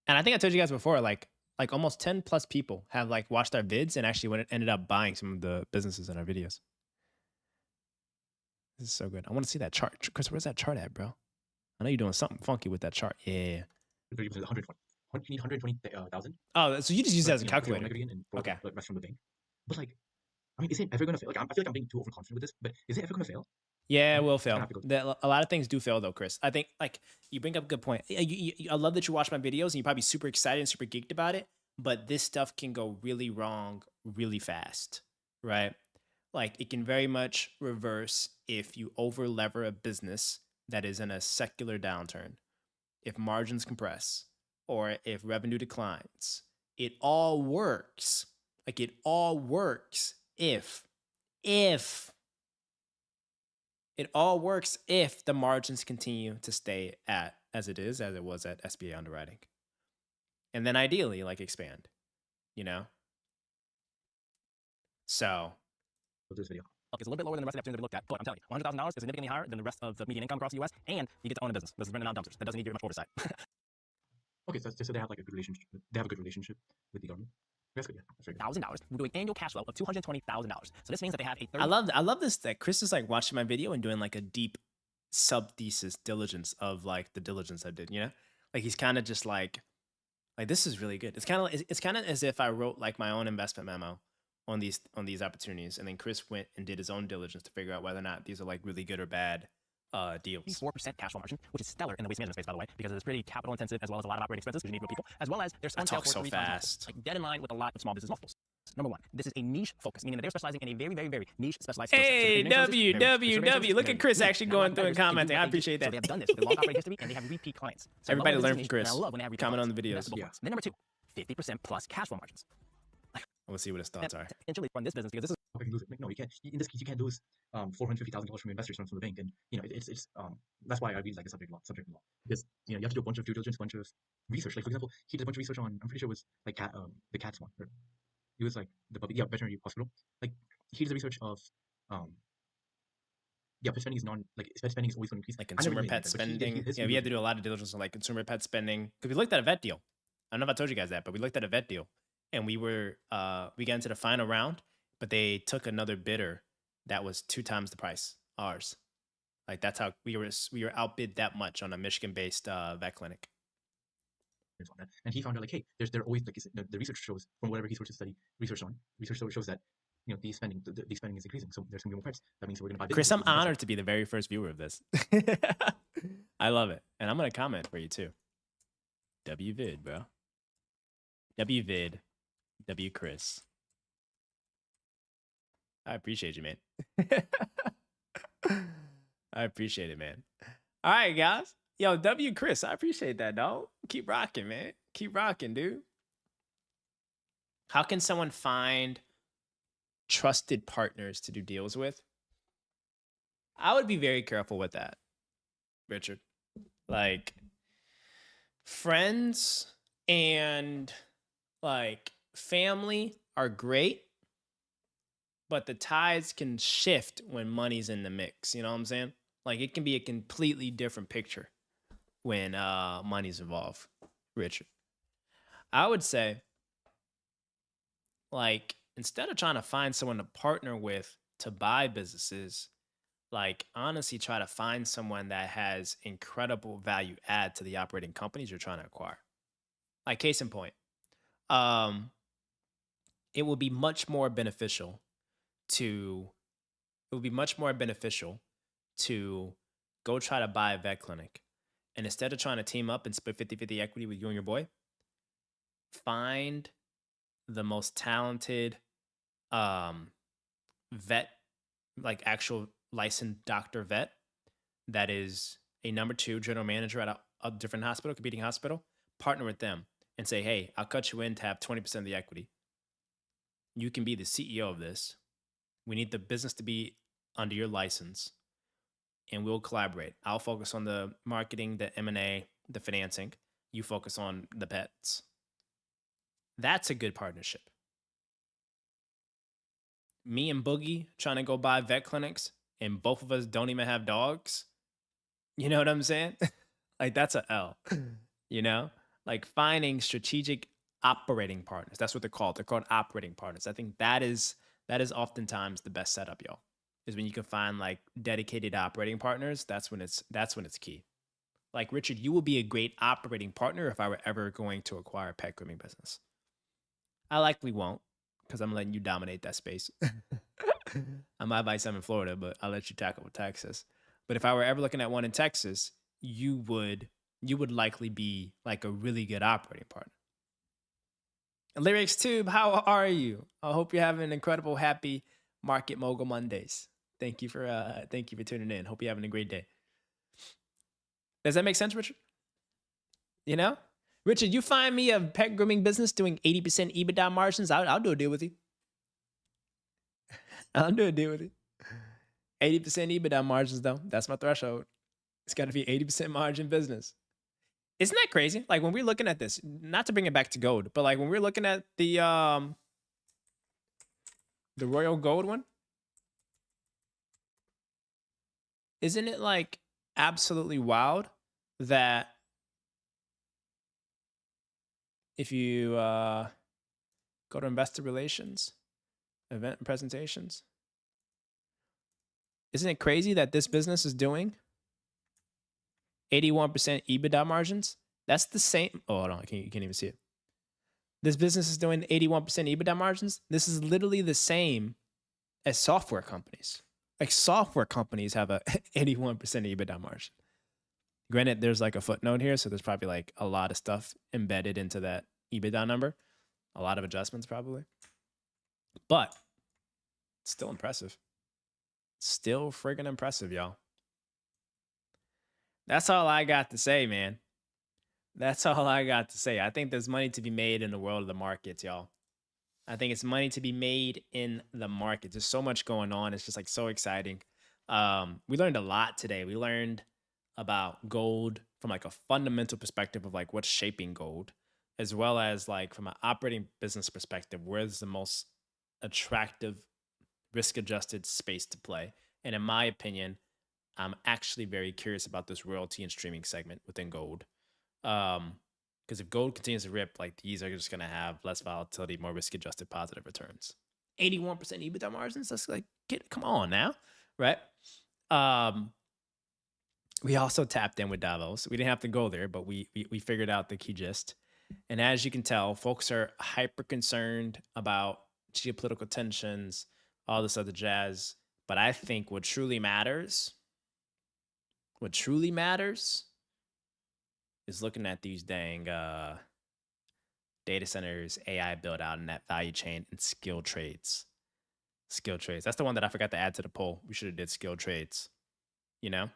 And I think I told you guys before, like almost 10 plus people have like watched our vids and actually ended up buying some of the businesses in our videos. This is so good. I want to see that chart. Chris, where's that chart at, bro? I know you're doing something funky with that chart. Yeah. 120,000. Oh, so you just use that as a calculator. Okay. The rest from the bank. But like, I mean, is it ever gonna fail? Like, I feel like I'm being too overconfident with this, but is it ever gonna fail? Yeah, it will fail. A lot of things do fail though, Chris. I think like you bring up a good point. I love that you watch my videos and you're probably super excited and super geeked about it, but this stuff can go really wrong really fast, right? Like it can very much reverse if you over lever a business that is in a secular downturn, if margins compress, or if revenue declines. It all works. Like it all works if it all works if the margins continue to stay at as it was at SBA underwriting. And then ideally like expand, you know? So this video. It's a little bit lower than the rest of the opportunities we looked at, but I'm telling you, $100,000 is significantly higher than the rest of the median income across the U.S., and you get to own a business. This is renting out dumpsters. That doesn't need very much oversight. Okay, so they have like a good relationship. They have a good relationship with the government. That's good. Yeah, that's very good. $1,000. We're doing annual cash flow of $220,000. So this means that they have a 30. I love this that Chris is like watching my video and doing like a deep sub thesis diligence of like the diligence I did, you know? Like he's kind of just like this is really good. It's kind of as if I wrote like my own investment memo on these opportunities, and then Chris went and did his own diligence to figure out whether or not these are like really good or bad deals. 4% cash flow margin, which is stellar in the waste management space, by the way, because it's pretty capital intensive as well as a lot of operating expenses because you need real people, as well as there's I talk so fast. Like dead in line with a lot of small business multiples. Number one, this is a niche focus, meaning that they're specializing in a very, very, very niche specialized skill set. Hey, WWW. Look at Chris actually going through and commenting. I appreciate that. So they have done this with a long operating history and they have repeat clients. So everybody learn from Chris. I love when they have repeat comment on the clients. videos. Yeah. Then number two, 50% plus cash flow margins. We'll see what his thoughts are. Potentially run this business because this is. You can lose it. No, you can't. In this case, you can't lose $450,000 from investors from the bank, and you know it's that's why I really like the subject law because you know you have to do a bunch of due diligence, a bunch of research. Like for example, he did a bunch of research on I'm pretty sure it was like the CATS one. Or it was like the veterinary hospital. Like he did the research of pet spending is pet spending is always going to increase. Like consumer pet spending. Yeah, we had to do a lot of diligence on like consumer pet spending because we looked at a vet deal. I don't know if I told you guys that, but we looked at a vet deal, and we got into the final round. But they took another bidder that was 2 times the price, ours. Like that's how we were outbid that much on a Michigan-based vet clinic. And he found out like, hey, there always like the research shows from whatever he research shows that you know the spending is increasing, so there's gonna be more pets. That means we're gonna buy. Chris, I'm honored to be the very first viewer of this. I love it, and I'm gonna comment for you too. WVid, bro. WVid, W Chris. I appreciate you, man. I appreciate it, man. All right, guys. Yo, W Chris, I appreciate that, dog. Keep rocking, man. Keep rocking, dude. How can someone find trusted partners to do deals with? I would be very careful with that, Richard. Like, friends and like family are great. But the tides can shift when money's in the mix. You know what I'm saying? Like it can be a completely different picture when money's involved, Richard. I would say, like, instead of trying to find someone to partner with to buy businesses, like honestly try to find someone that has incredible value add to the operating companies you're trying to acquire. Like case in point, it will be much more beneficial to go try to buy a vet clinic. And instead of trying to team up and split 50-50 equity with you and your boy, find the most talented vet, like actual licensed doctor vet that is a number 2 general manager at a different hospital, competing hospital, partner with them and say, hey, I'll cut you in to have 20% of the equity. You can be the CEO of this. We need the business to be under your license, and we'll collaborate. I'll focus on the marketing, the M&A, the financing. You focus on the pets. That's a good partnership. Me and Boogie trying to go buy vet clinics, and both of us don't even have dogs. You know what I'm saying? Like, that's a L. You know, like finding strategic operating partners. That's what they're called. They're called operating partners. I think that is oftentimes the best setup, y'all. Is when you can find like dedicated operating partners. That's when it's key. Like, Richard, you will be a great operating partner if I were ever going to acquire a pet grooming business. I likely won't, because I'm letting you dominate that space. I might buy some in Florida, but I'll let you tackle with Texas. But if I were ever looking at one in Texas, you would likely be like a really good operating partner. Lyrics Tube, how are you? I hope you're having an incredible, happy Market Mogul Mondays. Thank you for tuning in. Hope you're having a great day. Does that make sense, Richard? You know? Richard, you find me a pet grooming business doing 80% EBITDA margins, I'll do a deal with you. I'll do a deal with you. 80% EBITDA margins, though. That's my threshold. It's got to be 80% margin business. Isn't that crazy? Like, when we're looking at this, not to bring it back to gold, but like when we're looking at the Royal Gold one, isn't it like absolutely wild that if you go to investor relations, event and presentations, isn't it crazy that this business is doing 81% EBITDA margins? That's the same. Oh, hold on. You can't even see it. This business is doing 81% EBITDA margins. This is literally the same as software companies. Like, software companies have a 81% EBITDA margin. Granted, there's like a footnote here, so there's probably like a lot of stuff embedded into that EBITDA number. A lot of adjustments probably. But it's still impressive. Still friggin' impressive, y'all. That's all I got to say, man. That's all I got to say. I think there's money to be made in the world of the markets, y'all. I think it's money to be made in the markets. There's so much going on. It's just like so exciting. We learned a lot today. We learned about gold from like a fundamental perspective of like what's shaping gold, as well as like from an operating business perspective, where's the most attractive risk-adjusted space to play. And in my opinion, I'm actually very curious about this royalty and streaming segment within gold. Because if gold continues to rip, like, these are just going to have less volatility, more risk-adjusted positive returns. 81% EBITDA margins? That's like, come on now, right? We also tapped in with Davos. We didn't have to go there, but we figured out the key gist. And as you can tell, folks are hyper concerned about geopolitical tensions, all this other jazz. But I think what truly matters is looking at these dang data centers, AI build out, and that value chain, and skill trades. Skill trades. That's the one that I forgot to add to the poll. We should have did skill trades, you know?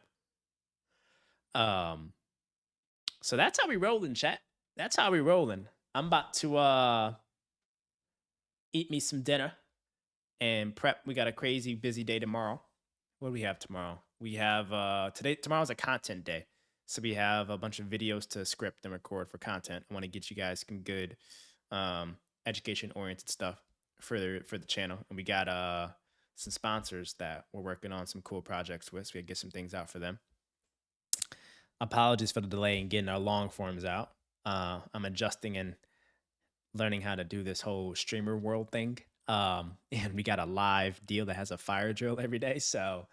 So that's how we rolling, chat. That's how we rolling. I'm about to eat me some dinner and prep. We got a crazy busy day tomorrow. What do we have tomorrow? We have tomorrow's a content day. So we have a bunch of videos to script and record for content. I want to get you guys some good education-oriented stuff for the channel. And we got some sponsors that we're working on some cool projects with, so we can get some things out for them. Apologies for the delay in getting our long forms out. I'm adjusting and learning how to do this whole streamer world thing. And we got a live deal that has a fire drill every day. So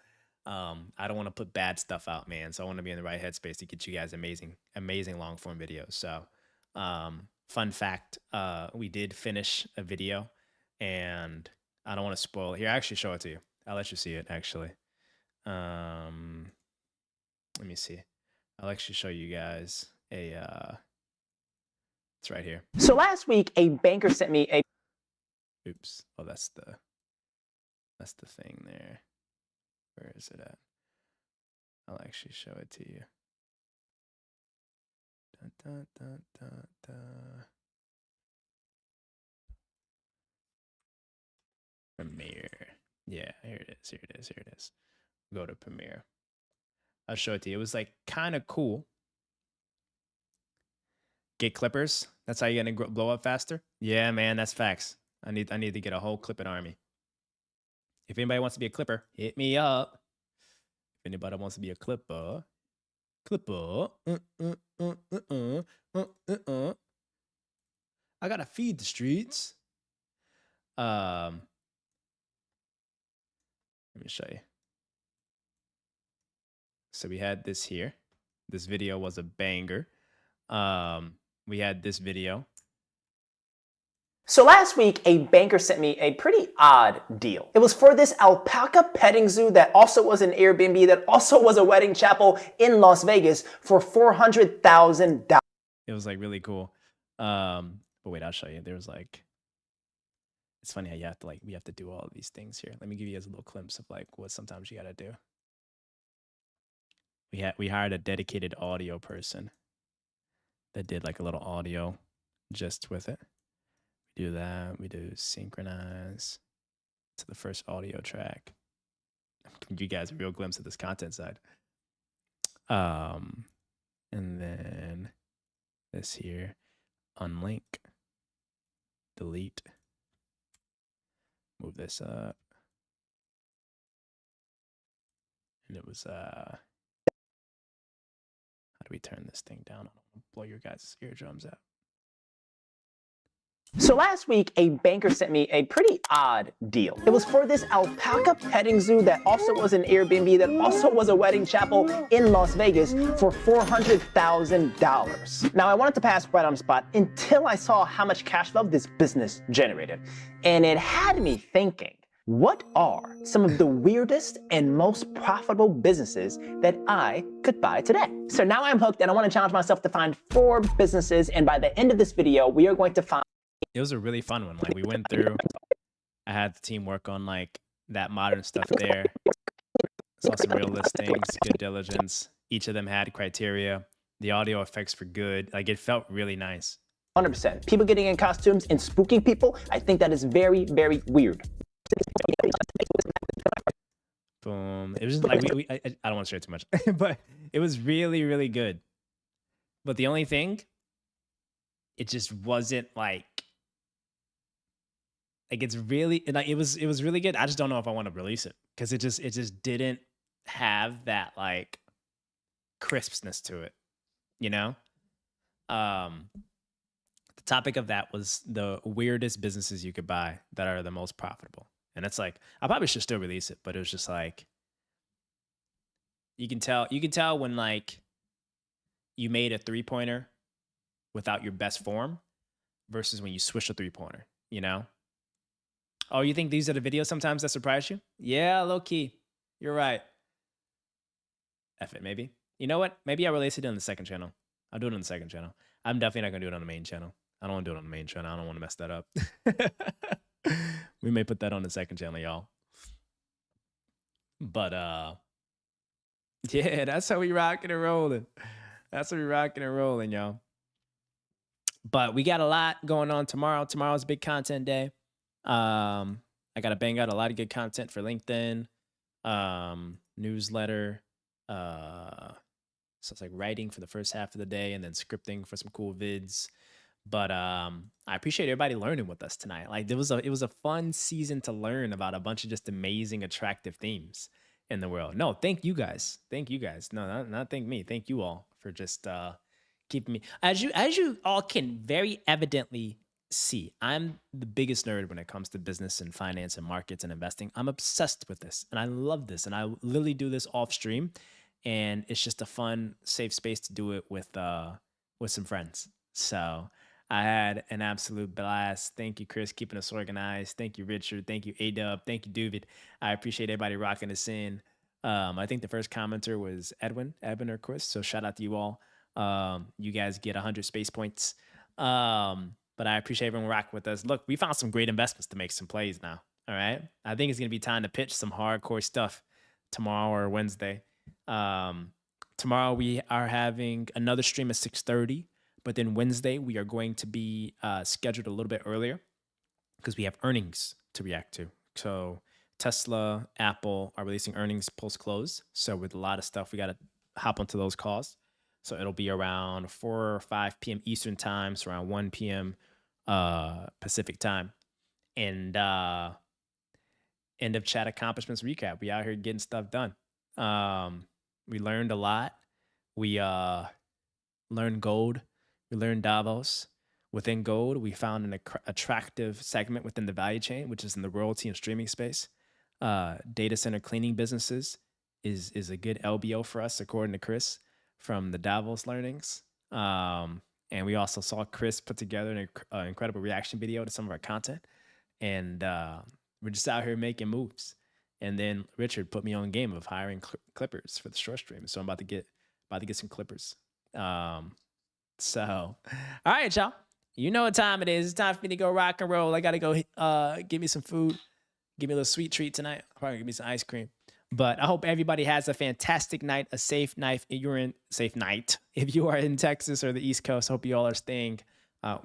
I don't want to put bad stuff out, man. So I want to be in the right headspace to get you guys amazing long form videos. So fun fact, we did finish a video, and I don't want to spoil it. Here, I'll actually show it to you. I'll let you see it, actually. Let me see. I'll actually show you guys it's right here. So last week, a banker sent me a... Oops. Oh, that's the thing there. Where is it at? I'll actually show it to you. Dun, dun, dun, dun, dun. Premiere. Yeah, here it is. Here it is. Here it is. Go to Premiere. I'll show it to you. It was like kind of cool. Get clippers. That's how you're gonna blow up faster? Yeah, man, that's facts. I need to get a whole clipping army. If anybody wants to be a clipper, hit me up. If anybody wants to be a clipper, I gotta feed the streets. Let me show you. So we had this here. This video was a banger. We had this video. So last week, a banker sent me a pretty odd deal. It was for this alpaca petting zoo that also was an Airbnb, that also was a wedding chapel in Las Vegas for $400,000. It was like really cool. But wait, I'll show you. There was like, it's funny how you have to we have to do all of these things here. Let me give you guys a little glimpse of like what sometimes you gotta do. We hired a dedicated audio person that did like a little audio just with it. We do that. We do synchronize to the first audio track. I'm giving you guys a real glimpse of this content side. And then this here, unlink, delete, move this up. And it was how do we turn this thing down? I don't want to blow your guys' eardrums out. So last week, a banker sent me a pretty odd deal. It was for this alpaca petting zoo that also was an Airbnb, that also was a wedding chapel in Las Vegas for $400,000. Now, I wanted to pass right on the spot until I saw how much cash flow this business generated. And it had me thinking, what are some of the weirdest and most profitable businesses that I could buy today? So now I'm hooked and I want to challenge myself to find 4 businesses. And by the end of this video, we are going to find... It was a really fun one. Like we went through, I had the team work on like that modern stuff there. Saw some real listings, good diligence. Each of them had criteria. The audio effects were good. Like it felt really nice. 100%. People getting in costumes and spooking people, I think that is very, very weird. Boom. It was just like, I don't want to share too much, but it was really, really good. But the only thing, it just wasn't like it's really, like it was really good. I just don't know if I want to release it because it just didn't have that like crispness to it, you know? The topic of that was the weirdest businesses you could buy that are the most profitable. And it's like, I probably should still release it, but it was just like, you can tell when like you made a 3-pointer without your best form versus when you swish a 3-pointer, you know? Oh, you think these are the videos sometimes that surprise you? Yeah, low key. You're right. F it, maybe. You know what? Maybe I'll release it on the second channel. I'll do it on the second channel. I'm definitely not gonna do it on the main channel. I don't want to do it on the main channel. I don't want to mess that up. We may put that on the second channel, y'all. But yeah, that's how we rocking and rolling. That's how we rocking and rolling, y'all. But we got a lot going on tomorrow. Tomorrow's a big content day. I got to bang out a lot of good content for LinkedIn, newsletter. So it's like writing for the first half of the day and then scripting for some cool vids. But I appreciate everybody learning with us tonight. Like it was a fun season to learn about a bunch of just amazing, attractive themes in the world. No, thank you guys. Thank you guys. No, not thank me. Thank you all for just keeping me. As you all can very evidently see, I'm the biggest nerd when it comes to business and finance and markets and investing. I'm obsessed with this and I love this. And I literally do this off stream. And it's just a fun, safe space to do it with some friends. So I had an absolute blast. Thank you, Chris, keeping us organized. Thank you, Richard. Thank you, A-Dub. Thank you, David. I appreciate everybody rocking us in. I think the first commenter was Edwin or Chris. So shout out to you all. You guys get 100 space points. But I appreciate everyone rocking with us. Look, we found some great investments to make some plays now. All right. I think it's going to be time to pitch some hardcore stuff tomorrow or Wednesday. Tomorrow we are having another stream at 6:30, but then Wednesday we are going to be scheduled a little bit earlier because we have earnings to react to. So Tesla, Apple are releasing earnings post-close. So with a lot of stuff, we got to hop onto those calls. So it'll be around 4 or 5 p.m. Eastern time, so around 1 p.m. Pacific time. And end of chat accomplishments recap. We out here getting stuff done. We learned a lot. We learned gold. We learned Davos. Within gold, we found an attractive segment within the value chain, which is in the royalty and streaming space. Data center cleaning businesses is a good LBO for us, according to Chris from the Davos learnings. And we also saw Chris put together an incredible reaction video to some of our content. And we're just out here making moves. And then Richard put me on game of hiring clippers for the short stream. So I'm about to get some clippers. So, all right, y'all. You know what time it is. It's time for me to go rock and roll. I got to go give me some food. Give me a little sweet treat tonight. Probably give me some ice cream. But I hope everybody has a fantastic night, a safe night. Safe night. If you are in Texas or the East Coast, I hope you all are staying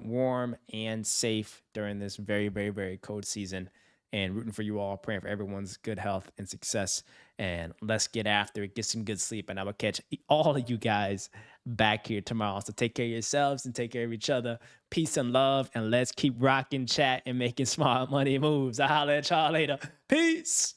warm and safe during this very, very, very cold season. And rooting for you all, praying for everyone's good health and success. And let's get after it, get some good sleep. And I will catch all of you guys back here tomorrow. So take care of yourselves and take care of each other. Peace and love. And let's keep rocking chat and making smart money moves. I'll holler at y'all later. Peace.